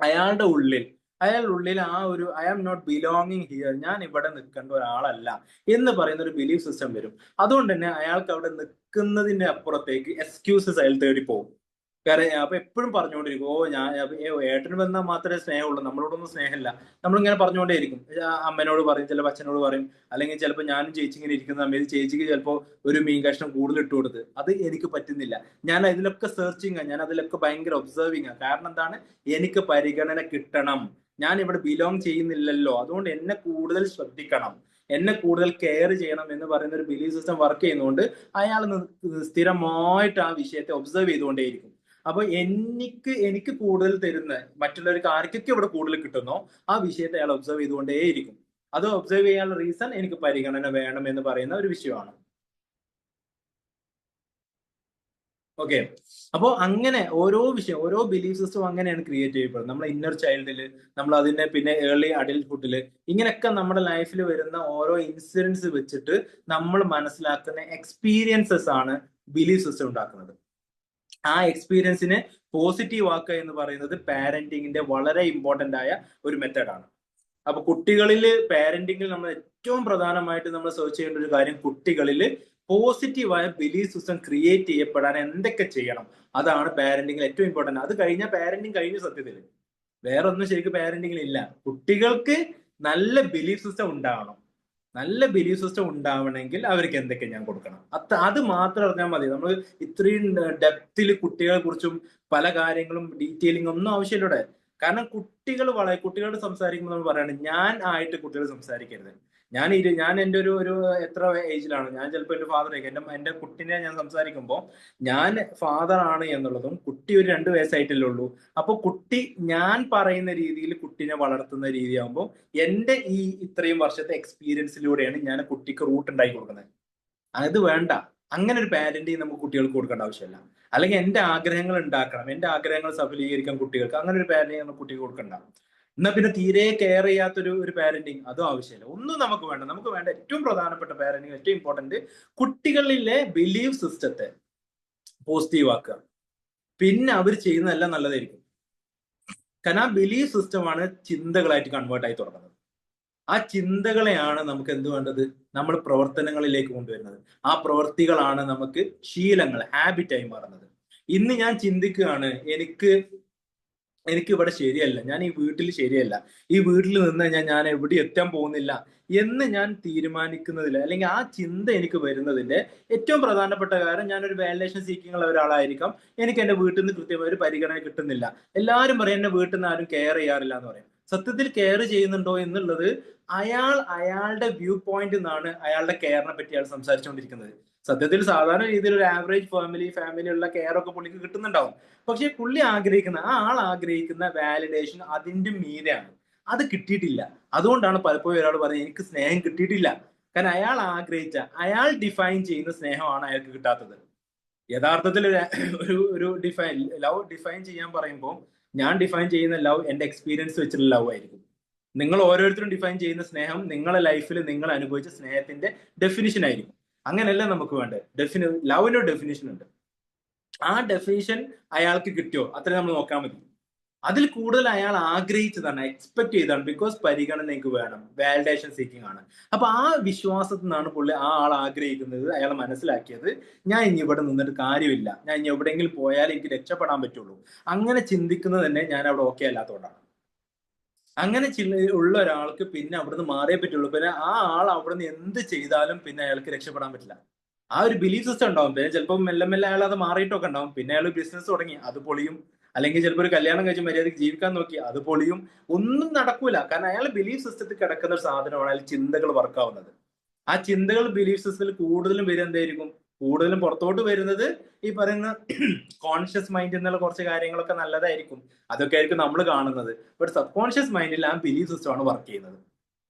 അയാളുടെ ഉള്ളിൽ ആ ഒരു I am not belonging here, ഞാൻ ഇവിടെ നിൽക്കേണ്ട ഒരാളല്ല എന്ന് പറയുന്ന ഒരു ബിലീഫ് സിസ്റ്റം വരും. അതുകൊണ്ട് തന്നെ അയാൾക്ക് അവിടെ നിൽക്കുന്നതിന്റെ അപ്പുറത്തേക്ക് എക്സ്ക്യൂസസ് അയാൾ തേടി പോകും. കാരണം അപ്പൊ എപ്പോഴും പറഞ്ഞുകൊണ്ടിരിക്കും, ഏട്ടന് വന്നാൽ മാത്രമേ സ്നേഹമുള്ളൂ, നമ്മളോടൊന്നും സ്നേഹമില്ല, നമ്മളിങ്ങനെ പറഞ്ഞുകൊണ്ടേയിരിക്കും. അമ്മനോട് പറയും, ചിലപ്പോൾ അച്ഛനോട് പറയും, അല്ലെങ്കിൽ ചിലപ്പോൾ ഞാനും ചേച്ചി ഇങ്ങനെ ഇരിക്കുന്ന സമയത്ത് ചേച്ചിക്ക് ചിലപ്പോൾ ഒരു മീൻ കഷ്ണം കൂടുതൽ ഇട്ട് കൊടുത്ത്, അത് എനിക്ക് പറ്റുന്നില്ല, ഞാൻ അതിലൊക്കെ സെർച്ചിങ്, ഞാൻ അതിലൊക്കെ ഭയങ്കര ഒബ്സർവിങ്. കാരണം എന്താണ്, എനിക്ക് പരിഗണന കിട്ടണം, ഞാൻ ഇവിടെ ബിലോങ് ചെയ്യുന്നില്ലല്ലോ, അതുകൊണ്ട് എന്നെ കൂടുതൽ ശ്രദ്ധിക്കണം, എന്നെ കൂടുതൽ കെയർ ചെയ്യണം എന്ന് പറയുന്ന ഒരു ബിലീഫ് സിസ്റ്റം വർക്ക് ചെയ്യുന്നതുകൊണ്ട് അയാൾ സ്ഥിരമായിട്ട് ആ വിഷയത്തെ ഒബ്സർവ് ചെയ്തുകൊണ്ടേയിരിക്കും. അപ്പൊ എനിക്ക് കൂടുതൽ തരുന്ന മറ്റുള്ളവർക്ക് ആർക്കൊക്കെ ഇവിടെ കൂടുതൽ കിട്ടുന്നോ ആ വിഷയത്തെ അയാൾ ഒബ്സർവ് ചെയ്തുകൊണ്ടേയിരിക്കും. അത് ഒബ്സർവ് ചെയ്യാനുള്ള റീസൺ എനിക്ക് പരിഗണന വേണം എന്ന് പറയുന്ന ഒരു വിഷയമാണ്. ഓക്കെ, അപ്പോ അങ്ങനെ ഓരോ ബിലീഫ് സിസ്റ്റം അങ്ങനെയാണ് ക്രിയേറ്റ് ചെയ്യപ്പെടുന്നത്. നമ്മുടെ ഇന്നർ ചൈൽഡിൽ, നമ്മൾ അതിനെ പിന്നെ ഏർലി അഡൽട്ട്ഹുഡിൽ, ഇങ്ങനെയൊക്കെ നമ്മുടെ ലൈഫിൽ വരുന്ന ഓരോ ഇൻസിഡൻസ് വെച്ചിട്ട് നമ്മൾ മനസ്സിലാക്കുന്ന എക്സ്പീരിയൻസസ് ആണ് ബിലീഫ് സിസ്റ്റം ഉണ്ടാക്കുന്നത്. ആ എക്സ്പീരിയൻസിനെ പോസിറ്റീവ് ആക്കുക എന്ന് പറയുന്നത് പാരന്റിങ്ങിന്റെ വളരെ ഇമ്പോർട്ടന്റ് ആയ ഒരു മെത്തേഡാണ്. അപ്പൊ കുട്ടികളിൽ പാരന്റിങ്ങിൽ നമ്മൾ ഏറ്റവും പ്രധാനമായിട്ട് നമ്മൾ സെർച്ച് ചെയ്യേണ്ട ഒരു കാര്യം, കുട്ടികളിൽ പോസിറ്റീവായ ബിലീഫ് സിസ്റ്റം ക്രിയേറ്റ് ചെയ്യപ്പെടാൻ എന്തൊക്കെ ചെയ്യണം, അതാണ് പാരന്റിങ്ങിൽ ഏറ്റവും ഇമ്പോർട്ടന്റ്. അത് കഴിഞ്ഞാൽ പാരന്റിങ് കഴിഞ്ഞു. സത്യത്തിൽ വേറെ ഒന്നും ശരിക്കും പാരന്റിങ്ങിൽ ഇല്ല. കുട്ടികൾക്ക് നല്ല ബിലീഫ് സിസ്റ്റം ഉണ്ടാവണം. നല്ല ബിലീഫ് സിസ്റ്റം ഉണ്ടാവണമെങ്കിൽ അവർക്ക് എന്തൊക്കെ ഞാൻ കൊടുക്കണം, അത് മാത്രം അറിഞ്ഞാൽ മതി. നമ്മൾ ഇത്രയും ഡെപ്തിൽ കുട്ടികളെ കുറിച്ചും പല കാര്യങ്ങളും ഡീറ്റെയിലിംഗ് ഒന്നും ആവശ്യമില്ല. കാരണം കുട്ടികളോട് സംസാരിക്കുമ്പോൾ നമ്മൾ പറയാണ്, ഞാൻ ആയിട്ട് കുട്ടികൾ സംസാരിക്കരുത്. ഞാൻ എൻ്റെ ഒരു എത്ര ഏജിലാണ്, ഞാൻ ചിലപ്പോൾ എൻ്റെ ഫാദർ എൻ്റെ കുട്ടിനെ ഞാൻ സംസാരിക്കുമ്പോൾ ഞാൻ ഫാദർ ആണ് എന്നുള്ളതും, കുട്ടി ഒരു 2 വയസ്സായിട്ടല്ലേ ഉള്ളൂ. അപ്പോൾ കുട്ടി ഞാൻ പറയുന്ന രീതിയിൽ കുട്ടിനെ വളർത്തുന്ന രീതിയാകുമ്പോൾ എൻ്റെ ഈ ഇത്രയും വർഷത്തെ എക്സ്പീരിയൻസിലൂടെയാണ് ഞാൻ കുട്ടിക്ക് റൂട്ട് ഉണ്ടാക്കി കൊടുക്കുന്നത്. അത് വേണ്ട. അങ്ങനെ ഒരു പാരന്റിങ് നമുക്ക് കുട്ടികൾക്ക് കൊടുക്കേണ്ട ആവശ്യമില്ല. അല്ലെങ്കിൽ എൻ്റെ ആഗ്രഹങ്ങൾ ഉണ്ടാക്കണം, എൻ്റെ ആഗ്രഹങ്ങൾ സഫലീകരിക്കാൻ കുട്ടികൾക്ക്, അങ്ങനെ ഒരു പാരന്റിങ് നമുക്ക് കുട്ടിക്ക് കൊടുക്കണ്ട. എന്നാൽ പിന്നെ തീരെ കെയർ ചെയ്യാത്തൊരു പാരന്റിങ്, അതും ആവശ്യമില്ല. ഒന്നും നമുക്ക് വേണ്ട. നമുക്ക് വേണ്ട ഏറ്റവും പ്രധാനപ്പെട്ട പാരന്റിങ്, ഏറ്റവും ഇമ്പോർട്ടന്റ്, കുട്ടികളിലെ ബിലീഫ് സിസ്റ്റത്തെ പോസിറ്റീവ് ആക്കുക. പിന്നെ അവർ ചെയ്യുന്നതെല്ലാം നല്ലതായിരിക്കും. കാരണം ആ ബിലീഫ് സിസ്റ്റമാണ് ചിന്തകളായിട്ട് കൺവേർട്ട് ആയി തുടങ്ങുന്നത്. ആ ചിന്തകളെയാണ് നമുക്ക് എന്ത് വേണ്ടത്, നമ്മൾ പ്രവർത്തനങ്ങളിലേക്ക് കൊണ്ടുവരുന്നത്. ആ പ്രവൃത്തികളാണ് നമുക്ക് ശീലങ്ങൾ, ഹാബിറ്റായി മാറുന്നത്. ഇന്ന് ഞാൻ ചിന്തിക്കുകയാണ്, എനിക്ക് ഇവിടെ ശരിയല്ല, ഞാൻ ഈ വീട്ടിൽ ശരിയല്ല, ഈ വീട്ടിൽ നിന്ന് ഞാൻ എവിടെ എത്താൻ പോകുന്നില്ല എന്ന് ഞാൻ തീരുമാനിക്കുന്നതിൽ, അല്ലെങ്കിൽ ആ ചിന്ത എനിക്ക് വരുന്നതിന്റെ ഏറ്റവും പ്രധാനപ്പെട്ട കാര്യം, ഞാനൊരു വാലിഡേഷൻ സീക്കിംഗ് ഉള്ള ഒരാളായിരിക്കാം. എനിക്ക് എന്റെ വീട്ടിൽ നിന്ന് കൃത്യമായ ഒരു പരിഗണന കിട്ടുന്നില്ല. എല്ലാവരും പറയും എന്റെ വീട്ടിൽ നിന്ന് ആരും കെയർ ചെയ്യാറില്ല എന്ന് പറയും. സത്യത്തിൽ കെയർ ചെയ്യുന്നുണ്ടോ എന്നുള്ളത് അയാളുടെ വ്യൂ പോയിന്റ് നിന്നാണ് അയാളുടെ കെയറിനെ പറ്റി അയാൾ സംസാരിച്ചുകൊണ്ടിരിക്കുന്നത്. സത്യത്തിൽ സാധാരണ രീതിയിൽ ഒരു ആവറേജ് ഫാമിലിയുള്ള കെയർ ഒക്കെ പുള്ളിക്ക് കിട്ടുന്നുണ്ടാവും. പക്ഷെ പുള്ളി ആഗ്രഹിക്കുന്ന വാലിഡേഷൻ അതിന്റെ മീതെയാണ്. അത് കിട്ടിയിട്ടില്ല. അതുകൊണ്ടാണ് പലപ്പോഴും ഒരാൾ പറയുന്നത് എനിക്ക് സ്നേഹം കിട്ടിയിട്ടില്ല. കാരണം അയാൾ ഡിഫൈൻ ചെയ്യുന്ന സ്നേഹമാണ് അയാൾക്ക് കിട്ടാത്തത്. യഥാർത്ഥത്തിൽ ഒരു ലവ് ഡിഫൈൻ ചെയ്യാൻ പറയുമ്പോൾ, ഞാൻ ഡിഫൈൻ ചെയ്യുന്ന ലവ് എന്റെ എക്സ്പീരിയൻസ് വെച്ചിട്ടുള്ള ലവ് ആയിരിക്കും. നിങ്ങൾ ഓരോരുത്തരും ഡിഫൈൻ ചെയ്യുന്ന സ്നേഹം നിങ്ങളുടെ ലൈഫിൽ നിങ്ങൾ അനുഭവിച്ച സ്നേഹത്തിന്റെ ഡെഫിനിഷൻ ആയിരിക്കും. അങ്ങനെയല്ല നമുക്ക് വേണ്ടത്. ലവിന്റെ ഡെഫിനിഷൻ ഉണ്ട്. ആ ഡെഫിനിഷൻ അയാൾക്ക് കിട്ടിയോ അത്രയും നമ്മൾ നോക്കാൻ മതി. അതിൽ കൂടുതൽ അയാൾ ആഗ്രഹിച്ചതാണ്, എക്സ്പെക്ട് ചെയ്താണ്. ബിക്കോസ് പരിഗണന എനിക്ക് വേണം, വാലിഡേഷൻ സീക്കിംഗ് ആണ്. അപ്പൊ ആ വിശ്വാസത്തിൽ നിന്നാണ് പുള്ളി ആ ആൾ ആഗ്രഹിക്കുന്നത്. അയാൾ മനസ്സിലാക്കിയത്, ഞാൻ ഇനി ഇവിടെ നിന്നിട്ട് കാര്യമില്ല, ഞാൻ ഇനി എവിടെയെങ്കിലും പോയാൽ എനിക്ക് രക്ഷപ്പെടാൻ പറ്റുള്ളൂ. അങ്ങനെ ചിന്തിക്കുന്നത് തന്നെ ഞാൻ അവിടെ ഓക്കെ അല്ലാത്തതുകൊണ്ടാണ്. അങ്ങനെ ഉള്ള ഒരാൾക്ക് പിന്നെ അവിടുന്ന് മാറിയേ പറ്റുള്ളൂ. പിന്നെ ആ ആൾ അവിടുന്ന് എന്ത് ചെയ്താലും പിന്നെ അയാൾക്ക് രക്ഷപ്പെടാൻ പറ്റില്ല. ആ ഒരു ബിലീഫ് സിസ്റ്റം ഉണ്ടാവും. പിന്നെ ചിലപ്പോൾ മെല്ലെ അയാൾ അത് മാറിയിട്ടൊക്കെ ഉണ്ടാവും. പിന്നെ അയാൾ ബിസിനസ് തുടങ്ങി, അത് പൊളിയും. അല്ലെങ്കിൽ ചിലപ്പോൾ ഒരു കല്യാണം കഴിച്ച് മര്യാദയ്ക്ക് ജീവിക്കാൻ നോക്കി, അത് പൊളിയും. ഒന്നും നടക്കൂല. കാരണം അയാൾ ബിലീഫ് സിസ്റ്റത്തിൽ കിടക്കുന്ന ഒരു സാധനമാണ് അയാൾ ചിന്തകൾ വർക്കാവുന്നത്. ആ ചിന്തകൾ ബിലീഫ് സിസ്റ്റത്തിൽ കൂടുതലും വരും എന്തായിരിക്കും, കൂടുതലും പുറത്തോട്ട് വരുന്നത് ഈ പറയുന്ന കോൺഷ്യസ് മൈൻഡ് എന്നുള്ള കുറച്ച് കാര്യങ്ങളൊക്കെ നല്ലതായിരിക്കും. അതൊക്കെ ആയിരിക്കും നമ്മൾ കാണുന്നത്. ബട്ട് സബ് കോൺഷ്യസ് മൈൻഡിൽ ആ ബിലീഫ് സിസ്റ്റമാണ് വർക്ക് ചെയ്യുന്നത്.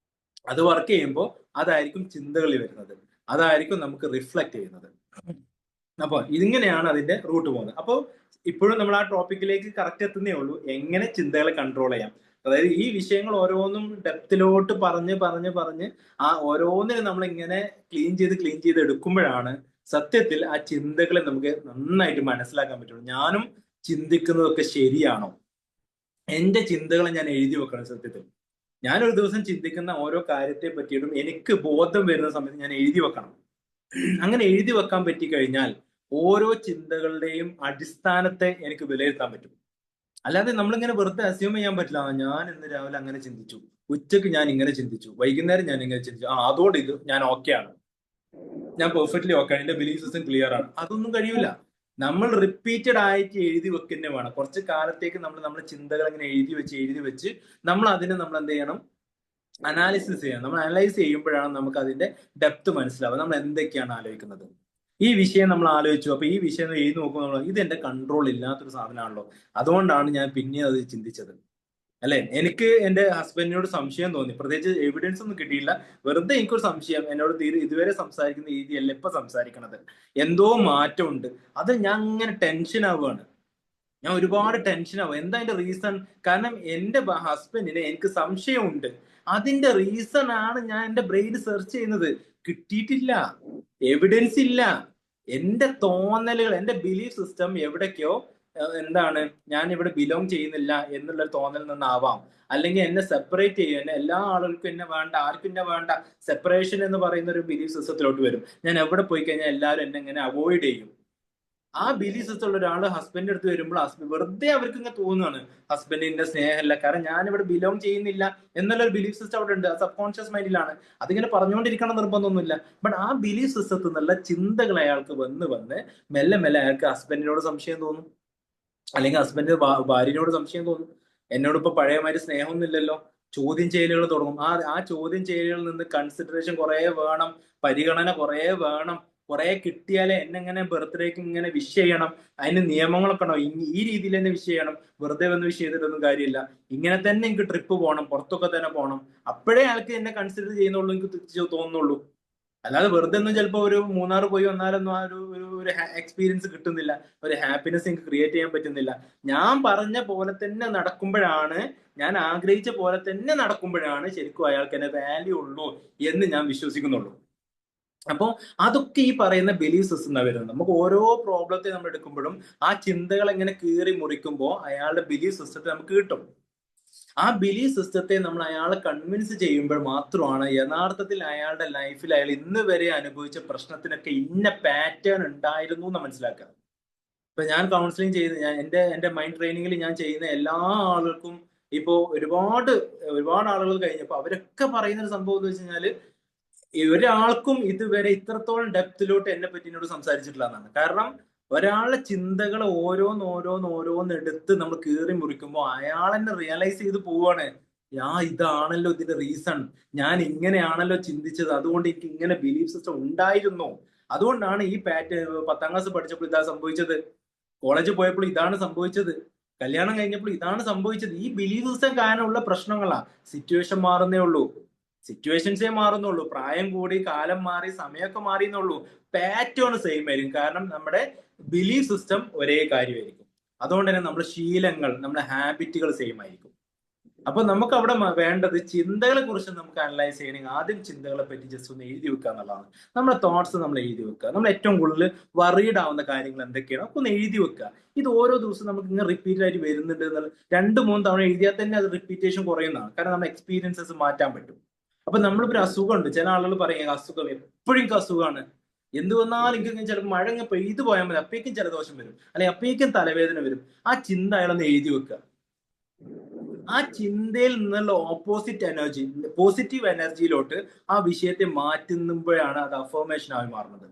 അത് വർക്ക് ചെയ്യുമ്പോൾ അതായിരിക്കും ചിന്തകളിൽ വരുന്നത്, അതായിരിക്കും നമുക്ക് റിഫ്ലക്ട് ചെയ്യുന്നത്. അപ്പൊ ഇതിങ്ങനെയാണ് അതിന്റെ റൂട്ട് പോകുന്നത്. അപ്പോൾ ഇപ്പോഴും നമ്മൾ ആ ടോപ്പിക്കിലേക്ക് കറക്റ്റ് എത്തുന്നേ ഉള്ളൂ, എങ്ങനെ ചിന്തകളെ കൺട്രോൾ ചെയ്യാം. അതായത് ഈ വിഷയങ്ങൾ ഓരോന്നും ഡെപ്തിലോട്ട് പറഞ്ഞ് ആ ഓരോന്നിനും നമ്മൾ ഇങ്ങനെ ക്ലീൻ ചെയ്ത് എടുക്കുമ്പോഴാണ് സത്യത്തിൽ ആ ചിന്തകളെ നമുക്ക് നന്നായിട്ട് മനസ്സിലാക്കാൻ പറ്റുള്ളൂ. ഞാനും ചിന്തിക്കുന്നതൊക്കെ ശരിയാണോ, എന്റെ ചിന്തകളെ ഞാൻ എഴുതി വെക്കണം. സത്യത്തിൽ ഞാനൊരു ദിവസം ചിന്തിക്കുന്ന ഓരോ കാര്യത്തെ പറ്റിയിട്ടും എനിക്ക് ബോധം വരുന്ന സമയത്ത് ഞാൻ എഴുതി വെക്കണം. അങ്ങനെ എഴുതി വെക്കാൻ പറ്റിക്കഴിഞ്ഞാൽ ഓരോ ചിന്തകളുടെയും അടിസ്ഥാനത്തെ എനിക്ക് വിലയിരുത്താൻ പറ്റും. അല്ലാതെ നമ്മളിങ്ങനെ വെറുതെ അസ്യൂം ചെയ്യാൻ പറ്റില്ല. ഞാൻ ഇന്ന് രാവിലെ അങ്ങനെ ചിന്തിച്ചു, ഉച്ചക്ക് ഞാൻ ഇങ്ങനെ ചിന്തിച്ചു, വൈകുന്നേരം ഞാൻ ഇങ്ങനെ ചിന്തിച്ചു, അതോടെ ഇത് ഞാൻ ഓക്കെ ആണ്, ഞാൻ പെർഫെക്റ്റ്ലി ഓക്കെ ആണ്, എന്റെ ബിലീഫ് സിസ്റ്റം ക്ലിയർ ആണ്. അതൊന്നും കഴിയില്ല. നമ്മൾ റിപ്പീറ്റഡ് ആയിട്ട് എഴുതി വെക്കുന്നേ വേണം. കുറച്ച് കാലത്തേക്ക് നമ്മൾ ചിന്തകൾ ഇങ്ങനെ എഴുതി വെച്ച് നമ്മൾ അതിനെ നമ്മൾ എന്ത് ചെയ്യണം, അനാലിസിസ് ചെയ്യണം. നമ്മൾ അനലൈസ് ചെയ്യുമ്പോഴാണ് നമുക്ക് അതിന്റെ ഡെപ്ത് മനസ്സിലാവുക. നമ്മൾ എന്തൊക്കെയാണ് ആലോചിക്കുന്നത്. ഈ വിഷയം നമ്മൾ ആലോചിച്ചു, അപ്പൊ ഈ വിഷയം എഴുതി നോക്കുമ്പോൾ ഇത് എന്റെ കൺട്രോൾ ഇല്ലാത്തൊരു സാധനമാണല്ലോ, അതുകൊണ്ടാണ് ഞാൻ പിന്നെ അത് ചിന്തിച്ചത്. അല്ലെ, എനിക്ക് എന്റെ ഹസ്ബൻഡിനോട് സംശയം തോന്നി, പ്രത്യേകിച്ച് എവിഡൻസ് ഒന്നും കിട്ടിയില്ല, വെറുതെ എനിക്കൊരു സംശയം. എന്നോട് ഇതുവരെ സംസാരിക്കുന്ന രീതിയല്ല ഇപ്പൊ സംസാരിക്കണത്, എന്തോ മാറ്റമുണ്ട്. അത് ഞാൻ അങ്ങനെ ടെൻഷൻ ആവുകയാണ്. ഞാൻ ഒരുപാട് ടെൻഷൻ ആവും. എന്താ അതിന്റെ റീസൺ? കാരണം എന്റെ ഹസ്ബൻഡിന് എനിക്ക് സംശയമുണ്ട്. അതിന്റെ റീസൺ ആണ് ഞാൻ എന്റെ ബ്രെയിൻ സെർച്ച് ചെയ്യുന്നത്. കിട്ടിയിട്ടില്ല, എവിഡൻസ് ഇല്ല. എന്റെ തോന്നലുകൾ, എന്റെ ബിലീഫ് സിസ്റ്റം എവിടേക്കോ എന്താണ് ഞാൻ ഇവിടെ ബിലോങ് ചെയ്യുന്നില്ല എന്നുള്ള തോന്നൽ നിന്നാവാം. അല്ലെങ്കിൽ എന്നെ സെപ്പറേറ്റ് ചെയ്യും, എന്നെ എല്ലാ ആളുകൾക്കും എന്നെ വേണ്ട, ആർക്കും എന്നെ വേണ്ട, സെപ്പറേഷൻ എന്ന് പറയുന്ന ഒരു ബിലീഫ് സിസ്റ്റത്തിലോട്ട് വരും. ഞാൻ എവിടെ പോയി കഴിഞ്ഞാൽ എല്ലാവരും എന്നെ ഇങ്ങനെ അവോയ്ഡ് ചെയ്യും. ആ ബിലീഫ് സിസ്റ്റം ഉള്ള ഒരാൾ ഹസ്ബൻഡിന്റെ അടുത്ത് വരുമ്പോൾ വെറുതെ അവർക്ക് ഇങ്ങനെ തോന്നുകയാണ് ഹസ്ബൻഡിന്റെ സ്നേഹമല്ല, കാരണം ഞാൻ ഇവിടെ ബിലോങ് ചെയ്യുന്നില്ല എന്നുള്ളൊരു ബിലീഫ് സിസ്റ്റം അവിടെ ഉണ്ട്. സബ് കോൺഷ്യസ് മൈൻഡിലാണ്. അതിങ്ങനെ പറഞ്ഞുകൊണ്ടിരിക്കണം നിർബന്ധമൊന്നുമില്ല. ബട്ട് ആ ബിലീഫ് സിസ്റ്റത്തിൽ നിന്നുള്ള ചിന്തകൾ അയാൾക്ക് വന്ന് മെല്ലെ മെല്ലെ അയാൾക്ക് ഹസ്ബൻഡിനോട് സംശയം തോന്നും, അല്ലെങ്കിൽ ഹസ്ബൻഡ് ഭാര്യനോട് സംശയം തോന്നും. എന്നോട് ഇപ്പൊ പഴയമാതിരി സ്നേഹമൊന്നും ഇല്ലല്ലോ. ചോദ്യം ചെയ്യലുകൾ തുടങ്ങും. ആ ചോദ്യം ചെയ്യലുകളിൽ നിന്ന് കൺസിഡറേഷൻ കുറെ വേണം, പരിഗണന കുറെ വേണം, കുറെ കിട്ടിയാലേ എന്നെ ഇങ്ങനെ ബർത്ത്ഡേക്ക് ഇങ്ങനെ വിഷ് ചെയ്യണം, അതിന് നിയമങ്ങളൊക്കെ ഉണ്ടോ, ഈ രീതിയിൽ തന്നെ വിഷ് ചെയ്യണം, വെറുതെ വന്ന് വിഷ് ചെയ്തിട്ടൊന്നും കാര്യമില്ല, ഇങ്ങനെ തന്നെ എനിക്ക് ട്രിപ്പ് പോകണം, പുറത്തൊക്കെ തന്നെ പോകണം, അപ്പോഴേ ആൾക്ക് എന്നെ കൺസിഡർ ചെയ്യുന്നുള്ളൂ, എനിക്ക് തോന്നുന്നുള്ളൂ. അല്ലാതെ വെറുതെ ഒന്നും ചിലപ്പോൾ ഒരു മൂന്നാർ പോയി വന്നാലൊന്നും ആ ഒരു എക്സ്പീരിയൻസ് കിട്ടുന്നില്ല, ഒരു ഹാപ്പിനെസ് എനിക്ക് ക്രിയേറ്റ് ചെയ്യാൻ പറ്റുന്നില്ല. ഞാൻ പറഞ്ഞ പോലെ തന്നെ നടക്കുമ്പോഴാണ്, ഞാൻ ആഗ്രഹിച്ച പോലെ തന്നെ നടക്കുമ്പോഴാണ് ശരിക്കും അയാൾക്ക് എന്നെ വാല്യൂ ഉള്ളൂ എന്ന് ഞാൻ വിശ്വസിക്കുന്നുള്ളൂ. അപ്പോൾ അതൊക്കെ ഈ പറയുന്ന ബിലീഫ് സിസ്റ്റം വരുന്നത്. നമുക്ക് ഓരോ പ്രോബ്ലത്തെ നമ്മൾ എടുക്കുമ്പോഴും ആ ചിന്തകൾ എങ്ങനെ കീറി മുറിക്കുമ്പോൾ അയാളുടെ ബിലീഫ് സിസ്റ്റത്തെ നമുക്ക് കിട്ടും. ആ ബിലീഫ് സിസ്റ്റത്തെ നമ്മൾ അയാളെ കൺവിൻസ് ചെയ്യുമ്പോൾ മാത്രമാണ് യഥാർത്ഥത്തിൽ അയാളുടെ ലൈഫിൽ അയാൾ ഇന്ന് വരെ അനുഭവിച്ച പ്രശ്നത്തിനൊക്കെ ഇന്ന പാറ്റേൺ ഉണ്ടായിരുന്നു എന്ന് മനസ്സിലാക്കുക. ഇപ്പൊ ഞാൻ കൗൺസിലിംഗ് ചെയ്യുന്ന, എന്റെ മൈൻഡ് ട്രെയിനിങ്ങിൽ ഞാൻ ചെയ്യുന്ന എല്ലാ ആളുകൾക്കും ഇപ്പോ ഒരുപാട് ആളുകൾ കഴിഞ്ഞപ്പോൾ അവരൊക്കെ പറയുന്ന ഒരു സംഭവം എന്ന് വെച്ച് കഴിഞ്ഞാല് ഒരാൾക്കും ഇതുവരെ ഇത്രത്തോളം ഡെപ്തിലോട്ട് എന്നെ പറ്റി എന്നോട് സംസാരിച്ചിട്ടില്ല എന്നാണ്. കാരണം ഒരാളുടെ ചിന്തകൾ ഓരോന്ന് എടുത്ത് നമ്മൾ കീറി മുറിക്കുമ്പോൾ അയാൾ തന്നെ റിയലൈസ് ചെയ്ത് പോവാണ്, ഇതാണല്ലോ ഇതിന്റെ റീസൺ, ഞാൻ ഇങ്ങനെയാണല്ലോ ചിന്തിച്ചത്, അതുകൊണ്ട് എനിക്ക് ഇങ്ങനെ ബിലീഫ് സിസ്റ്റം ഉണ്ടായിരുന്നു, അതുകൊണ്ടാണ് ഈ പാറ്റേൺ 10ാം ക്ലാസ് പഠിച്ചപ്പോൾ ഇതാ സംഭവിച്ചത്, കോളേജിൽ പോയപ്പോൾ ഇതാണ് സംഭവിച്ചത്, കല്യാണം കഴിഞ്ഞപ്പോൾ ഇതാണ് സംഭവിച്ചത്. ഈ ബിലീഫ് സിസ്റ്റം കാരണമുള്ള പ്രശ്നങ്ങളാ. സിറ്റുവേഷൻ മാറുന്നേ ഉള്ളൂ, സിറ്റുവേഷൻസേ മാറുന്നുള്ളൂ, പ്രായം കൂടി, കാലം മാറി, സമയമൊക്കെ മാറിയെന്നുള്ളൂ, പാറ്റേൺ സെയിം ആയിരിക്കും. കാരണം നമ്മുടെ ബിലീഫ് സിസ്റ്റം ഒരേ കാര്യമായിരിക്കും. അതുകൊണ്ട് തന്നെ നമ്മുടെ ശീലങ്ങൾ, നമ്മുടെ ഹാബിറ്റുകൾ സെയിം ആയിരിക്കും. അപ്പൊ നമുക്ക് അവിടെ വേണ്ടത് ചിന്തകളെ കുറിച്ച് നമുക്ക് അനലൈസ് ചെയ്യണമെങ്കിൽ ആദ്യം ചിന്തകളെ പറ്റി ജസ്റ്റ് ഒന്ന് എഴുതി വെക്കുക എന്നുള്ളതാണ്. നമ്മുടെ തോട്ട്സ് നമ്മൾ എഴുതി വെക്കുക. നമ്മൾ ഏറ്റവും കൂടുതൽ വറീഡ് ആവുന്ന കാര്യങ്ങൾ എന്തൊക്കെയാണ് ഒക്കെ ഒന്ന് എഴുതി വെക്കുക. ഇത് ഓരോ ദിവസവും നമുക്ക് ഇങ്ങനെ റിപ്പീറ്റ് ആയിട്ട് വരുന്നുണ്ട് എന്നുള്ള 2-3 തവണ എഴുതിയാൽ തന്നെ അത് റിപ്പീറ്റേഷൻ കുറയുന്നതാണ്. കാരണം നമ്മുടെ എക്സ്പീരിയൻസസ് മാറ്റാൻ പറ്റും. അപ്പൊ നമ്മളിപ്പോ ഒരു അസുഖമുണ്ട്, ചില ആളുകൾ പറയും അസുഖം എപ്പോഴും അസുഖമാണ്, എന്ത് വന്നാലും എനിക്ക് ചിലപ്പോൾ മഴ ഇങ്ങനെ പെയ്തു പോയാൽ മതി, അപ്പേക്കും ജലദോഷം വരും, അല്ലെങ്കിൽ അപ്പേക്കും തലവേദന വരും. ആ ചിന്ത അയാളൊന്ന് എഴുതി വെക്കുക. ആ ചിന്തയിൽ നിന്നുള്ള ഓപ്പോസിറ്റ് എനർജി, പോസിറ്റീവ് എനർജിയിലോട്ട് ആ വിഷയത്തെ മാറ്റുമ്പോഴാണ് അത് അഫർമേഷൻ ആയി മാറുന്നത്.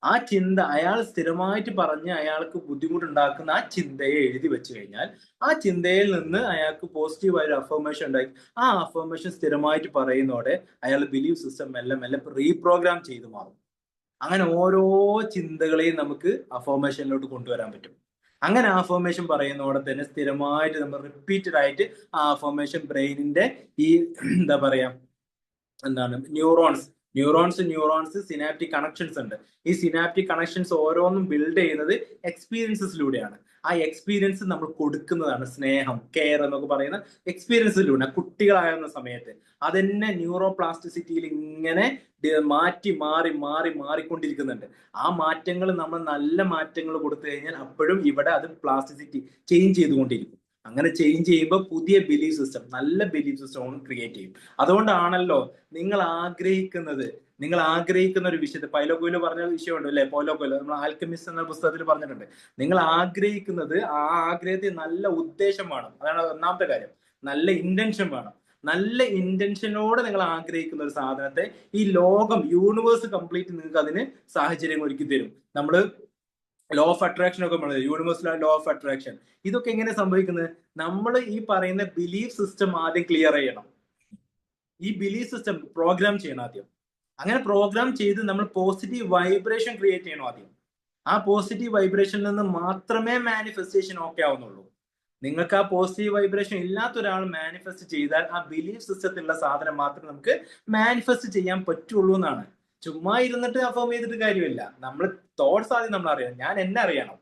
ആ ചിന്ത അയാൾ സ്ഥിരമായിട്ട് പറഞ്ഞ് അയാൾക്ക് ബുദ്ധിമുട്ടുണ്ടാക്കുന്ന ആ ചിന്തയെ എഴുതി വെച്ച് കഴിഞ്ഞാൽ ആ ചിന്തയിൽ നിന്ന് അയാൾക്ക് പോസിറ്റീവായ ഒരു അഫർമേഷൻ ഉണ്ടാക്കി ആ അഫർമേഷൻ സ്ഥിരമായിട്ട് പറയുന്നതോടെ അയാൾ ബിലീഫ് സിസ്റ്റം മെല്ലെ മെല്ലെ റീപ്രോഗ്രാം ചെയ്ത് മാറും. അങ്ങനെ ഓരോ ചിന്തകളെയും നമുക്ക് അഫർമേഷനിലോട്ട് കൊണ്ടുവരാൻ പറ്റും. അങ്ങനെ അഫർമേഷൻ പറയുന്നതോടെ തന്നെ സ്ഥിരമായിട്ട് നമ്മൾ റിപ്പീറ്റഡ് ആയിട്ട് ആ അഫർമേഷൻ ബ്രെയിനിന്റെ ഈ എന്താ പറയാ ന്യൂറോൺസ് സിനാപ്റ്റിക് കണക്ഷൻസ് ഉണ്ട്. ഈ സിനാപ്റ്റിക് കണക്ഷൻസ് ഓരോന്നും ബിൽഡ് ചെയ്യുന്നത് എക്സ്പീരിയൻസസിലൂടെയാണ്. ആ എക്സ്പീരിയൻസ് നമ്മൾ കൊടുക്കുന്നതാണ് സ്നേഹം, കെയർ എന്നൊക്കെ പറയുന്ന എക്സ്പീരിയൻസിലൂടെ. കുട്ടികളാകുന്ന സമയത്ത് അതെന്നെ ന്യൂറോ പ്ലാസ്റ്റിസിറ്റിയിൽ ഇങ്ങനെ മാറിക്കൊണ്ടിരിക്കുന്നുണ്ട്. ആ മാറ്റങ്ങൾ നമ്മൾ നല്ല മാറ്റങ്ങൾ കൊടുത്തു കഴിഞ്ഞാൽ അപ്പോഴും ഇവിടെ അത് പ്ലാസ്റ്റിസിറ്റി ചേഞ്ച് ചെയ്തുകൊണ്ടിരിക്കും. അങ്ങനെ ചേഞ്ച് ചെയ്യുമ്പോൾ പുതിയ ബിലീഫ് സിസ്റ്റം, നല്ല ബിലീഫ് സിസ്റ്റം ക്രിയേറ്റ് ചെയ്യും. അതുകൊണ്ടാണല്ലോ നിങ്ങൾ ആഗ്രഹിക്കുന്ന ഒരു വിഷയത്തെ പൗലോ കൊയ്ലോ പറഞ്ഞ വിഷയമുണ്ട് അല്ലെ, പൗലോ കൊയ്ലോ നമ്മൾ ആൽക്കെമിസ്റ്റ് എന്ന പുസ്തകത്തിൽ പറഞ്ഞിട്ടുണ്ട്. നിങ്ങൾ ആഗ്രഹിക്കുന്നത് ആ ആഗ്രഹത്തിൽ നല്ല ഉദ്ദേശം വേണം. അതാണ് ഒന്നാമത്തെ കാര്യം. നല്ല ഇന്റൻഷൻ വേണം. നല്ല ഇന്റൻഷനോടെ നിങ്ങൾ ആഗ്രഹിക്കുന്ന ഒരു സാധനത്തെ ഈ ലോകം, യൂണിവേഴ്സ് കംപ്ലീറ്റ് നിങ്ങൾക്ക് അതിന് സാഹചര്യം ഒരുക്കി തരും. നമ്മള് ലോ ഓഫ് അട്രാക്ഷൻ ഒക്കെ പറയുന്നത്, യൂണിവേഴ്സൽ ലോ ഓഫ് അട്രാക്ഷൻ, ഇതൊക്കെ എങ്ങനെ സംഭവിക്കുന്നത്? നമ്മൾ ഈ പറയുന്ന ബിലീഫ് സിസ്റ്റം ആദ്യം ക്ലിയർ ചെയ്യണം. ഈ ബിലീഫ് സിസ്റ്റം പ്രോഗ്രാം ചെയ്യണം ആദ്യം. അങ്ങനെ പ്രോഗ്രാം ചെയ്ത് നമ്മൾ പോസിറ്റീവ് വൈബ്രേഷൻ ക്രിയേറ്റ് ചെയ്യണം ആദ്യം. ആ പോസിറ്റീവ് വൈബ്രേഷനിൽ നിന്ന് മാത്രമേ മാനിഫെസ്റ്റേഷൻ ഓക്കെ ആവുന്നുള്ളൂ. നിങ്ങൾക്ക് ആ പോസിറ്റീവ് വൈബ്രേഷൻ ഇല്ലാത്ത ഒരാൾ മാനിഫെസ്റ്റ് ചെയ്താൽ ആ ബിലീഫ് സിസ്റ്റത്തിലുള്ള സാധനം മാത്രമേ നമുക്ക് മാനിഫെസ്റ്റ് ചെയ്യാൻ പറ്റുള്ളൂ എന്നാണ്. ചുമ്മാ ഇരുന്നിട്ട് അഫേം ചെയ്തിട്ട് കാര്യമില്ല. നമ്മൾ തോട്ട്സ് ആദ്യം നമ്മൾ അറിയണം. ഞാൻ എന്നെ അറിയണം.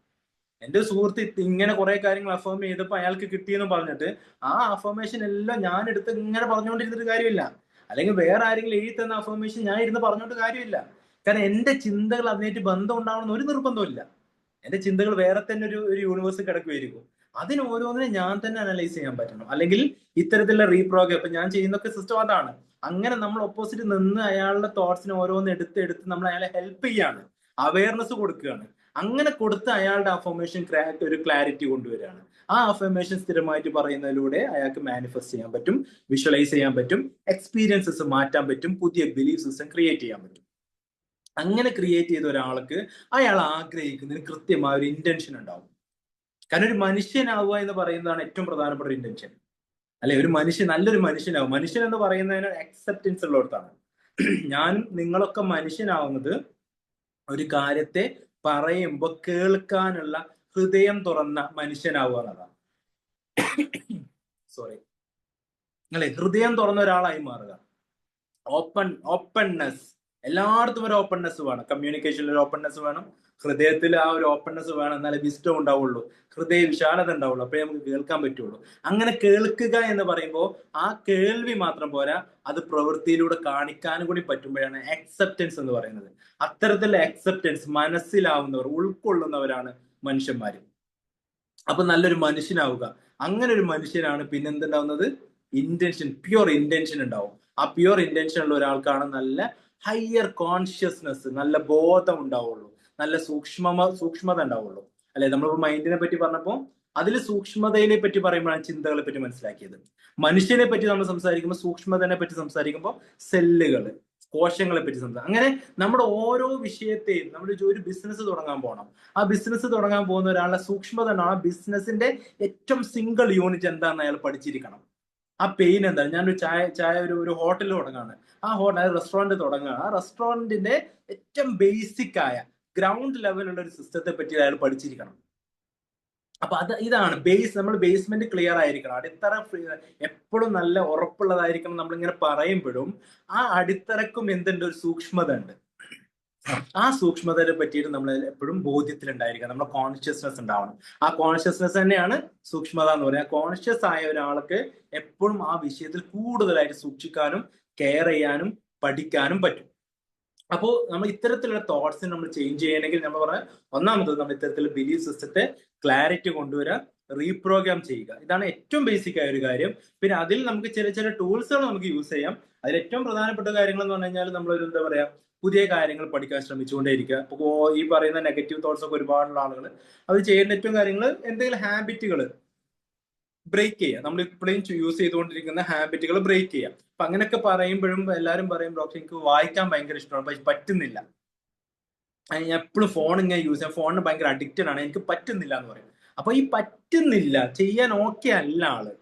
എന്റെ സുഹൃത്ത് ഇങ്ങനെ കുറെ കാര്യങ്ങൾ അഫേം ചെയ്തപ്പോൾ അയാൾക്ക് കിട്ടിയെന്ന് പറഞ്ഞിട്ട് ആ അഫർമേഷൻ എല്ലാം ഞാൻ എടുത്ത് ഇങ്ങനെ പറഞ്ഞുകൊണ്ടിരുന്നിട്ട് കാര്യമില്ല. അല്ലെങ്കിൽ വേറെ ആരെങ്കിലും എഴുതി തന്ന അഫർമേഷൻ ഞാൻ ഇരുന്ന് പറഞ്ഞുകൊണ്ട് കാര്യമില്ല. കാരണം എന്റെ ചിന്തകൾ അതിനായിട്ട് ബന്ധം ഉണ്ടാവണമെന്ന് ഒരു നിർബന്ധമില്ല. എന്റെ ചിന്തകൾ വേറെ തന്നെ ഒരു യൂണിവേഴ്സ് കിടക്കുമായിരിക്കും. അതിന് ഓരോന്നിനെ ഞാൻ തന്നെ അനലൈസ് ചെയ്യാൻ പറ്റണം. അല്ലെങ്കിൽ ഇത്തരത്തിലുള്ള റീപ്രോഗ്രാം, ഇപ്പൊ ഞാൻ ചെയ്യുന്നൊക്കെ സിസ്റ്റം അതാണ്. അങ്ങനെ നമ്മൾ ഓപ്പോസിറ്റ് നിന്ന് അയാളുടെ തോട്ട്സിനെ ഓരോന്ന് എടുത്ത് നമ്മൾ അയാളെ ഹെൽപ്പ് ചെയ്യാണ്, അവയർനെസ് കൊടുക്കുകയാണ്. അങ്ങനെ കൊടുത്ത് അയാളുടെ അഫർമേഷൻ ഒരു ക്ലാരിറ്റി കൊണ്ടുവരികയാണ്. ആ അഫർമേഷൻ സ്ഥിരമായിട്ട് പറയുന്നതിലൂടെ അയാൾക്ക് മാനിഫെസ്റ്റ് ചെയ്യാൻ പറ്റും, വിഷ്വലൈസ് ചെയ്യാൻ പറ്റും, എക്സ്പീരിയൻസസ് മാറ്റാൻ പറ്റും, പുതിയ ബിലീഫ് സിസ്റ്റം ക്രിയേറ്റ് ചെയ്യാൻ പറ്റും. അങ്ങനെ ക്രിയേറ്റ് ചെയ്ത ഒരാൾക്ക് അയാൾ ആഗ്രഹിക്കുന്നതിന് കൃത്യമായ ഒരു ഇന്റൻഷൻ ഉണ്ടാവും. കാരണം ഒരു മനുഷ്യനാവുക എന്ന് പറയുന്നതാണ് ഏറ്റവും പ്രധാനപ്പെട്ട ഒരു ഇന്റൻഷൻ, അല്ലെ? ഒരു മനുഷ്യൻ നല്ലൊരു മനുഷ്യനാവും. മനുഷ്യൻ എന്ന് പറയുന്നതിന് അക്സെപ്റ്റൻസ് ഉള്ളിടത്താണ്. ഞാനും നിങ്ങളൊക്കെ മനുഷ്യനാവുന്നത് ഒരു കാര്യത്തെ പറയുമ്പോൾ കേൾക്കാനുള്ള ഹൃദയം തുറന്ന മനുഷ്യനാവുക എന്നതാണ്. സോറി, അല്ലെ? ഹൃദയം തുറന്ന ഒരാളായി മാറുക. ഓപ്പൺനെസ്, എല്ലായിടത്തും ഒരു ഓപ്പൺനെസ് വേണം. കമ്മ്യൂണിക്കേഷനിൽ ഒരു ഓപ്പൺനെസ് വേണം, ഹൃദയത്തിൽ ആ ഒരു ഓപ്പൺനെസ് വേണം. എന്നാലേ വിസ്ഡം ഉണ്ടാവുള്ളൂ, ഹൃദയ വിശാലത ഉണ്ടാവുള്ളൂ, അപ്പോഴേ നമുക്ക് കേൾക്കാൻ പറ്റുള്ളൂ. അങ്ങനെ കേൾക്കുക എന്ന് പറയുമ്പോൾ ആ കേൾവി മാത്രം പോരാ, അത് പ്രവൃത്തിയിലൂടെ കാണിക്കാനും കൂടി പറ്റുമ്പോഴാണ് അക്സെപ്റ്റൻസ് എന്ന് പറയുന്നത്. അത്തരത്തിലുള്ള അക്സെപ്റ്റൻസ് മനസ്സിലാവുന്നവർ, ഉൾക്കൊള്ളുന്നവരാണ് മനുഷ്യന്മാര്. അപ്പൊ നല്ലൊരു മനുഷ്യനാവുക. അങ്ങനെ ഒരു മനുഷ്യനാണ് പിന്നെന്തുണ്ടാവുന്നത്? ഇന്റൻഷൻ, പ്യുവർ ഇന്റൻഷൻ ഉണ്ടാവും. ആ പ്യുവർ ഇന്റൻഷൻ ഉള്ള ഒരാൾക്കാണ് നല്ല ഹയർ കോൺഷ്യസ്നെസ്, നല്ല ബോധം ഉണ്ടാവുള്ളൂ, നല്ല സൂക്ഷ്മത ഉണ്ടാവുള്ളൂ, അല്ലെ? നമ്മളിപ്പോ മൈൻഡിനെ പറ്റി പറഞ്ഞപ്പോൾ അതിൽ സൂക്ഷ്മതയെ പറ്റി പറയുമ്പോഴാണ് ചിന്തകളെ പറ്റി മനസ്സിലാക്കിയത്. മനുഷ്യനെ പറ്റി നമ്മൾ സംസാരിക്കുമ്പോൾ, സൂക്ഷ്മതയെ പറ്റി സംസാരിക്കുമ്പോൾ സെല്ലുകള്, കോശങ്ങളെ പറ്റി സംസാരിക്കും. അങ്ങനെ നമ്മുടെ ഓരോ വിഷയത്തെയും, നമ്മൾ ഒരു ബിസിനസ് തുടങ്ങാൻ പോകണം, ആ ബിസിനസ് തുടങ്ങാൻ പോകുന്ന ഒരാളുടെ സൂക്ഷ്മത ഉണ്ടാവും. ആ ബിസിനസിന്റെ ഏറ്റവും സിംഗിൾ യൂണിറ്റ് എന്താണെന്ന് അയാൾ പഠിച്ചിരിക്കണം. ആ പെയിൻ എന്താണ്? ഞാനൊരു ചായ ഒരു ഹോട്ടൽ തുടങ്ങാണ്, ആ ഹോട്ടൽ റെസ്റ്റോറന്റ് തുടങ്ങുകയാണ്, ആ റെസ്റ്റോറന്റിന്റെ ഏറ്റവും ബേസിക് ആയ ഗ്രൗണ്ട് ലെവലുള്ള ഒരു സിസ്റ്റത്തെ പറ്റി അയാൾ പഠിച്ചിരിക്കണം. അപ്പൊ ഇതാണ് ബേസ്. നമ്മൾ ബേസ്മെന്റ് ക്ലിയർ ആയിരിക്കണം, അടിത്തറ എപ്പോഴും നല്ല ഉറപ്പുള്ളതായിരിക്കണം. നമ്മളിങ്ങനെ പറയുമ്പോഴും ആ അടിത്തറക്കും എന്തുണ്ട്? ഒരു സൂക്ഷ്മത ഉണ്ട്. ആ സൂക്ഷ്മതയെ പറ്റിയിട്ട് നമ്മൾ എപ്പോഴും ബോധ്യത്തിലുണ്ടായിരിക്കണം, നമ്മുടെ കോൺഷ്യസ്നെസ് ഉണ്ടാവണം. ആ കോൺഷ്യസ്നെസ് തന്നെയാണ് സൂക്ഷ്മത എന്ന് പറയുന്നത്. കോൺഷ്യസ് ആയ ഒരാൾക്ക് എപ്പോഴും ആ വിഷയത്തിൽ കൂടുതലായിട്ട് സൂക്ഷിക്കാനും കെയർ ചെയ്യാനും പഠിക്കാനും പറ്റും. അപ്പോൾ നമ്മൾ ഇത്തരത്തിലുള്ള തോട്ട്സിന് നമ്മൾ ചേഞ്ച് ചെയ്യണമെങ്കിൽ നമ്മൾ പറഞ്ഞ ഒന്നാമത്തത്, നമ്മൾ ഇത്തരത്തിലുള്ള ബിലീഫ് സിസ്റ്റത്തെ ക്ലാരിറ്റി കൊണ്ടുവരിക, റീപ്രോഗ്രാം ചെയ്യുക. ഇതാണ് ഏറ്റവും ബേസിക് ആയ ഒരു കാര്യം. പിന്നെ അതിൽ നമുക്ക് ചില ടൂൾസുകൾ നമുക്ക് യൂസ് ചെയ്യാം. അതിൽ ഏറ്റവും പ്രധാനപ്പെട്ട കാര്യങ്ങൾ എന്ന് പറഞ്ഞു കഴിഞ്ഞാൽ നമ്മളൊരു എന്താ പറയാ, പുതിയ കാര്യങ്ങൾ പഠിക്കാൻ ശ്രമിച്ചുകൊണ്ടേയിരിക്കുക. അപ്പോൾ ഈ പറയുന്ന നെഗറ്റീവ് തോട്ട്സ് ഒക്കെ ഒരുപാടുള്ള ആളുകൾ അത് ചെയ്യുന്ന ഏറ്റവും കാര്യങ്ങൾ, എന്തെങ്കിലും ഹാബിറ്റുകൾ ബ്രേക്ക് ചെയ്യുക. നമ്മൾ ഇപ്പോഴും യൂസ് ചെയ്തുകൊണ്ടിരിക്കുന്ന ഹാബിറ്റുകൾ ബ്രേക്ക് ചെയ്യുക. അപ്പൊ അങ്ങനെയൊക്കെ പറയുമ്പോഴും എല്ലാവരും പറയും, ഡോക്ടർ എനിക്ക് വായിക്കാൻ ഭയങ്കര ഇഷ്ടമാണ്, പക്ഷെ പറ്റുന്നില്ല, ഞാൻ എപ്പോഴും ഫോൺ ഇങ്ങനെ യൂസ് ചെയ്യാം, ഫോണിന് ഭയങ്കര അഡിക്റ്റഡ് ആണ്, എനിക്ക് പറ്റുന്നില്ല എന്ന് പറയും. അപ്പൊ ഈ പറ്റുന്നില്ല ചെയ്യാൻ ഓക്കെ അല്ല ആള്,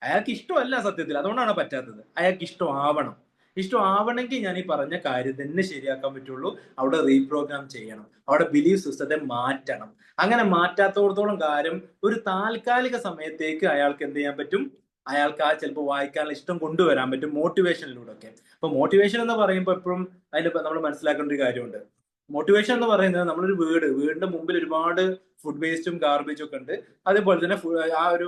അയാൾക്ക് ഇഷ്ടമല്ല സത്യത്തിൽ, അതുകൊണ്ടാണ് പറ്റാത്തത്. അയാൾക്ക് ഇഷ്ടമാവണം. ഇഷ്ടമാവണമെങ്കിൽ ഞാൻ ഈ പറഞ്ഞ കാര്യം തന്നെ ശരിയാക്കാൻ പറ്റുള്ളൂ. അവിടെ റീപ്രോഗ്രാം ചെയ്യണം, അവിടെ ബിലീഫ് സിസ്റ്റത്തെ മാറ്റണം. അങ്ങനെ മാറ്റാത്തോടത്തോളം കാര്യം ഒരു താൽക്കാലിക സമയത്തേക്ക് അയാൾക്ക് എന്ത് ചെയ്യാൻ പറ്റും? അയാൾക്ക് ആ ചിലപ്പോൾ വായിക്കാനുള്ള ഇഷ്ടം കൊണ്ടുവരാൻ പറ്റും മോട്ടിവേഷനിലൂടെ ഒക്കെ. അപ്പൊ മോട്ടിവേഷൻ എന്ന് പറയുമ്പോൾ എപ്പോഴും അതിൽ നമ്മൾ മനസ്സിലാക്കേണ്ട ഒരു കാര്യമുണ്ട്. മോട്ടിവേഷൻ എന്ന് പറയുന്നത്, നമ്മളൊരു വീടിന്റെ മുമ്പിൽ ഒരുപാട് ഫുഡ് വേസ്റ്റും ഗാർബേജും ഒക്കെ ഉണ്ട്. അതേപോലെ തന്നെ ആ ഒരു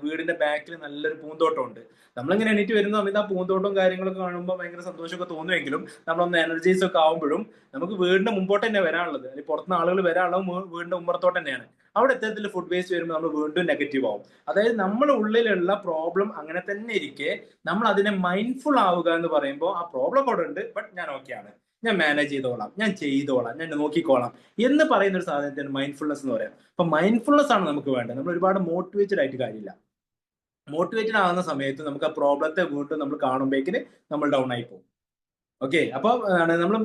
വീടിന്റെ ബാക്കിൽ നല്ലൊരു പൂന്തോട്ടം ഉണ്ട്. നമ്മളിങ്ങനെ എണീറ്റ് വരുന്ന സമയത്ത് ആ പൂന്തോട്ടവും കാര്യങ്ങളൊക്കെ കാണുമ്പോൾ ഭയങ്കര സന്തോഷമൊക്കെ തോന്നുമെങ്കിലും നമ്മളൊന്ന് എനർജൈസ് ഒക്കെ ആവുമ്പോഴും നമുക്ക് വീടിന്റെ മുമ്പോട്ട് തന്നെ വരാനുള്ളത്, അല്ലെങ്കിൽ പുറത്തുനിന്ന് ആളുകൾ വരാനുള്ളത് വീടിന്റെ ഉമ്മറത്തോട്ട് തന്നെയാണ്. അവിടെ ഇത്തരത്തിൽ ഫുഡ് വേസ്റ്റ് വരുമ്പോൾ നമ്മൾ വീണ്ടും നെഗറ്റീവ് ആവും. അതായത് നമ്മുടെ ഉള്ളിലുള്ള പ്രോബ്ലം അങ്ങനെ തന്നെ ഇരിക്കെ നമ്മൾ അതിനെ മൈൻഡ്ഫുൾ ആവുക എന്ന് പറയുമ്പോൾ, ആ പ്രോബ്ലം അവിടെ ഉണ്ട്, ബട്ട് ഞാൻ ഓക്കെയാണ്, ഞാൻ മാനേജ് ചെയ്തോളാം, ഞാൻ ചെയ്തോളാം, ഞാൻ നോക്കിക്കോളാം എന്ന് പറയുന്ന ഒരു സാധനത്തിന് മൈൻഡ്ഫുൾനെസ് എന്ന് പറയാം. അപ്പൊ മൈൻഡ്ഫുൾനെസ് ആണ് നമുക്ക് വേണ്ടത്. നമ്മൾ ഒരുപാട് മോട്ടിവേറ്റഡ് ആയിട്ട് കാര്യമില്ല. മോട്ടിവേറ്റഡ് ആകുന്ന സമയത്ത് നമുക്ക് ആ പ്രോബ്ലത്തെ വീണ്ടും നമ്മൾ കാണുമ്പോഴേക്കിന് നമ്മൾ ഡൗൺ ആയി പോകും. ഓക്കെ, അപ്പൊ നമ്മൾ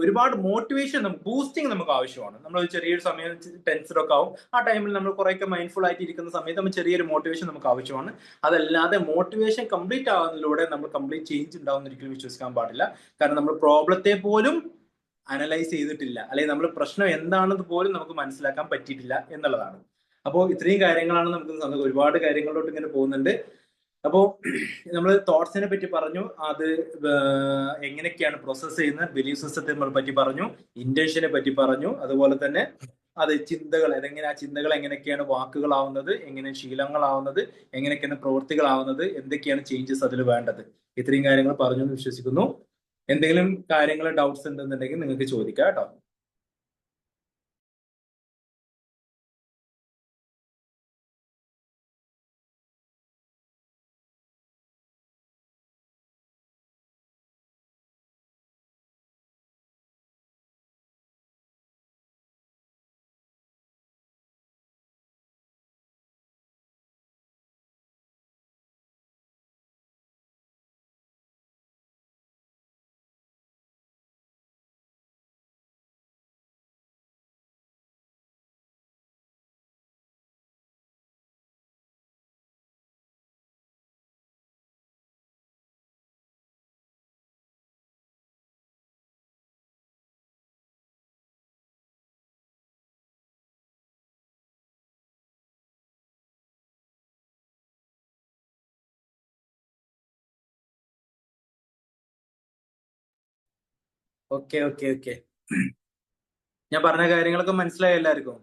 ഒരുപാട് മോട്ടിവേഷൻ, ബൂസ്റ്റിംഗ് നമുക്ക് ആവശ്യമാണ്. നമ്മൾ ചെറിയൊരു സമയം ടെൻസ്ഡ് ഒക്കെ ആവും, ആ ടൈമിൽ നമ്മൾ കുറെയൊക്കെ മൈൻഡ്ഫുൾ ആയിട്ട് ഇരിക്കുന്ന സമയത്ത് നമ്മൾ ചെറിയൊരു മോട്ടിവേഷൻ നമുക്ക് ആവശ്യമാണ്. അതല്ലാതെ മോട്ടിവേഷൻ കംപ്ലീറ്റ് ആവുന്നതിലൂടെ നമ്മൾ കംപ്ലീറ്റ് ചേഞ്ച് ഉണ്ടാവുന്ന ഒരിക്കലും വിശ്വസിക്കാൻ പാടില്ല. കാരണം നമ്മൾ പ്രോബ്ലത്തെ പോലും അനലൈസ് ചെയ്തിട്ടില്ല, അല്ലെങ്കിൽ നമ്മൾ പ്രശ്നം എന്താണെന്ന് പോലും നമുക്ക് മനസ്സിലാക്കാൻ പറ്റിയിട്ടില്ല എന്നുള്ളതാണ്. അപ്പോൾ ഇത്രയും കാര്യങ്ങളാണ് നമുക്ക് ഒരുപാട് കാര്യങ്ങളിലോട്ട് ഇങ്ങനെ പോകുന്നുണ്ട്. അപ്പോൾ നമ്മൾ തോട്ട്സിനെ പറ്റി പറഞ്ഞു, അത് എങ്ങനെയൊക്കെയാണ് പ്രോസസ് ചെയ്യുന്നത്, ബിലീഫ് സിസ്റ്റത്തെ പറ്റി പറഞ്ഞു, ഇന്റൻഷനെ പറ്റി പറഞ്ഞു, അതുപോലെ തന്നെ അത് ചിന്തകൾ എങ്ങനെ, ആ ചിന്തകൾ എങ്ങനെയൊക്കെയാണ് വാക്കുകളാവുന്നത്, എങ്ങനെ ശീലങ്ങളാവുന്നത്, എങ്ങനെയൊക്കെയാണ് പ്രവൃത്തികളാവുന്നത്, എന്തൊക്കെയാണ് ചേഞ്ചസ് അതിൽ വേണ്ടത്, ഇത്രയും കാര്യങ്ങൾ പറഞ്ഞു എന്ന് വിശ്വസിക്കുന്നു. എന്തെങ്കിലും കാര്യങ്ങൾ ഡൗട്ട്സ് ഉണ്ടെന്നുണ്ടെങ്കിൽ നിങ്ങൾക്ക് ചോദിക്കാം കേട്ടോ. Okay okay okay. ഞാൻ പറഞ്ഞ കാര്യങ്ങളൊക്കെ മനസ്സിലായി എല്ലാവർക്കും?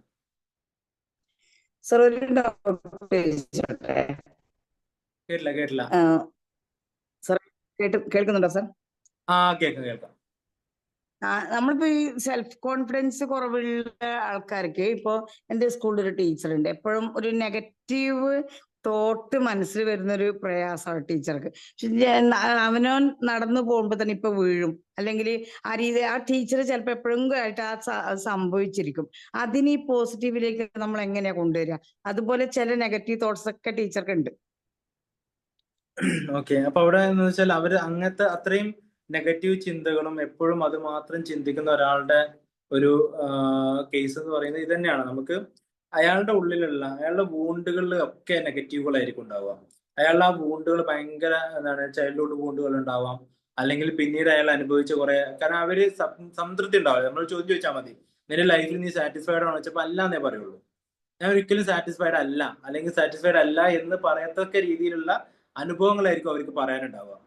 സർ ഒരു ഡൗട്ട് ചോദിച്ചോട്ടെ? കേട്ടില്ല. സർ കേൾക്കുന്നുണ്ടോ സർ? കേൾക്കാം. നമ്മളിപ്പോ ഈ സെൽഫ് കോൺഫിഡൻസ് കുറവുള്ള ആൾക്കാർക്ക്, ഇപ്പോ എന്റെ സ്കൂളിൽ ഒരു ടീച്ചർ ഉണ്ട്, എപ്പോഴും ഒരു നെഗറ്റീവ് തോട്ട് മനസ്സിൽ വരുന്ന ഒരു പ്രയാസമാണ് ടീച്ചർക്ക്. അവനോ നടന്നു പോകുമ്പോ തന്നെ ഇപ്പൊ വീഴും, അല്ലെങ്കിൽ ആ ടീച്ചർ ചിലപ്പോ എപ്പോഴും ആയിട്ട് സംഭവിച്ചിരിക്കും. അതിന് ഈ പോസിറ്റീവിലേക്ക് നമ്മൾ എങ്ങനെയാ കൊണ്ടുവരിക? അതുപോലെ ചില നെഗറ്റീവ് തോട്ട്സ് ഒക്കെ ടീച്ചർക്ക് ഉണ്ട്. ഓക്കെ. അപ്പൊ അവിടെ എന്ന് വെച്ചാൽ അവര് അങ്ങനത്തെ അത്രയും നെഗറ്റീവ് ചിന്തകളും എപ്പോഴും അത് മാത്രം ചിന്തിക്കുന്ന ഒരാളുടെ ഒരു കേസ് എന്ന് പറയുന്നത് ഇത് തന്നെയാണ്. നമുക്ക് അയാളുടെ ഉള്ളിലുള്ള അയാളുടെ വൂണ്ടുകളിൽ ഒക്കെ നെഗറ്റീവുകളായിരിക്കും ഉണ്ടാവുക. അയാളുടെ ആ വൂണ്ടുകൾ ഭയങ്കര എന്താണ് ചൈൽഡ്ഹുഡ് വൂണ്ടുകൾ ഉണ്ടാവാം, അല്ലെങ്കിൽ പിന്നീട് അയാൾ അനുഭവിച്ച കുറെ, കാരണം അവര് സംതൃപ്തി ഉണ്ടാവില്ല. നമ്മൾ ചോദ്യം ചോദിച്ചാൽ മതി, നിന്റെ ലൈഫിൽ നീ സാറ്റിസ്ഫൈഡ് ആണോ വെച്ചപ്പോ അല്ല എന്നേ പറയുള്ളൂ. ഞാൻ ഒരിക്കലും സാറ്റിസ്ഫൈഡ് അല്ല, അല്ലെങ്കിൽ സാറ്റിസ്ഫൈഡ് അല്ല എന്ന് പറയത്തക്ക രീതിയിലുള്ള അനുഭവങ്ങളായിരിക്കും അവർക്ക് പറയാനുണ്ടാവുക.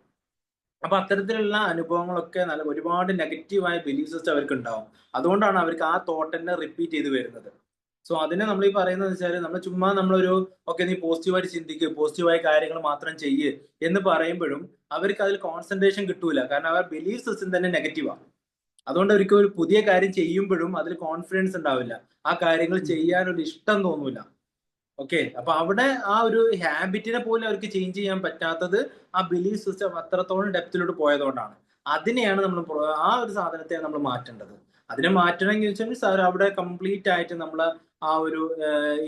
അപ്പൊ അത്തരത്തിലുള്ള അനുഭവങ്ങളൊക്കെ നല്ല ഒരുപാട് നെഗറ്റീവായ ബിലീഫ് സിസ്റ്റം അവർക്ക് ഉണ്ടാവും. അതുകൊണ്ടാണ് അവർക്ക് ആ തോട്ട് തന്നെ റിപ്പീറ്റ് ചെയ്ത് വരുന്നത്. സോ അതിനെ നമ്മൾ ഈ പറയുന്നത് വെച്ചാൽ നമ്മൾ ചുമ്മാ നമ്മളൊരു ഓക്കെ നീ പോസിറ്റീവായിട്ട് ചിന്തിക്കുക, പോസിറ്റീവായ കാര്യങ്ങൾ മാത്രം ചെയ്യ് എന്ന് പറയുമ്പോഴും അവർക്ക് അതിൽ കോൺസെൻട്രേഷൻ കിട്ടൂല. കാരണം അവർ ബിലീഫ് സിസ്റ്റം തന്നെ നെഗറ്റീവാണ്. അതുകൊണ്ട് അവർക്ക് ഒരു പുതിയ കാര്യം ചെയ്യുമ്പോഴും അതിൽ കോൺഫിഡൻസ് ഉണ്ടാവില്ല, ആ കാര്യങ്ങൾ ചെയ്യാനൊരു ഇഷ്ടം തോന്നൂല. ഓക്കെ. അപ്പൊ അവിടെ ആ ഒരു ഹാബിറ്റിനെ പോലും അവർക്ക് ചേഞ്ച് ചെയ്യാൻ പറ്റാത്തത് ആ ബിലീഫ് സിസ്റ്റം അത്രത്തോളം ഡെപ്തിലോട്ട് പോയതുകൊണ്ടാണ്. അതിനെയാണ് നമ്മൾ ആ ഒരു സാധനത്തെ നമ്മൾ മാറ്റേണ്ടത്. അതിനെ മാറ്റണമെങ്കിൽ വെച്ചാൽ സാർ അവിടെ കംപ്ലീറ്റ് ആയിട്ട് നമ്മൾ ആ ഒരു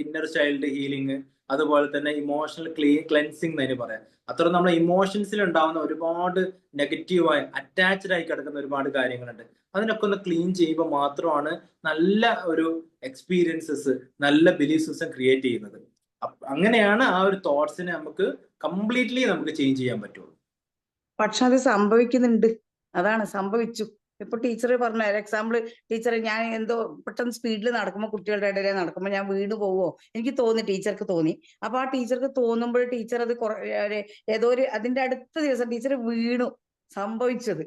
ഇന്നർ ചൈൽഡ് ഹീലിംഗ്, അതുപോലെ തന്നെ ഇമോഷണൽ ക്ലെൻസിങ് എന്ന് പറയാം. അത്ര നമ്മുടെ ഇമോഷൻസിൽ ഉണ്ടാവുന്ന ഒരുപാട് നെഗറ്റീവായി അറ്റാച്ച്ഡ് ആയി കിടക്കുന്ന ഒരുപാട് കാര്യങ്ങളുണ്ട്. അതിനൊക്കെ ഒന്ന് ക്ലീൻ ചെയ്യുമ്പോൾ മാത്രമാണ് നല്ല ഒരു എക്സ്പീരിയൻസസ്, നല്ല ബിലീഫ് സിസ്റ്റം ക്രിയേറ്റ് ചെയ്യുന്നത്. അങ്ങനെയാണ് ആ ഒരു തോട്ട്സിനെ നമുക്ക് കംപ്ലീറ്റ്ലി നമുക്ക് ചേഞ്ച് ചെയ്യാൻ പറ്റുള്ളൂ. പക്ഷെ അത് സംഭവിക്കുന്നുണ്ട്, അതാണ് സംഭവിച്ചു. ഇപ്പൊ ടീച്ചർ പറഞ്ഞ എക്സാമ്പിൾ, ടീച്ചർ ഞാൻ എന്തോ പെട്ടെന്ന് സ്പീഡിൽ നടക്കുമ്പോൾ കുട്ടികളുടെ ഇടയിൽ നടക്കുമ്പോൾ ഞാൻ വീണ് പോവോ എനിക്ക് തോന്നി, ടീച്ചർക്ക് തോന്നി. അപ്പൊ ആ ടീച്ചർക്ക് തോന്നുമ്പോൾ ടീച്ചർ അത് ഏതോ ഒരു അതിന്റെ അടുത്ത ദിവസം ടീച്ചർ വീണു, സംഭവിച്ചത്.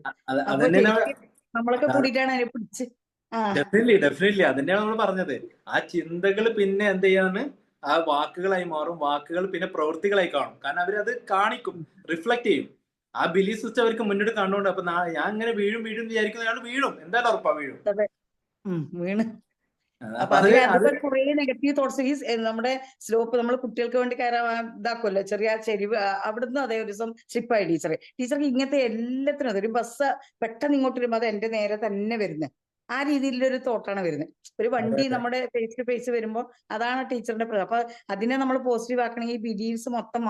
അപ്പൊ നമ്മളൊക്കെ കൂടിയിട്ടാണ് അതിനെ പിടിച്ച്. ഡെഫിനറ്റ്ലി അതന്നെയാണ് നമ്മൾ പറഞ്ഞത്. ആ ചിന്തകൾ പിന്നെ എന്ത് ചെയ്യാണ്, ആ വാക്കുകളായി മാറും, വാക്കുകൾ പിന്നെ പ്രവൃത്തികളായി കാണും. കാരണം അവരത് കാണിക്കും, റിഫ്ലക്ട് ചെയ്യും. ആ ബിലീഫ് സിസ്റ്റം അവർക്ക് മുന്നോട്ട് കണ്ടുകൊണ്ട് അപ്പൊ ഞാൻ ഇങ്ങനെ വീഴും വിചാരിക്കുന്ന അയാൾ വീഴും, എന്തായാലും ഉറപ്പാ വീഴും. വീണ്. അപ്പൊ അതുപോലെ കുറെ നെഗറ്റീവ് തോട്ട്സ് ഈ നമ്മുടെ സ്ലോപ്പ് നമ്മൾ കുട്ടികൾക്ക് വേണ്ടി കയറാൻ ഇതാക്കുമല്ലോ, ചെറിയ ചെരിവ്, അവിടുന്ന് അതേ ഒരു ദിവസം സ്ലിപ്പായി ടീച്ചർക്ക് ഇങ്ങനത്തെ എല്ലാത്തിനും അതൊരു ബസ് പെട്ടെന്ന് ഇങ്ങോട്ട് വരുമ്പോൾ അത് എന്റെ നേരെ തന്നെ വരുന്നത്. ആ രീതിയിലൊരു തോട്ടാണ് വരുന്നത്. ഒരു വണ്ടി നമ്മുടെ ഫേസ് ടു ഫേസ് വരുമ്പോൾ അതാണ് ടീച്ചറിന്റെ. അപ്പൊ അതിനെ നമ്മൾ പോസിറ്റീവ് ആക്കണമെങ്കിൽ ഈ ബിലീഫ്സ് മൊത്തം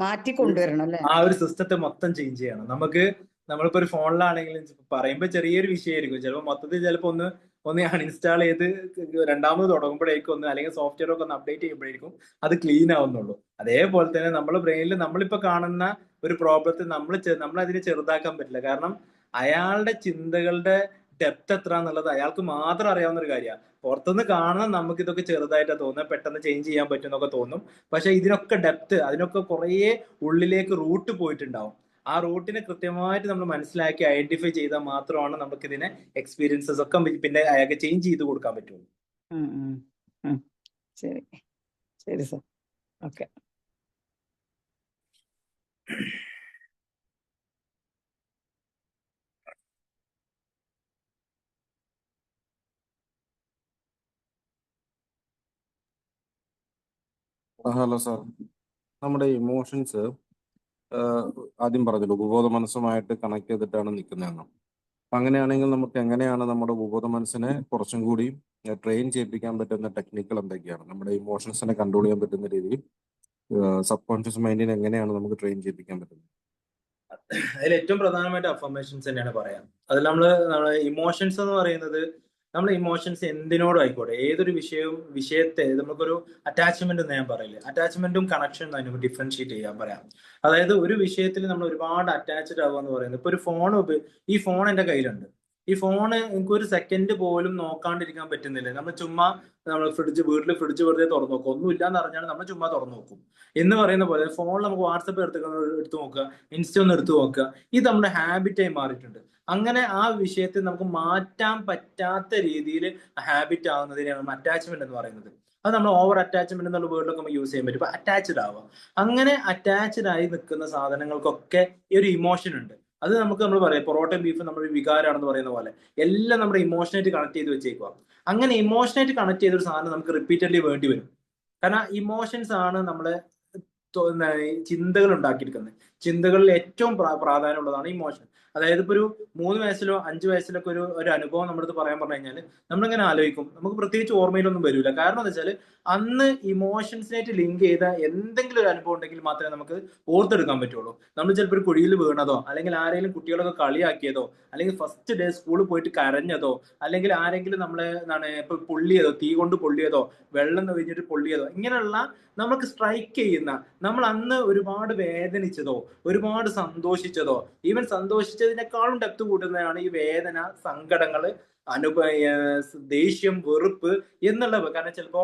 മാറ്റി കൊണ്ടുവരണം അല്ലെ? ആ ഒരു സിസ്റ്റത്തെ മൊത്തം ചേഞ്ച് ചെയ്യണം. നമ്മളിപ്പോ ഒരു ഫോണിലാണെങ്കിലും പറയുമ്പോൾ ചെറിയൊരു വിഷയമായിരിക്കും, ചിലപ്പോൾ മൊത്തത്തിൽ ചിലപ്പോൾ ഒന്ന് അൺഇൻസ്റ്റാൾ ചെയ്ത് രണ്ടാമത് തുടങ്ങുമ്പോഴേക്കും അല്ലെങ്കിൽ സോഫ്റ്റ്വെയർ ഒക്കെ ഒന്ന് അപ്ഡേറ്റ് ചെയ്യുമ്പോഴേക്കും അത് ക്ലീൻ ആവുന്നുള്ളൂ. അതേപോലെ തന്നെ നമ്മുടെ ബ്രെയിനിൽ നമ്മളിപ്പോ കാണുന്ന ഒരു പ്രോബ്ലത്തെ നമ്മൾ അതിനെ ചെറുതാക്കാൻ പറ്റില്ല. കാരണം അയാളുടെ ചിന്തകളുടെ ഡെപ്ത് എത്ര എന്നുള്ളത് അയാൾക്ക് മാത്രം അറിയാവുന്ന ഒരു കാര്യമാണ്. പുറത്തുനിന്ന് കാണുന്ന നമുക്ക് ഇതൊക്കെ ചെറുതായിട്ടാണ് തോന്നുന്നത്, പെട്ടെന്ന് ചേഞ്ച് ചെയ്യാൻ പറ്റും എന്നൊക്കെ തോന്നും. പക്ഷെ ഇതിനൊക്കെ ഡെപ്ത്, അതിനൊക്കെ കുറേ ഉള്ളിലേക്ക് റൂട്ട് പോയിട്ടുണ്ടാവും. ആ റൂട്ടിനെ കൃത്യമായിട്ട് നമ്മൾ മനസ്സിലാക്കി ഐഡന്റിഫൈ ചെയ്താൽ മാത്രമാണ് നമുക്ക് ഇതിനെ എക്സ്പീരിയൻസസ് ഒക്കെ പിന്നെ അയാൾക്ക് ചേഞ്ച് ചെയ്ത് കൊടുക്കാൻ പറ്റുള്ളൂ. ശരി ശരി സർ. ഓക്കെ. ഹലോ സാർ, നമ്മുടെ ഇമോഷൻസ് ആദ്യം പറഞ്ഞല്ലോ ഉപബോധ മനസ്സുമായിട്ട് കണക്ട് ചെയ്തിട്ടാണ് നിൽക്കുന്നതെന്ന്. അങ്ങനെയാണെങ്കിൽ നമുക്ക് എങ്ങനെയാണ് നമ്മുടെ ഉപബോധ മനസ്സിനെ കുറച്ചും കൂടി ട്രെയിൻ ചെയ്യിപ്പിക്കാൻ പറ്റുന്ന ടെക്നിക്കുകൾ എന്തൊക്കെയാണ്? നമ്മുടെ ഇമോഷൻസിനെ കൺട്രോൾ ചെയ്യാൻ പറ്റുന്ന രീതിയിൽ സബ് കോൺഷ്യസ് മൈൻഡിനെ എങ്ങനെയാണ് നമുക്ക് ട്രെയിൻ ചെയ്യിപ്പിക്കാൻ പറ്റുന്നത്? അതിൽ ഏറ്റവും പ്രധാനമായിട്ട് അഫർമേഷൻസ് തന്നെയാണ് പറയാം. അതിൽ നമ്മളെ ഇമോഷൻസ് എന്ന് പറയുന്നത്, നമ്മൾ ഇമോഷൻസ് എന്തിനോടും ആയിക്കോട്ടെ, ഏതൊരു വിഷയത്തെ നമുക്കൊരു അറ്റാച്ച്മെന്റ് എന്ന് ഞാൻ പറയില്ലേ, അറ്റാച്ച്മെന്റും കണക്ഷൻ അതിന് ഡിഫറൻഷിയേറ്റ് ചെയ്യാൻ പറയാം. അതായത് ഒരു വിഷയത്തിൽ നമ്മൾ ഒരുപാട് അറ്റാച്ച്ഡ് ആവുക എന്ന് പറയുന്നത്, ഇപ്പൊ ഒരു ഈ ഫോൺ എന്റെ കയ്യിലുണ്ട്, ഈ ഫോണ് എനിക്ക് ഒരു സെക്കൻഡ് പോലും നോക്കാണ്ടിരിക്കാൻ പറ്റുന്നില്ല. നമ്മൾ വീട്ടിൽ ഫ്രിഡ്ജ് വെറുതെ തുറന്നു നോക്കും, ഒന്നും ഇല്ലാന്ന് അറിഞ്ഞാൽ നമ്മൾ ചുമ്മാ തുറന്നു നോക്കും എന്ന് പറയുന്ന പോലെ ഫോണിൽ നമുക്ക് വാട്സപ്പ് എടുത്ത് നോക്കുക, ഇൻസ്റ്റ ഒന്ന് എടുത്തു നോക്കുക. ഇത് നമ്മുടെ ഹാബിറ്റായി മാറിയിട്ടുണ്ട്. അങ്ങനെ ആ വിഷയത്തെ നമുക്ക് മാറ്റാൻ പറ്റാത്ത രീതിയിൽ ഹാബിറ്റ് ആവുന്നതിനെയാണ് അറ്റാച്ച്മെന്റ് എന്ന് പറയുന്നത്. അത് നമ്മൾ ഓവർ അറ്റാച്ച്മെന്റ് എന്നുള്ള വേർഡിലൊക്കെ നമുക്ക് യൂസ് ചെയ്യാൻ പറ്റും. ഇപ്പൊ അറ്റാച്ച്ഡ് ആവുക, അങ്ങനെ അറ്റാച്ച്ഡ് ആയി നിൽക്കുന്ന സാധനങ്ങൾക്കൊക്കെ ഈ ഒരു ഇമോഷൻ ഉണ്ട്. അത് നമ്മൾ പറയാം പൊറോട്ടയും ബീഫും നമ്മുടെ വികാരമാണെന്ന് പറയുന്ന പോലെ എല്ലാം നമ്മുടെ ഇമോഷനായിട്ട് കണക്ട് ചെയ്ത് വെച്ചേക്കുക. അങ്ങനെ ഇമോഷനായിട്ട് കണക്ട് ചെയ്തൊരു സാധനം നമുക്ക് റിപ്പീറ്റഡ്ലി വേണ്ടി വരും. കാരണം ഇമോഷൻസ് ആണ് നമ്മളെ ചിന്തകൾ ഉണ്ടാക്കിയെടുക്കുന്നത്. ചിന്തകളിൽ ഏറ്റവും പ്രാധാന്യമുള്ളതാണ് ഇമോഷൻ. അതായത് ഇപ്പൊ ഒരു 3 വയസ്സിലോ 5 വയസ്സിലൊക്കെ ഒരു അനുഭവം നമ്മളടുത്ത് പറയാൻ പറഞ്ഞു കഴിഞ്ഞാൽ നമ്മളിങ്ങനെ ആലോചിക്കും, നമുക്ക് പ്രത്യേകിച്ച് ഓർമ്മയിലൊന്നും വരില്ല. കാരണം എന്താ വെച്ചാൽ അന്ന് ഇമോഷൻസിനായിട്ട് ലിങ്ക് ചെയ്ത എന്തെങ്കിലും ഒരു അനുഭവം ഉണ്ടെങ്കിൽ മാത്രമേ നമുക്ക് ഓർത്തെടുക്കാൻ പറ്റുള്ളൂ. നമ്മൾ ചിലപ്പോൾ ഒരു കുഴിയിൽ വീണതോ, അല്ലെങ്കിൽ ആരെങ്കിലും കുട്ടികളൊക്കെ കളിയാക്കിയതോ, അല്ലെങ്കിൽ ഫസ്റ്റ് ഡേ സ്കൂളിൽ പോയിട്ട് കരഞ്ഞതോ, അല്ലെങ്കിൽ ആരെങ്കിലും നമ്മളെ ഇപ്പൊ പൊള്ളിയതോ, തീ കൊണ്ട് പൊള്ളിയതോ, വെള്ളം കഴിഞ്ഞിട്ട് പൊള്ളിയതോ, ഇങ്ങനെയുള്ള നമുക്ക് സ്ട്രൈക്ക് ചെയ്യുന്ന, നമ്മൾ അന്ന് ഒരുപാട് വേദനിച്ചതോ ഒരുപാട് സന്തോഷിച്ചതോ, ഈവൻ സന്തോഷിച്ചതിനേക്കാളും ഡെപ്ത് കൂട്ടുന്നതാണ് ഈ വേദന, സങ്കടങ്ങള്, ദേഷ്യം, വെറുപ്പ് എന്നുള്ളത്. കാരണം ചിലപ്പോ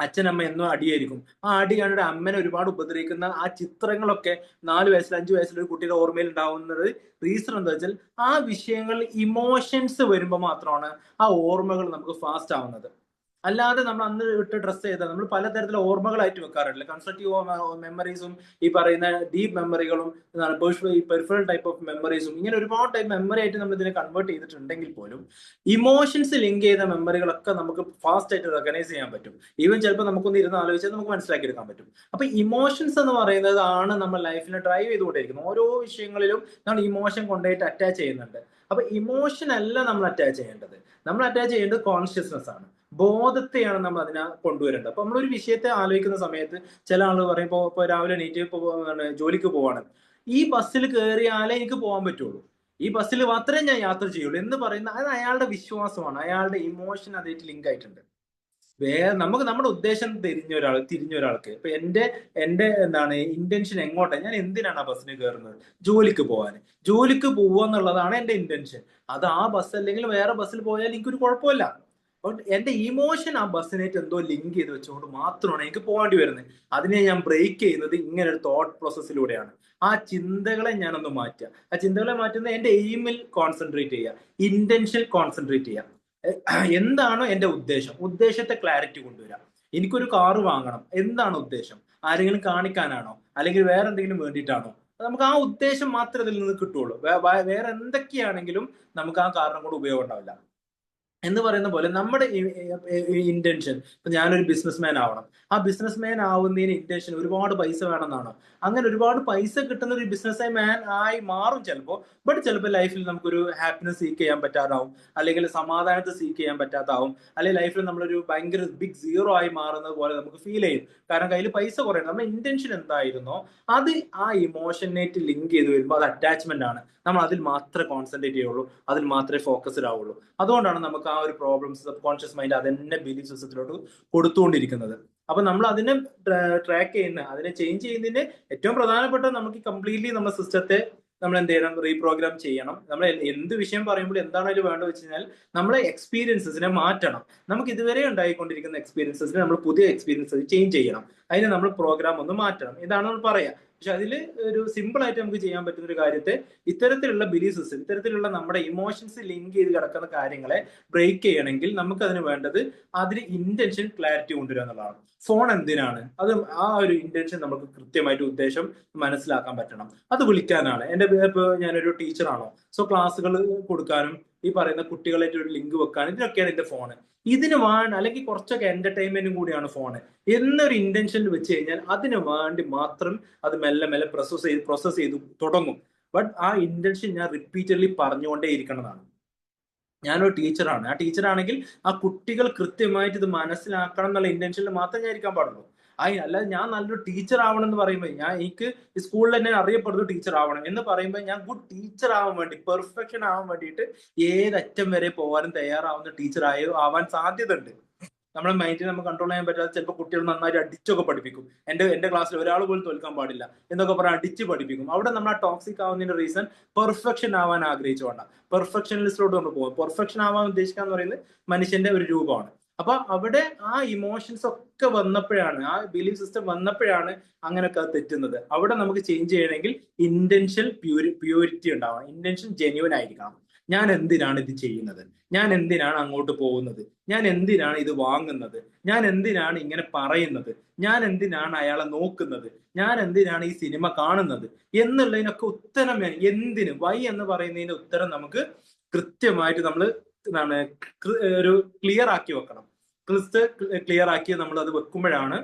അച്ഛനമ്മ എന്നും അടിയായിരിക്കും. ആ അടി കണ്ടിട്ട് അമ്മനെ ഒരുപാട് ഉപദ്രവിക്കുന്ന ആ ചിത്രങ്ങളൊക്കെ 4 വയസ്സിൽ 5 വയസ്സിൽ ഒരു കുട്ടിയുടെ ഓർമ്മയിൽ ഉണ്ടാവുന്നത് റീസൺ എന്താ വെച്ചാൽ ആ വിഷയങ്ങൾ ഇമോഷൻസ് വരുമ്പോൾ മാത്രമാണ് ആ ഓർമ്മകൾ നമുക്ക് ഫാസ്റ്റ് ആവുന്നത്. അല്ലാതെ നമ്മൾ അന്ന് ഇട്ട് ഡ്രസ് ചെയ്താൽ നമ്മൾ പലതരത്തിലുള്ള ഓർമ്മകളായിട്ട് വെക്കാറില്ല. കൺസ്ട്രക്റ്റീവ് മെമ്മറീസും ഈ പറയുന്ന ഡീപ്പ് മെമ്മറികളും ഈ പെർഫറൽ ടൈപ്പ് ഓഫ് മെമ്മറീസും, ഇങ്ങനെ ഒരുപാട് ടൈപ്പ് മെമ്മറി ആയിട്ട് നമ്മൾ ഇതിനെ കൺവേർട്ട് ചെയ്തിട്ടുണ്ടെങ്കിൽ പോലും ഇമോഷൻസ് ലിങ്ക് ചെയ്ത മെമ്മറികളൊക്കെ നമുക്ക് ഫാസ്റ്റ് ആയിട്ട് റെക്കഗ്നൈസ് ചെയ്യാൻ പറ്റും. ഈവൻ ചിലപ്പോൾ നമുക്കൊന്ന് ഇരുന്ന് ആലോചിച്ചാൽ നമുക്ക് മനസ്സിലാക്കി എടുക്കാൻ പറ്റും. അപ്പൊ ഇമോഷൻസ് എന്ന് പറയുന്നതാണ് നമ്മൾ ലൈഫിനെ ഡ്രൈവ് ചെയ്തുകൊണ്ടിരിക്കുന്നത്. ഓരോ വിഷയങ്ങളിലും നമ്മൾ ഇമോഷൻ കൊണ്ടുപോയിട്ട് അറ്റാച്ച് ചെയ്യുന്നുണ്ട്. അപ്പൊ ഇമോഷൻ അല്ല നമ്മൾ അറ്റാച്ച് ചെയ്യേണ്ടത്. നമ്മൾ അറ്റാച്ച് ചെയ്യേണ്ടത് കോൺഷ്യസ്നെസ് ആണ്, ബോധത്തെയാണ് നമ്മൾ അതിനെ കൊണ്ടുവരേണ്ടത്. അപ്പൊ നമ്മളൊരു വിഷയത്തെ ആലോചിക്കുന്ന സമയത്ത് ചില ആളുകൾ പറയുമ്പോൾ ഇപ്പൊ രാവിലെ എണീറ്റ് ജോലിക്ക് പോവാണ്, ഈ ബസ്സിൽ കയറിയാലേ എനിക്ക് പോകാൻ പറ്റുള്ളൂ, ഈ ബസ്സിൽ മാത്രമേ ഞാൻ യാത്ര ചെയ്യുള്ളൂ എന്ന് പറയുന്ന അത് അയാളുടെ വിശ്വാസമാണ്, അയാളുടെ ഇമോഷൻ അതായിട്ട് ലിങ്ക് ആയിട്ടുണ്ട്. നമുക്ക് നമ്മുടെ ഉദ്ദേശം തിരിഞ്ഞ ഒരാൾക്ക് ഇപ്പൊ എന്റെ ഇന്റൻഷൻ എങ്ങോട്ടാണ്, ഞാൻ എന്തിനാണ് ആ ബസ്സിന് കയറുന്നത്, ജോലിക്ക് പോകാൻ, ജോലിക്ക് പോവുക എന്നുള്ളതാണ് എന്റെ ഇന്റൻഷൻ. അത് ആ ബസ് അല്ലെങ്കിൽ വേറെ ബസ്സിൽ പോയാൽ എനിക്കൊരു കുഴപ്പമില്ല. എന്റെ ഇമോഷൻ ആ ബസ്സിനായിട്ട് എന്തോ ലിങ്ക് ചെയ്ത് വെച്ചുകൊണ്ട് മാത്രമാണ് എനിക്ക് പോകേണ്ടി വരുന്നത്. അതിനെ ഞാൻ ബ്രേക്ക് ചെയ്യുന്നത് ഇങ്ങനെ ഒരു തോട്ട് പ്രോസസ്സിലൂടെയാണ്. ആ ചിന്തകളെ ഞാനൊന്ന് മാറ്റുക. ആ ചിന്തകളെ മാറ്റുന്നത് എന്റെ എയിമിൽ കോൺസെൻട്രേറ്റ് ചെയ്യുക, ഇന്റൻഷൻ കോൺസെൻട്രേറ്റ് ചെയ്യുക. എന്താണോ എന്റെ ഉദ്ദേശം, ഉദ്ദേശത്തെ ക്ലാരിറ്റി കൊണ്ടുവരാം. എനിക്കൊരു കാറ് വാങ്ങണം, എന്താണ് ഉദ്ദേശം? ആരെങ്കിലും കാണിക്കാനാണോ, അല്ലെങ്കിൽ വേറെ എന്തെങ്കിലും വേണ്ടിയിട്ടാണോ? നമുക്ക് ആ ഉദ്ദേശം മാത്രമേ ഇതിൽ നിന്ന് കിട്ടുള്ളൂ. വേറെ എന്തൊക്കെയാണെങ്കിലും നമുക്ക് ആ കാരണം കൊണ്ട് ഉപയോഗം ഉണ്ടാവില്ല. എന്ന് പറയുന്ന പോലെ നമ്മുടെ ഇന്റൻഷൻ, ഇപ്പൊ ഞാനൊരു ബിസിനസ്മാൻ ആവണം, ആ ബിസിനസ്മാൻ ആവുന്നതിന് ഇന്റൻഷൻ ഒരുപാട് പൈസ വേണമെന്നാണോ? അങ്ങനെ ഒരുപാട് പൈസ കിട്ടുന്ന ഒരു ബിസിനസ് മാൻ ആയി മാറും ചിലപ്പോൾ. ബട്ട് ചിലപ്പോൾ ലൈഫിൽ നമുക്കൊരു ഹാപ്പിനെസ് സീക്ക് ചെയ്യാൻ പറ്റാതാവും, അല്ലെങ്കിൽ സമാധാനത്തെ സീക്ക് ചെയ്യാൻ പറ്റാത്താവും, അല്ലെങ്കിൽ ലൈഫിൽ നമ്മളൊരു ഭയങ്കര ബിഗ് സീറോ ആയി മാറുന്നത് പോലെ നമുക്ക് ഫീൽ ചെയ്യും. കാരണം കയ്യിൽ പൈസ കുറയണം. നമ്മുടെ ഇന്റൻഷൻ എന്തായിരുന്നോ അത് ആ ഇമോഷനായിട്ട് ലിങ്ക് ചെയ്ത് വരുമ്പോൾ അത് അറ്റാച്ച്മെന്റ് ആണ്. നമ്മൾ അതിൽ മാത്രമേ കോൺസെൻട്രേറ്റ് ചെയ്യുള്ളൂ, അതിൽ മാത്രമേ ഫോക്കസ്ഡ് ആവുള്ളൂ. അതുകൊണ്ടാണ് നമുക്ക് ആ ഒരു പ്രോബ്ലംസ് സബ് കോൺഷ്യസ് മൈൻഡ് അതെന്നെ ബിലീഫ് സിസ്റ്റത്തിലോട്ട് കൊടുത്തുകൊണ്ടിരിക്കുന്നത്. അപ്പൊ നമ്മൾ അതിനെ ട്രാക്ക് ചെയ്യുന്ന, അതിനെ ചേഞ്ച് ചെയ്യുന്നതിന് ഏറ്റവും പ്രധാനപ്പെട്ട നമുക്ക് കംപ്ലീറ്റ്ലി നമ്മുടെ സിസ്റ്റത്തെ നമ്മൾ എന്ത് ചെയ്യണം, റീപ്രോഗ്രാം ചെയ്യണം. നമ്മൾ എന്ത് വിഷയം പറയുമ്പോൾ എന്താണ് അതിൽ വേണ്ടത് വെച്ച് കഴിഞ്ഞാൽ നമ്മളെ എക്സ്പീരിയൻസസിനെ മാറ്റണം. നമുക്ക് ഇതുവരെ ഉണ്ടായിക്കൊണ്ടിരിക്കുന്ന എക്സ്പീരിയൻസസിനെ നമ്മൾ പുതിയ എക്സ്പീരിയൻസസ് ചേഞ്ച് ചെയ്യണം. അതിനെ നമ്മൾ പ്രോഗ്രാം ഒന്ന് മാറ്റണം. ഇതാണ് നമ്മൾ പറയാം. പക്ഷെ അതിൽ ഒരു സിമ്പിൾ ആയിട്ട് നമുക്ക് ചെയ്യാൻ പറ്റുന്ന ഒരു കാര്യത്തെ ഇത്തരത്തിലുള്ള ബിലീഫ് സിസ്റ്റം, ഇത്തരത്തിലുള്ള നമ്മുടെ ഇമോഷൻസ് ലിങ്ക് ചെയ്ത് കിടക്കുന്ന കാര്യങ്ങളെ ബ്രേക്ക് ചെയ്യണമെങ്കിൽ നമുക്ക് അതിന് വേണ്ടത് അതിന് ഇന്റൻഷൻ ക്ലാരിറ്റി കൊണ്ടുവരിക എന്നുള്ളതാണ്. ഫോൺ എന്തിനാണ്, അത് ആ ഒരു ഇന്റൻഷൻ നമുക്ക് കൃത്യമായിട്ട് ഉദ്ദേശം മനസ്സിലാക്കാൻ പറ്റണം. അത് വിളിക്കാനാണ്. ഇപ്പോൾ ഞാനൊരു ടീച്ചറാണോ, സോ ക്ലാസ്സുകൾ കൊടുക്കാനും ഈ പറയുന്ന കുട്ടികളായിട്ട് ഒരു ലിങ്ക് വെക്കാനും ഇതിനൊക്കെയാണ് എന്റെ ഫോണ്. ഇതിന് വേണ്ട, അല്ലെങ്കിൽ കുറച്ചൊക്കെ എന്റർടൈൻമെന്റും കൂടിയാണ് ഫോണ് എന്നൊരു ഇന്റൻഷനിൽ വെച്ച് കഴിഞ്ഞാൽ അതിന് വേണ്ടി മാത്രം അത് മെല്ലെ മെല്ലെ പ്രോസസ് ചെയ്ത് തുടങ്ങും. ബട്ട് ആ ഇന്റൻഷൻ ഞാൻ റിപ്പീറ്റഡ്ലി പറഞ്ഞുകൊണ്ടേ ഇരിക്കണതാണ്. ഞാനൊരു ടീച്ചറാണ്, ആ ടീച്ചറാണെങ്കിൽ ആ കുട്ടികൾ കൃത്യമായിട്ട് ഇത് മനസ്സിലാക്കണം എന്നുള്ള ഇന്റൻഷനിൽ മാത്രമേ ഞാൻ ഇരിക്കാൻ പാടുള്ളൂ. അല്ലാതെ ഞാൻ നല്ലൊരു ടീച്ചർ ആവണം എന്ന് പറയുമ്പോൾ, എനിക്ക് സ്കൂളിൽ തന്നെ അറിയപ്പെടുന്ന ടീച്ചർ ആവണം എന്ന് പറയുമ്പോൾ ഞാൻ ഗുഡ് ടീച്ചർ ആവാൻ വേണ്ടി, പെർഫെക്ഷൻ ആവാൻ വേണ്ടിയിട്ട് ഏതറ്റം വരെ പോകാനും തയ്യാറാവുന്ന ടീച്ചർ ആവാൻ സാധ്യത ഉണ്ട്. നമ്മുടെ മൈൻഡിനെ നമുക്ക് കൺട്രോൾ ചെയ്യാൻ പറ്റാതെ ചിലപ്പോൾ കുട്ടികൾ നന്നായിട്ട് അടിച്ചൊക്കെ പഠിപ്പിക്കും. എന്റെ ക്ലാസ്സിൽ ഒരാൾ പോലും തോൽക്കാൻ പാടില്ല എന്നൊക്കെ പറഞ്ഞാൽ അടിച്ച് പഠിപ്പിക്കും. അവിടെ നമ്മൾ ആ ടോക്സിക് ആവുന്നതിന്റെ റീസൺ പെർഫെക്ഷൻ ആവാൻ ആഗ്രഹിച്ചുകൊണ്ടാണ്. പെർഫെക്ഷനിസ്റ്റിലോട്ട് നമ്മൾ പോകും. പെർഫെക്ഷൻ ആവാൻ ഉദ്ദേശിക്കുക എന്ന് പറയുന്നത് മനുഷ്യന്റെ ഒരു രൂപമാണ്. അപ്പൊ അവിടെ ആ ഇമോഷൻസ് ഒക്കെ വന്നപ്പോഴാണ്, ആ ബിലീഫ് സിസ്റ്റം വന്നപ്പോഴാണ് അങ്ങനെയൊക്കെ അത് തെറ്റുന്നത്. അവിടെ നമുക്ക് ചേഞ്ച് ചെയ്യണമെങ്കിൽ ഇന്റൻഷൻ പ്യൂരിറ്റി ഉണ്ടാവണം, ഇന്റൻഷൻ ജെന്യൂൻ ആയിരിക്കണം. ഞാൻ എന്തിനാണ് ഇത് ചെയ്യുന്നത്, ഞാൻ എന്തിനാണ് അങ്ങോട്ട് പോകുന്നത്, ഞാൻ എന്തിനാണ് ഇത് വാങ്ങുന്നത്, ഞാൻ എന്തിനാണ് ഇങ്ങനെ പറയുന്നത്, ഞാൻ എന്തിനാണ് അയാളെ നോക്കുന്നത്, ഞാൻ എന്തിനാണ് ഈ സിനിമ കാണുന്നത് എന്നുള്ളതിനൊക്കെ ഉത്തരം എന്തിന്, വൈ എന്ന് പറയുന്നതിന്റെ ഉത്തരം നമുക്ക് കൃത്യമായിട്ട് നമ്മൾ എന്താണ് ഒരു ക്ലിയർ ആക്കി വെക്കണം. ക്ലിയർ ആക്കി നമ്മൾ അത് വെക്കുമ്പോഴാണ്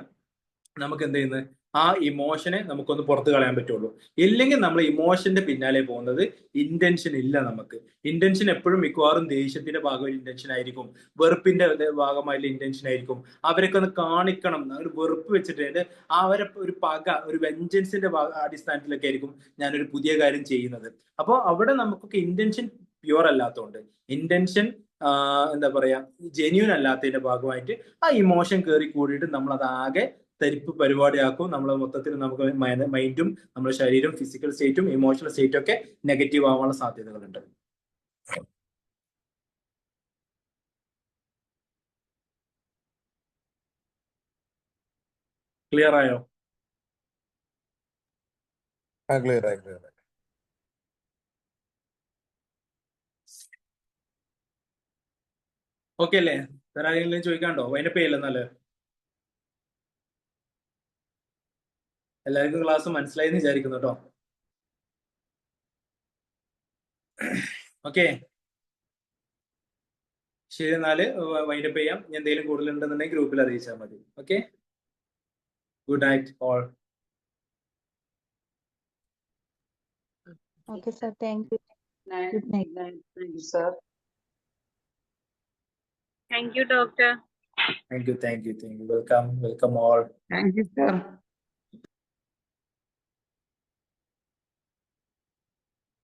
നമുക്ക് എന്ത് ചെയ്യുന്നത്, ആ ഇമോഷനെ നമുക്കൊന്ന് പുറത്ത് കളയാൻ പറ്റുള്ളൂ. ഇല്ലെങ്കിൽ നമ്മൾ ഇമോഷന്റെ പിന്നാലെ പോകുന്നത്, ഇന്റൻഷൻ ഇല്ല നമുക്ക്. ഇന്റൻഷൻ എപ്പോഴും മിക്കവാറും ദേഷ്യത്തിന്റെ ഭാഗമായിട്ട് ഇന്റൻഷൻ ആയിരിക്കും, വെറുപ്പിന്റെ ഭാഗമായിട്ടുള്ള ഇന്റൻഷൻ ആയിരിക്കും. അവരൊക്കെ ഒന്ന് കാണിക്കണം, ഒരു വെറുപ്പ് വെച്ചിട്ട് അവരെ ഒരു പക, ഒരു വെഞ്ചൻസിന്റെ അടിസ്ഥാനത്തിലൊക്കെ ആയിരിക്കും ഞാനൊരു പുതിയ കാര്യം ചെയ്യുന്നത്. അപ്പോൾ അവിടെ നമുക്കൊക്കെ ഇന്റൻഷൻ പ്യുവർ അല്ലാത്തതുകൊണ്ട്, ഇന്റൻഷൻ എന്താ പറയാ ജെന്യൂൻ അല്ലാത്തതിന്റെ ഭാഗമായിട്ട് ആ ഇമോഷൻ കയറി കൂടിയിട്ട് നമ്മൾ അതാകെ തരിപ്പ് പരിപാടിയാക്കും. നമ്മളെ മൊത്തത്തിൽ നമുക്ക് മൈൻഡും നമ്മുടെ ശരീരം, ഫിസിക്കൽ സ്റ്റേറ്റും ഇമോഷണൽ സ്റ്റേറ്റും ഒക്കെ നെഗറ്റീവ് ആവാനുള്ള സാധ്യതകളുണ്ട്. ക്ലിയർ ആയോ? ക്ലിയർ ആയി. ഓക്കെ അല്ലേ? വേറെ ആരെങ്കിലും ചോദിക്കാണ്ടോ? വൈൻഡപ്പ് ചെയ്യല്ലേ എന്നാല്? എല്ലാവർക്കും ക്ലാസ് മനസ്സിലായി എന്ന് വിചാരിക്കുന്നു കേട്ടോ. ഓക്കെ, ശരി. എന്നാല് വൈൻഡപ്പ് ചെയ്യാം. ഇനി എന്തെങ്കിലും കൂടുതൽ ഉണ്ടെന്നുണ്ടെങ്കിൽ ഗ്രൂപ്പിൽ അറിയിച്ചാൽ മതി. Okay, good night all. Okay, sir. Thank you. Good night. Thank you, sir. Thank you, doctor. Thank you. Welcome all. Thank you, sir.